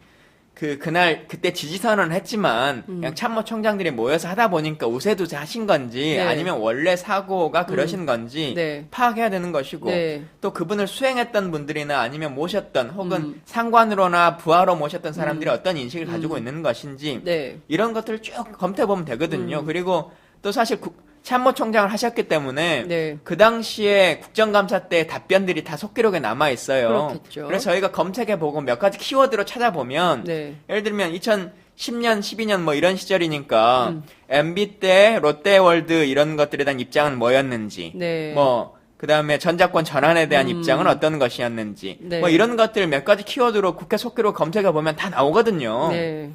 그때 지지선언을 했지만 그냥 참모총장들이 모여서 하다 보니까 우세두세 하신 건지 네. 아니면 원래 사고가 그러신 건지 네. 파악해야 되는 것이고 네. 또 그분을 수행했던 분들이나 아니면 모셨던 혹은 상관으로나 부하로 모셨던 사람들이 어떤 인식을 가지고 있는 것인지 네. 이런 것들을 쭉 검토해보면 되거든요. 그리고 또 사실 참모총장을 하셨기 때문에 네. 그 당시에 국정감사 때 답변들이 다 속기록에 남아 있어요. 그렇겠죠. 그래서 저희가 검색해보고 몇 가지 키워드로 찾아보면 네. 예를 들면 2010년, 12년 뭐 이런 시절이니까 MB 때 롯데월드 이런 것들에 대한 입장은 뭐였는지 네. 뭐 그다음에 전자권 전환에 대한 입장은 어떤 것이었는지 네. 뭐 이런 것들 몇 가지 키워드로 국회 속기록 검색해보면 다 나오거든요. 네.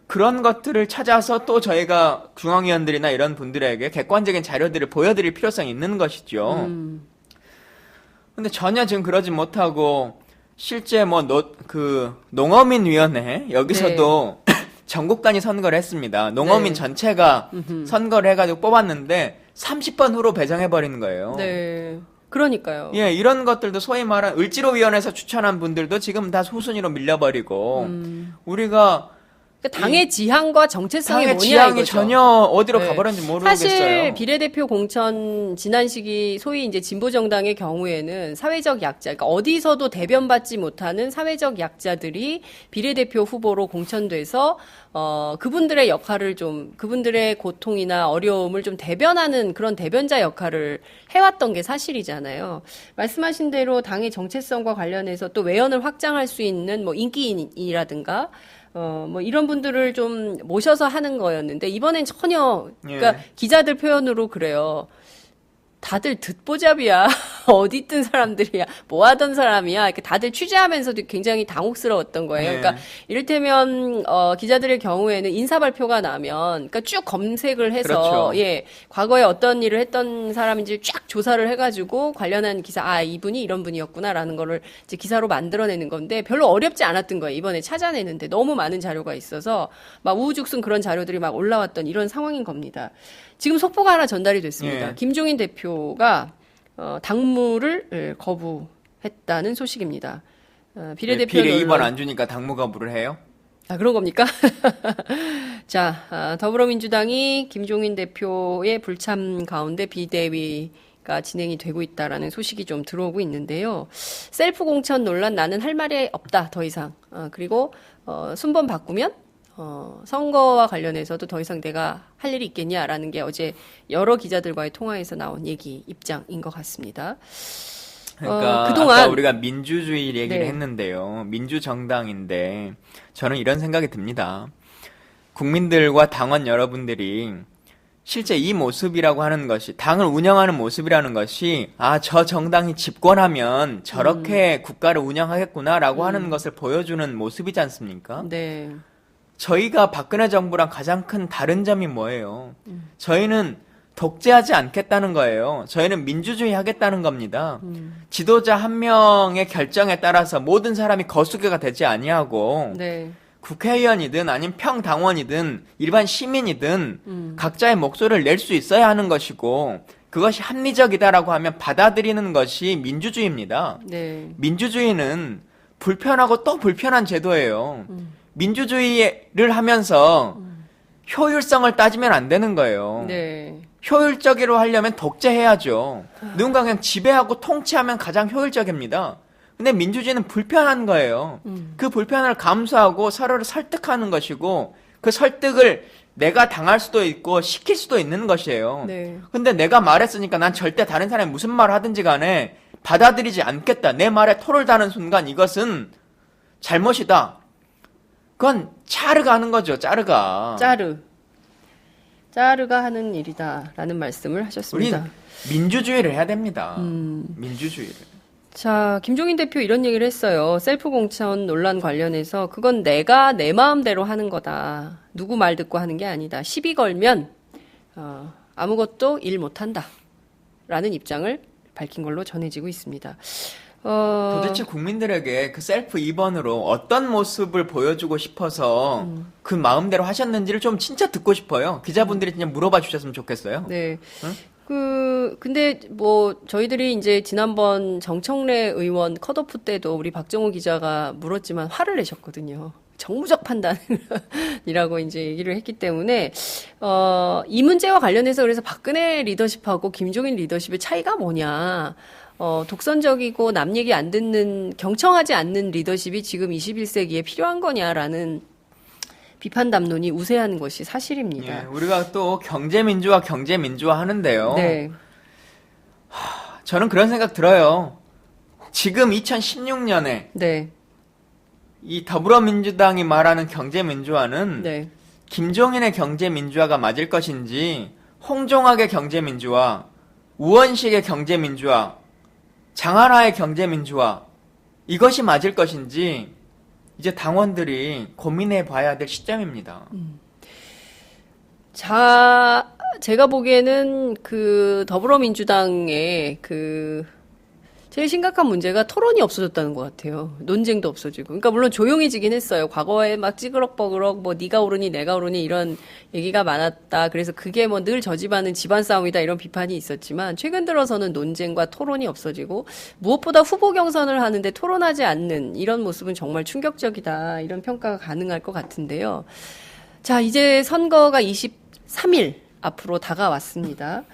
그런 것들을 찾아서 또 저희가 중앙위원들이나 이런 분들에게 객관적인 자료들을 보여드릴 필요성이 있는 것이죠. 근데 전혀 지금 그러지 못하고 실제 농어민위원회 여기서도 전국 단위 선거를 했습니다. 농어민 네. 전체가 선거를 해가지고 뽑았는데 30번 후로 배정해버리는 거예요. 네. 그러니까요. 예, 이런 것들도 소위 말한 을지로위원회에서 추천한 분들도 지금 다 소순위로 밀려버리고 우리가 그러니까 당의 지향과 정체성이 당의 뭐냐 지향이 이거죠. 전혀 어디로 네. 가버렸는지 모르겠어요. 사실 비례대표 공천 지난 시기 소위 이제 진보정당의 경우에는 사회적 약자, 그러니까 어디서도 대변받지 못하는 사회적 약자들이 비례대표 후보로 공천돼서 그분들의 역할을 좀 그분들의 고통이나 어려움을 좀 대변하는 그런 대변자 역할을 해왔던 게 사실이잖아요. 말씀하신 대로 당의 정체성과 관련해서 또 외연을 확장할 수 있는 뭐 인기인이라든가 뭐 이런 분들을 좀 모셔서 하는 거였는데 이번엔 전혀 그러니까 기자들 표현으로 그래요. 다들 듣보잡이야. 어디 있던 사람들이야. 뭐 하던 사람이야. 이렇게 다들 취재하면서도 굉장히 당혹스러웠던 거예요. 그러니까 이를테면 기자들의 경우에는 인사 발표가 나면 그러니까 쭉 검색을 해서 그렇죠. 예. 과거에 어떤 일을 했던 사람인지 쫙 조사를 해 가지고 관련한 기사 이분이 이런 분이었구나라는 거를 이제 기사로 만들어내는 건데 별로 어렵지 않았던 거예요. 이번에 찾아내는데 너무 많은 자료가 있어서 막 우후죽순 그런 자료들이 막 올라왔던 이런 상황인 겁니다. 지금 속보가 하나 전달이 됐습니다. 예. 김종인 대표가 당무를 거부했다는 소식입니다. 비례대표 비례 2번 안 주니까 당무 거부를 해요? 그런 겁니까? 자, 더불어민주당이 김종인 대표의 불참 가운데 비대위가 진행이 되고 있다라는 소식이 좀 들어오고 있는데요. 셀프 공천 논란 나는 할 말이 없다 더 이상. 그리고 순번 바꾸면 선거와 관련해서도 더 이상 내가 할 일이 있겠냐라는 게 어제 여러 기자들과의 통화에서 나온 입장인 것 같습니다. 그러니까 그동안 아까 우리가 민주주의 얘기를 네. 했는데요. 민주정당인데 저는 이런 생각이 듭니다. 국민들과 당원 여러분들이 실제 이 모습이라고 하는 것이 당을 운영하는 모습이라는 것이 저 정당이 집권하면 저렇게 국가를 운영하겠구나라고 하는 것을 보여주는 모습이지 않습니까? 네. 저희가 박근혜 정부랑 가장 큰 다른 점이 뭐예요? 저희는 독재하지 않겠다는 거예요. 저희는 민주주의 하겠다는 겁니다. 지도자 한 명의 결정에 따라서 모든 사람이 거수개가 되지 아니하고 네. 국회의원이든 아니면 평당원이든 일반 시민이든 각자의 목소리를 낼 수 있어야 하는 것이고 그것이 합리적이다라고 하면 받아들이는 것이 민주주의입니다. 네. 민주주의는 불편하고 또 불편한 제도예요. 민주주의를 하면서 효율성을 따지면 안 되는 거예요. 네. 효율적으로 하려면 독재해야죠. 누군가 그냥 지배하고 통치하면 가장 효율적입니다. 근데 민주주의는 불편한 거예요. 그 불편을 감수하고 서로를 설득하는 것이고 그 설득을 내가 당할 수도 있고 시킬 수도 있는 것이에요. 네. 근데 내가 말했으니까 난 절대 다른 사람이 무슨 말을 하든지 간에 받아들이지 않겠다. 내 말에 토를 다는 순간 이것은 잘못이다. 그건 짜르가 하는 거죠. 짜르가. 짜르가 하는 일이다라는 말씀을 하셨습니다. 우리 민주주의를 해야 됩니다. 민주주의를. 자, 김종인 대표 이런 얘기를 했어요. 셀프 공천 논란 관련해서 그건 내가 내 마음대로 하는 거다. 누구 말 듣고 하는 게 아니다. 시비 걸면 아무것도 일 못한다. 라는 입장을 밝힌 걸로 전해지고 있습니다. 도대체 국민들에게 그 셀프 2번으로 어떤 모습을 보여주고 싶어서 그 마음대로 하셨는지를 좀 진짜 듣고 싶어요. 기자분들이 진짜 물어봐 주셨으면 좋겠어요. 네. 응? 근데 뭐 저희들이 이제 지난번 정청래 의원 컷오프 때도 우리 박정호 기자가 물었지만 화를 내셨거든요. 정무적 판단이라고 이제 얘기를 했기 때문에 이 문제와 관련해서 그래서 박근혜 리더십하고 김종인 리더십의 차이가 뭐냐. 독선적이고 남 얘기 안 듣는 경청하지 않는 리더십이 지금 21세기에 필요한 거냐라는 비판 담론이 우세한 것이 사실입니다. 예, 우리가 또 경제민주화 하는데요. 네. 저는 그런 생각 들어요. 지금 2016년에 네. 이 더불어민주당이 말하는 경제민주화는 네. 김종인의 경제민주화가 맞을 것인지 홍종학의 경제민주화, 우원식의 경제민주화, 장하라의 경제민주화 이것이 맞을 것인지 이제 당원들이 고민해 봐야 될 시점입니다. 제가 보기에는 그 더불어민주당의 제일 심각한 문제가 토론이 없어졌다는 것 같아요. 논쟁도 없어지고. 그러니까 물론 조용해지긴 했어요. 과거에 막 찌그럭버그럭 뭐 네가 오르니 내가 오르니 이런 얘기가 많았다. 그래서 그게 뭐 늘 저 집안은 집안 싸움이다 이런 비판이 있었지만 최근 들어서는 논쟁과 토론이 없어지고 무엇보다 후보 경선을 하는데 토론하지 않는 이런 모습은 정말 충격적이다. 이런 평가가 가능할 것 같은데요. 자, 이제 선거가 23일 앞으로 다가왔습니다.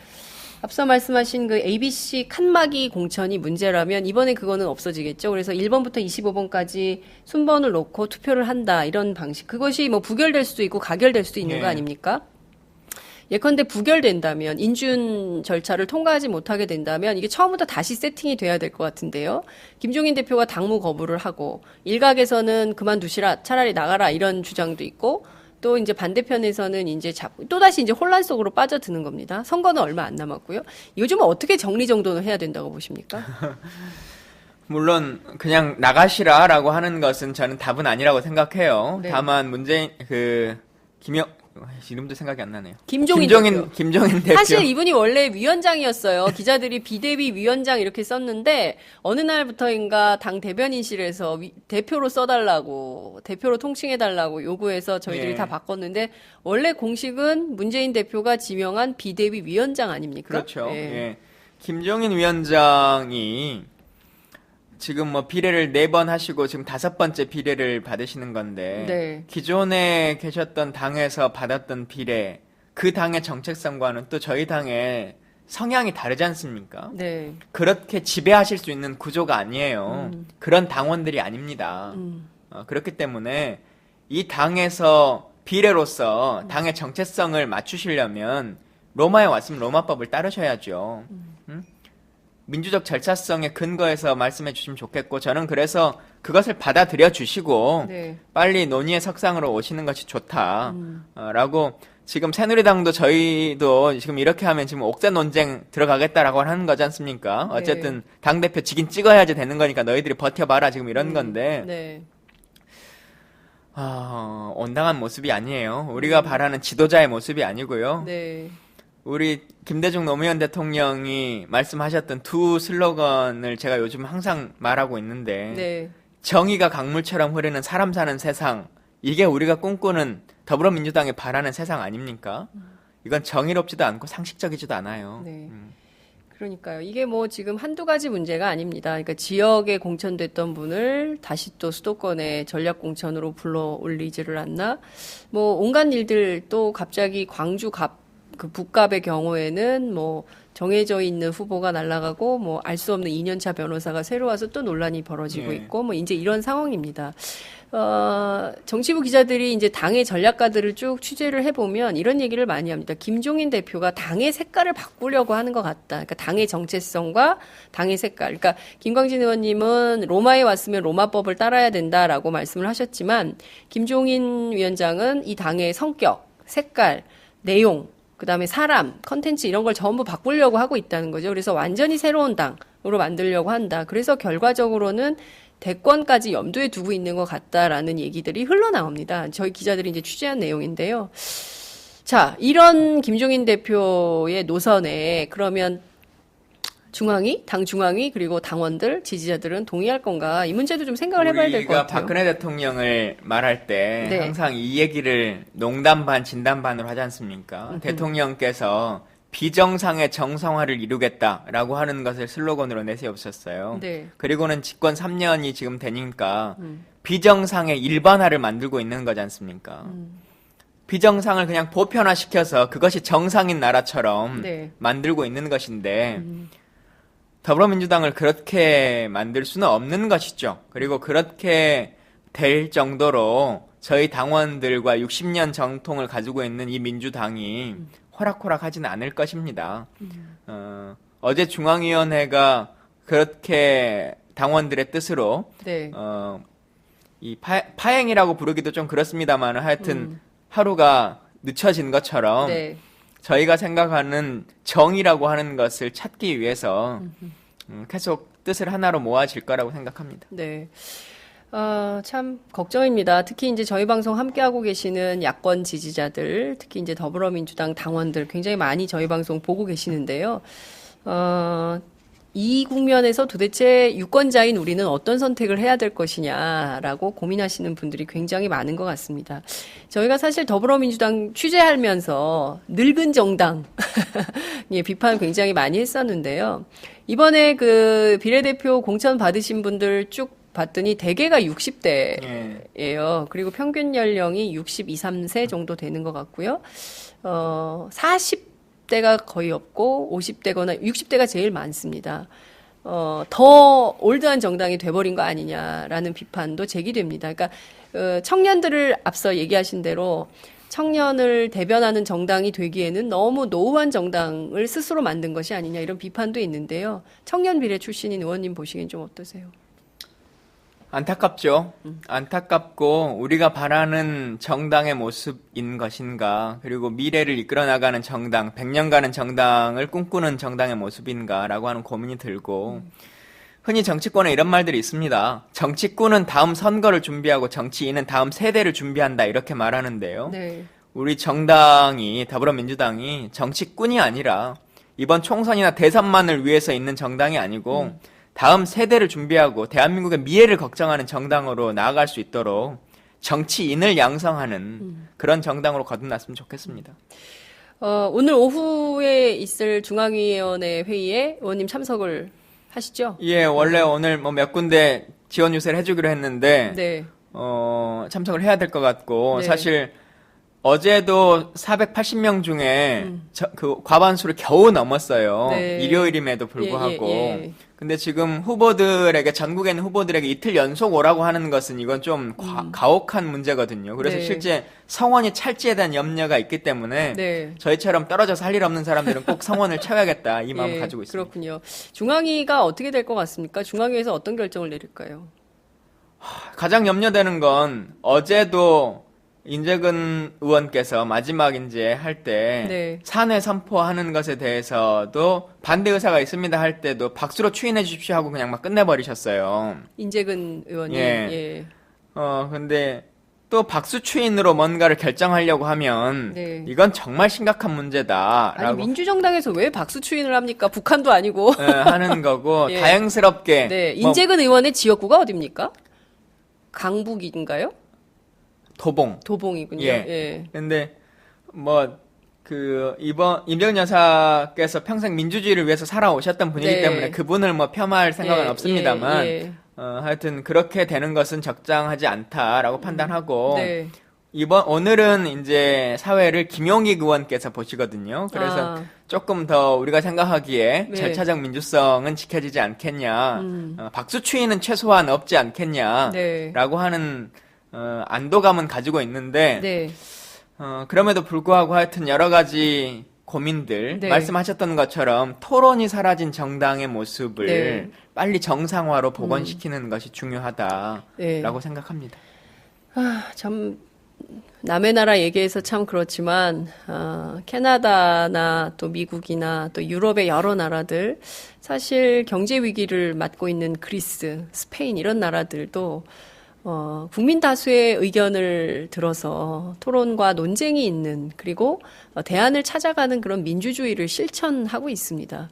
앞서 말씀하신 그 ABC 칸막이 공천이 문제라면 이번에 그거는 없어지겠죠. 그래서 1번부터 25번까지 순번을 놓고 투표를 한다. 이런 방식. 그것이 뭐 부결될 수도 있고 가결될 수도 있는 거 아닙니까? 예컨대 부결된다면 인준 절차를 통과하지 못하게 된다면 이게 처음부터 다시 세팅이 돼야 될 것 같은데요. 김종인 대표가 당무 거부를 하고 일각에서는 그만두시라 차라리 나가라 이런 주장도 있고 또 이제 반대편에서는 이제 또다시 이제 혼란 속으로 빠져드는 겁니다. 선거는 얼마 안 남았고요. 요즘은 어떻게 정리정돈을 해야 된다고 보십니까? 물론 그냥 나가시라라고 하는 것은 저는 답은 아니라고 생각해요. 네. 다만 문재인 이름도 생각이 안 나네요. 김종인 대표. 사실 이분이 원래 위원장이었어요. 기자들이 비대위 위원장 이렇게 썼는데 어느 날부터인가 당 대변인실에서 대표로 써달라고 대표로 통칭해달라고 요구해서 저희들이 다 바꿨는데 원래 공식은 문재인 대표가 지명한 비대위 위원장 아닙니까? 그렇죠. 예. 김종인 위원장이 지금 뭐 비례를 4번 하시고 지금 5번째 비례를 받으시는 건데 네. 기존에 계셨던 당에서 받았던 비례 그 당의 정책성과는 또 저희 당의 성향이 다르지 않습니까? 네. 그렇게 지배하실 수 있는 구조가 아니에요. 그런 당원들이 아닙니다. 그렇기 때문에 이 당에서 비례로서 당의 정체성을 맞추시려면 로마에 왔으면 로마법을 따르셔야죠. 민주적 절차성의 근거에서 말씀해 주시면 좋겠고 저는 그래서 그것을 받아들여 주시고 네. 빨리 논의의 석상으로 오시는 것이 좋다라고 지금 새누리당도 저희도 지금 이렇게 하면 지금 옥새 논쟁 들어가겠다라고 하는 거지 않습니까? 어쨌든 당대표 지긴 찍어야지 되는 거니까 너희들이 버텨봐라 지금 이런 건데 네. 온당한 모습이 아니에요. 우리가 바라는 지도자의 모습이 아니고요. 네. 우리 김대중 노무현 대통령이 말씀하셨던 두 슬로건을 제가 요즘 항상 말하고 있는데 네. 정의가 강물처럼 흐르는 사람 사는 세상 이게 우리가 꿈꾸는 더불어민주당이 바라는 세상 아닙니까? 이건 정의롭지도 않고 상식적이지도 않아요. 네. 그러니까요. 이게 뭐 지금 한두 가지 문제가 아닙니다. 그러니까 지역에 공천됐던 분을 다시 또 수도권에 전략 공천으로 불러 올리지를 않나. 뭐 온갖 일들 또 갑자기 광주 그 북갑의 경우에는 뭐 정해져 있는 후보가 날아가고 뭐 알 수 없는 2년차 변호사가 새로 와서 또 논란이 벌어지고 있고 뭐 이제 이런 상황입니다. 정치부 기자들이 이제 당의 전략가들을 쭉 취재를 해보면 이런 얘기를 많이 합니다. 김종인 대표가 당의 색깔을 바꾸려고 하는 것 같다. 그러니까 당의 정체성과 당의 색깔. 그러니까 김광진 의원님은 로마에 왔으면 로마법을 따라야 된다라고 말씀을 하셨지만 김종인 위원장은 이 당의 성격, 색깔, 내용, 그다음에 사람, 컨텐츠 이런 걸 전부 바꾸려고 하고 있다는 거죠. 그래서 완전히 새로운 당으로 만들려고 한다. 그래서 결과적으로는 대권까지 염두에 두고 있는 것 같다라는 얘기들이 흘러나옵니다. 저희 기자들이 이제 취재한 내용인데요. 자, 이런 김종인 대표의 노선에 그러면 당 중앙위 그리고 당원들, 지지자들은 동의할 건가? 이 문제도 좀 생각을 해봐야 될 것 같아요. 우리가 박근혜 대통령을 말할 때 네. 항상 이 얘기를 농담 반 진담 반으로 하지 않습니까? 대통령께서 비정상의 정상화를 이루겠다라고 하는 것을 슬로건으로 내세우셨어요. 네. 그리고는 집권 3년이 지금 되니까 비정상의 일반화를 만들고 있는 거지 않습니까? 비정상을 그냥 보편화시켜서 그것이 정상인 나라처럼 네. 만들고 있는 것인데 더불어민주당을 그렇게 만들 수는 없는 것이죠. 그리고 그렇게 될 정도로 저희 당원들과 60년 정통을 가지고 있는 이 민주당이 호락호락하지는 않을 것입니다. 어제 중앙위원회가 그렇게 당원들의 뜻으로 네. 이 파행이라고 부르기도 좀 그렇습니다만 하여튼 하루가 늦춰진 것처럼 네. 저희가 생각하는 정의라고 하는 것을 찾기 위해서 계속 뜻을 하나로 모아질 거라고 생각합니다. 네. 참 걱정입니다. 특히 이제 저희 방송 함께하고 계시는 야권 지지자들, 특히 이제 더불어민주당 당원들 굉장히 많이 저희 방송 보고 계시는데요. 이 국면에서 도대체 유권자인 우리는 어떤 선택을 해야 될 것이냐라고 고민하시는 분들이 굉장히 많은 것 같습니다. 저희가 사실 더불어민주당 취재하면서 늙은 정당 예, 비판 굉장히 많이 했었는데요. 이번에 그 비례대표 공천 받으신 분들 쭉 봤더니 대개가 60대예요. 그리고 평균 연령이 62, 3세 정도 되는 것 같고요. 40대가 거의 없고 50대거나 60대가 제일 많습니다. 더 올드한 정당이 돼버린 거 아니냐라는 비판도 제기됩니다. 그러니까 청년들을 앞서 얘기하신 대로 청년을 대변하는 정당이 되기에는 너무 노후한 정당을 스스로 만든 것이 아니냐 이런 비판도 있는데요. 청년 비례 출신인 의원님 보시기엔 좀 어떠세요? 안타깝죠. 안타깝고 우리가 바라는 정당의 모습인 것인가, 그리고 미래를 이끌어 나가는 정당, 100년간의 정당을 꿈꾸는 정당의 모습인가라고 하는 고민이 들고, 흔히 정치권에 이런 말들이 있습니다. 정치꾼은 다음 선거를 준비하고 정치인은 다음 세대를 준비한다 이렇게 말하는데요. 네. 우리 정당이, 더불어민주당이 정치꾼이 아니라 이번 총선이나 대선만을 위해서 있는 정당이 아니고 다음 세대를 준비하고 대한민국의 미래를 걱정하는 정당으로 나아갈 수 있도록 정치인을 양성하는 그런 정당으로 거듭났으면 좋겠습니다. 오늘 오후에 있을 중앙위원회 회의에 의원님 참석을 하시죠? 예, 원래 오늘 뭐 몇 군데 지원 유세를 해주기로 했는데 네. 참석을 해야 될 것 같고, 네. 사실 어제도 480명 중에 그 과반수를 겨우 넘었어요. 네. 일요일임에도 불구하고. 예. 근데 지금 후보들에게, 전국에 있는 후보들에게 이틀 연속 오라고 하는 것은 이건 좀 가혹한 문제거든요. 그래서 네. 실제 성원이 찰지에 대한 염려가 있기 때문에 네. 저희처럼 떨어져서 할 일 없는 사람들은 꼭 성원을 채워야겠다 이 마음을 예, 가지고 있습니다. 그렇군요. 중앙위가 어떻게 될 것 같습니까? 중앙위에서 어떤 결정을 내릴까요? 가장 염려되는 건 어제도 인재근 의원께서 마지막 이제 할 때 네. 산회 선포하는 것에 대해서도 반대 의사가 있습니다 할 때도 박수로 추인해 주십시오 하고 그냥 막 끝내버리셨어요. 인재근 의원님. 예. 예. 근데 또 박수 추인으로 뭔가를 결정하려고 하면 네. 이건 정말 심각한 문제다라고 아니 민주정당에서 왜 박수 추인을 합니까? 북한도 아니고. 하는 거고 예. 다행스럽게 네. 인재근 의원의 지역구가 어디입니까? 강북인가요? 도봉. 도봉이군요. 예. 예. 근데 뭐 이번 임정 여사께서 평생 민주주의를 위해서 살아오셨던 분이기 네. 때문에 그분을 뭐 폄하할 생각은 예, 없습니다만 예, 예. 하여튼 그렇게 되는 것은 적당하지 않다라고 판단하고 네. 오늘은 이제 사회를 김용익 의원께서 보시거든요. 그래서 조금 더 우리가 생각하기에 네. 절차적 민주성은 지켜지지 않겠냐, 박수 추이는 최소한 없지 않겠냐라고 네. 하는 안도감은 가지고 있는데 네. 그럼에도 불구하고 하여튼 여러 가지 고민들 네. 말씀하셨던 것처럼 토론이 사라진 정당의 모습을 네. 빨리 정상화로 복원시키는 것이 중요하다라고 네. 생각합니다. 참 남의 나라 얘기해서 참 그렇지만 캐나다나 또 미국이나 또 유럽의 여러 나라들 사실 경제 위기를 맞고 있는 그리스, 스페인 이런 나라들도 국민 다수의 의견을 들어서 토론과 논쟁이 있는 그리고 대안을 찾아가는 그런 민주주의를 실천하고 있습니다.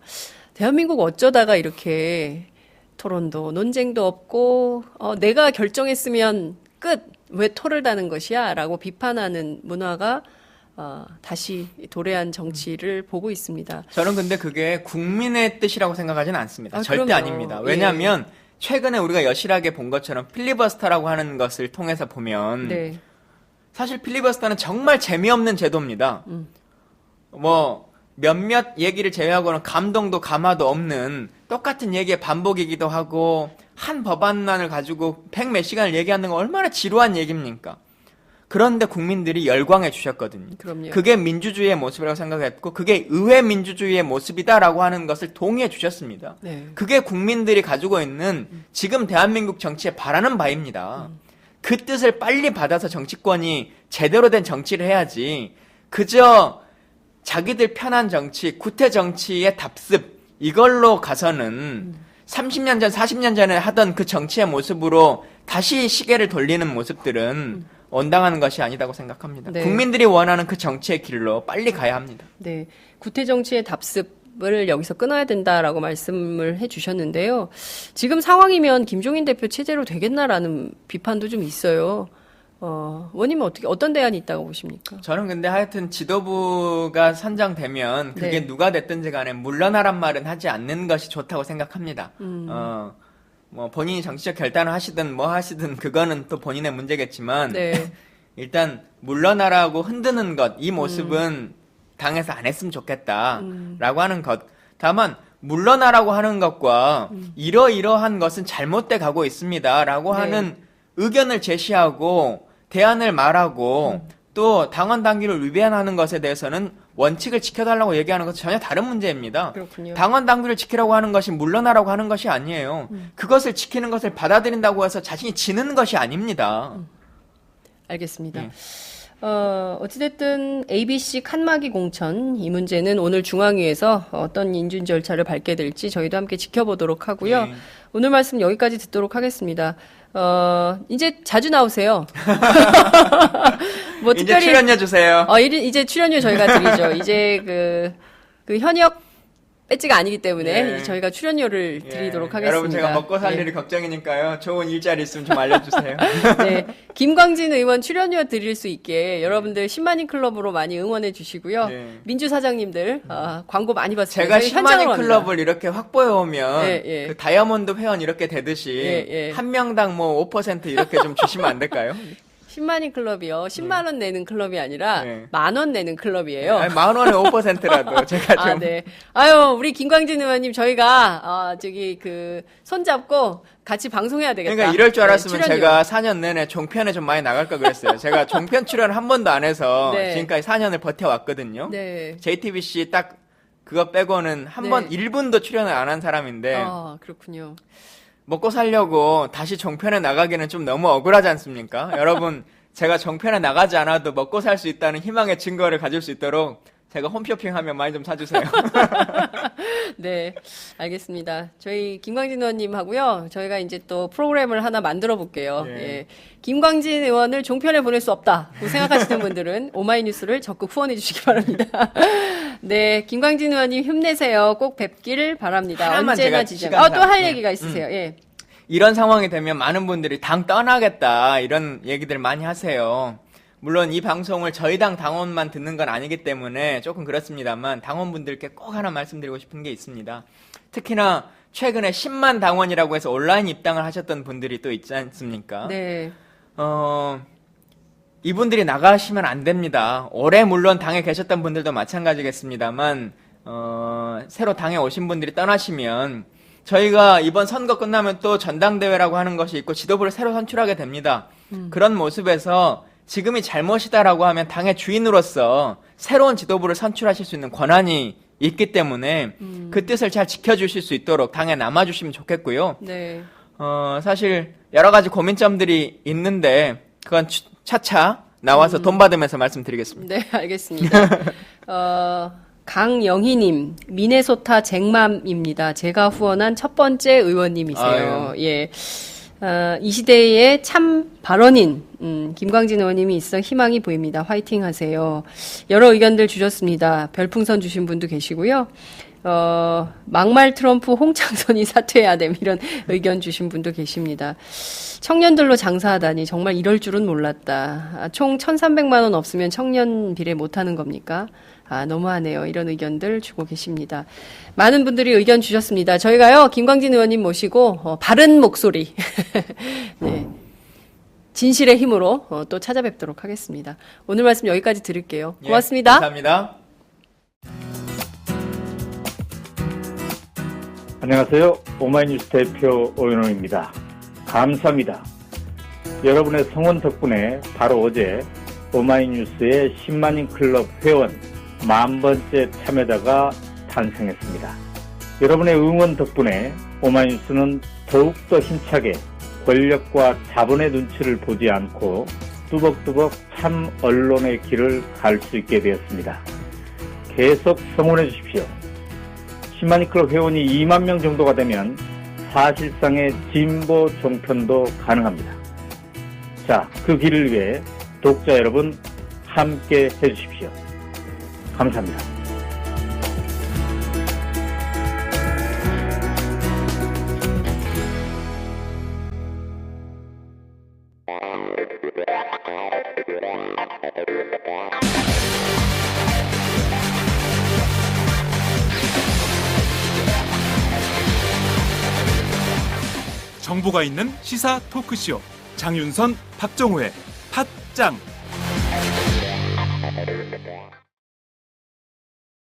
대한민국 어쩌다가 이렇게 토론도 논쟁도 없고 내가 결정했으면 끝! 왜 토를 다는 것이야? 라고 비판하는 문화가 다시 도래한 정치를 보고 있습니다. 저는 근데 그게 국민의 뜻이라고 생각하지는 않습니다. 절대 그럼요. 아닙니다. 왜냐하면 최근에 우리가 여실하게 본 것처럼 필리버스터라고 하는 것을 통해서 보면 네. 사실 필리버스터는 정말 재미없는 제도입니다. 뭐 몇몇 얘기를 제외하고는 감동도 감화도 없는 똑같은 얘기의 반복이기도 하고 한 법안만을 가지고 100몇 시간을 얘기하는 건 얼마나 지루한 얘기입니까? 그런데 국민들이 열광해 주셨거든요. 그럼요. 그게 민주주의의 모습이라고 생각했고 그게 의회 민주주의의 모습이다라고 하는 것을 동의해 주셨습니다. 네. 그게 국민들이 가지고 있는 지금 대한민국 정치에 바라는 바입니다. 그 뜻을 빨리 받아서 정치권이 제대로 된 정치를 해야지 그저 자기들 편한 정치, 구태 정치의 답습 이걸로 가서는 30년 전, 40년 전에 하던 그 정치의 모습으로 다시 시계를 돌리는 모습들은 온당하는 것이 아니다고 생각합니다. 네. 국민들이 원하는 그 정치의 길로 빨리 가야 합니다. 네. 구태 정치의 답습을 여기서 끊어야 된다라고 말씀을 해 주셨는데요. 지금 상황이면 김종인 대표 체제로 되겠나라는 비판도 좀 있어요. 원님은 어떤 대안이 있다고 보십니까? 저는 근데 하여튼 지도부가 선정되면 그게 네. 누가 됐든지 간에 물러나란 말은 하지 않는 것이 좋다고 생각합니다. 뭐 본인이 정치적 결단을 하시든 뭐 하시든 그거는 또 본인의 문제겠지만 네. 일단 물러나라고 흔드는 것, 이 모습은 당에서 안 했으면 좋겠다라고 하는 것. 다만 물러나라고 하는 것과 이러이러한 것은 잘못돼 가고 있습니다라고 네. 하는 의견을 제시하고 대안을 말하고 또 당원 당규를 위반하는 것에 대해서는 원칙을 지켜달라고 얘기하는 것은 전혀 다른 문제입니다. 그렇군요. 당원 당규를 지키라고 하는 것이 물러나라고 하는 것이 아니에요. 그것을 지키는 것을 받아들인다고 해서 자신이 지는 것이 아닙니다. 알겠습니다. 네. 어찌됐든 ABC 칸막이 공천 이 문제는 오늘 중앙위에서 어떤 인준 절차를 밟게 될지 저희도 함께 지켜보도록 하고요. 네. 오늘 말씀 여기까지 듣도록 하겠습니다. 이제 자주 나오세요. 뭐 이제 특별히 출연료 주세요. 이제 출연료 저희가 드리죠. 이제 그 현역 배지가 아니기 때문에 네. 이제 저희가 출연료를 드리도록 하겠습니다. 여러분 제가 먹고 살 네. 일이 걱정이니까요. 좋은 일자리 있으면 좀 알려주세요. 네, 김광진 의원 출연료 드릴 수 있게 여러분들 10만인 클럽으로 많이 응원해 주시고요. 네. 민주 사장님들 광고 많이 봤습니다. 제가 저희 10만인 현장으로 갑니다. 클럽을 이렇게 확보해 오면 예, 예. 그 다이아몬드 회원 이렇게 되듯이 예. 한 명당 뭐 5% 이렇게 좀 주시면 안 될까요? 10만인 클럽이요. 10만 원 내는 클럽이 아니라 네. 10,000원 내는 클럽이에요. 아니, 10,000원에 5%라도 제가 좀 아, 네. 아유, 우리 김광진 의원님 저희가 손잡고 같이 방송해야 되겠다. 그러니까 이럴 줄 알았으면 네, 출연료. 제가 4년 내내 종편에 좀 많이 나갈 걸 그랬어요. 제가 종편 출연 한 번도 안 해서 네. 지금까지 4년을 버텨왔거든요. 네. JTBC 딱 그거 빼고는 한 네. 번 1분도 출연을 안 한 사람인데 그렇군요. 먹고 살려고 다시 종편에 나가기는 좀 너무 억울하지 않습니까? 여러분, 제가 종편에 나가지 않아도 먹고 살 수 있다는 희망의 증거를 가질 수 있도록 제가 홈쇼핑하면 많이 좀 사주세요. 네, 알겠습니다. 저희 김광진 의원님하고요. 저희가 이제 또 프로그램을 하나 만들어 볼게요. 예. 예. 김광진 의원을 종편에 보낼 수 없다고 생각하시는 분들은 오마이뉴스를 적극 후원해 주시기 바랍니다. 네, 김광진 의원님 힘내세요. 꼭 뵙길 바랍니다. 하나만 언제나 제가 지정. 시간 또 할 네. 얘기가 있으세요. 예. 이런 상황이 되면 많은 분들이 당 떠나겠다 이런 얘기들 많이 하세요. 물론 이 방송을 저희 당 당원만 듣는 건 아니기 때문에 조금 그렇습니다만 당원분들께 꼭 하나 말씀드리고 싶은 게 있습니다. 특히나 최근에 10만 당원이라고 해서 온라인 입당을 하셨던 분들이 또 있지 않습니까? 네. 이분들이 나가시면 안 됩니다. 올해 물론 당에 계셨던 분들도 마찬가지겠습니다만 새로 당에 오신 분들이 떠나시면 저희가 이번 선거 끝나면 또 전당대회라고 하는 것이 있고 지도부를 새로 선출하게 됩니다. 그런 모습에서 지금이 잘못이다라고 하면 당의 주인으로서 새로운 지도부를 선출하실 수 있는 권한이 있기 때문에 그 뜻을 잘 지켜주실 수 있도록 당에 남아주시면 좋겠고요. 네. 사실 여러 가지 고민점들이 있는데 그건 차차 나와서 돈 받으면서 말씀드리겠습니다. 네, 알겠습니다. 강영희님, 미네소타 잭맘입니다. 제가 후원한 첫 번째 의원님이세요. 아유. 예. 이 시대의 참 발언인, 김광진 의원님이 있어 희망이 보입니다. 화이팅 하세요. 여러 의견들 주셨습니다. 별풍선 주신 분도 계시고요. 막말 트럼프 홍창선이 사퇴해야 됨 이런 의견 주신 분도 계십니다. 청년들로 장사하다니 정말 이럴 줄은 몰랐다. 총 1,300만 원 없으면 청년 비례 못하는 겁니까? 너무하네요. 이런 의견들 주고 계십니다. 많은 분들이 의견 주셨습니다. 저희가요, 김광진 의원님 모시고, 바른 목소리. 네. 진실의 힘으로 또 찾아뵙도록 하겠습니다. 오늘 말씀 여기까지 드릴게요. 고맙습니다. 예, 감사합니다. 안녕하세요. 오마이뉴스 대표 오연호입니다. 감사합니다. 여러분의 성원 덕분에 바로 어제 오마이뉴스의 10만인 클럽 회원 10,000번째 참여자가 탄생했습니다. 여러분의 응원 덕분에 오마이뉴스는 더욱더 힘차게 권력과 자본의 눈치를 보지 않고 뚜벅뚜벅 참 언론의 길을 갈 수 있게 되었습니다. 계속 성원해 주십시오. 10만인 클럽 회원이 2만 명 정도가 되면 사실상의 진보 종편도 가능합니다. 자, 그 길을 위해 독자 여러분 함께 해주십시오. 감사합니다. 정보가 있는 시사 토크쇼 장윤선, 박정호의 팟짱.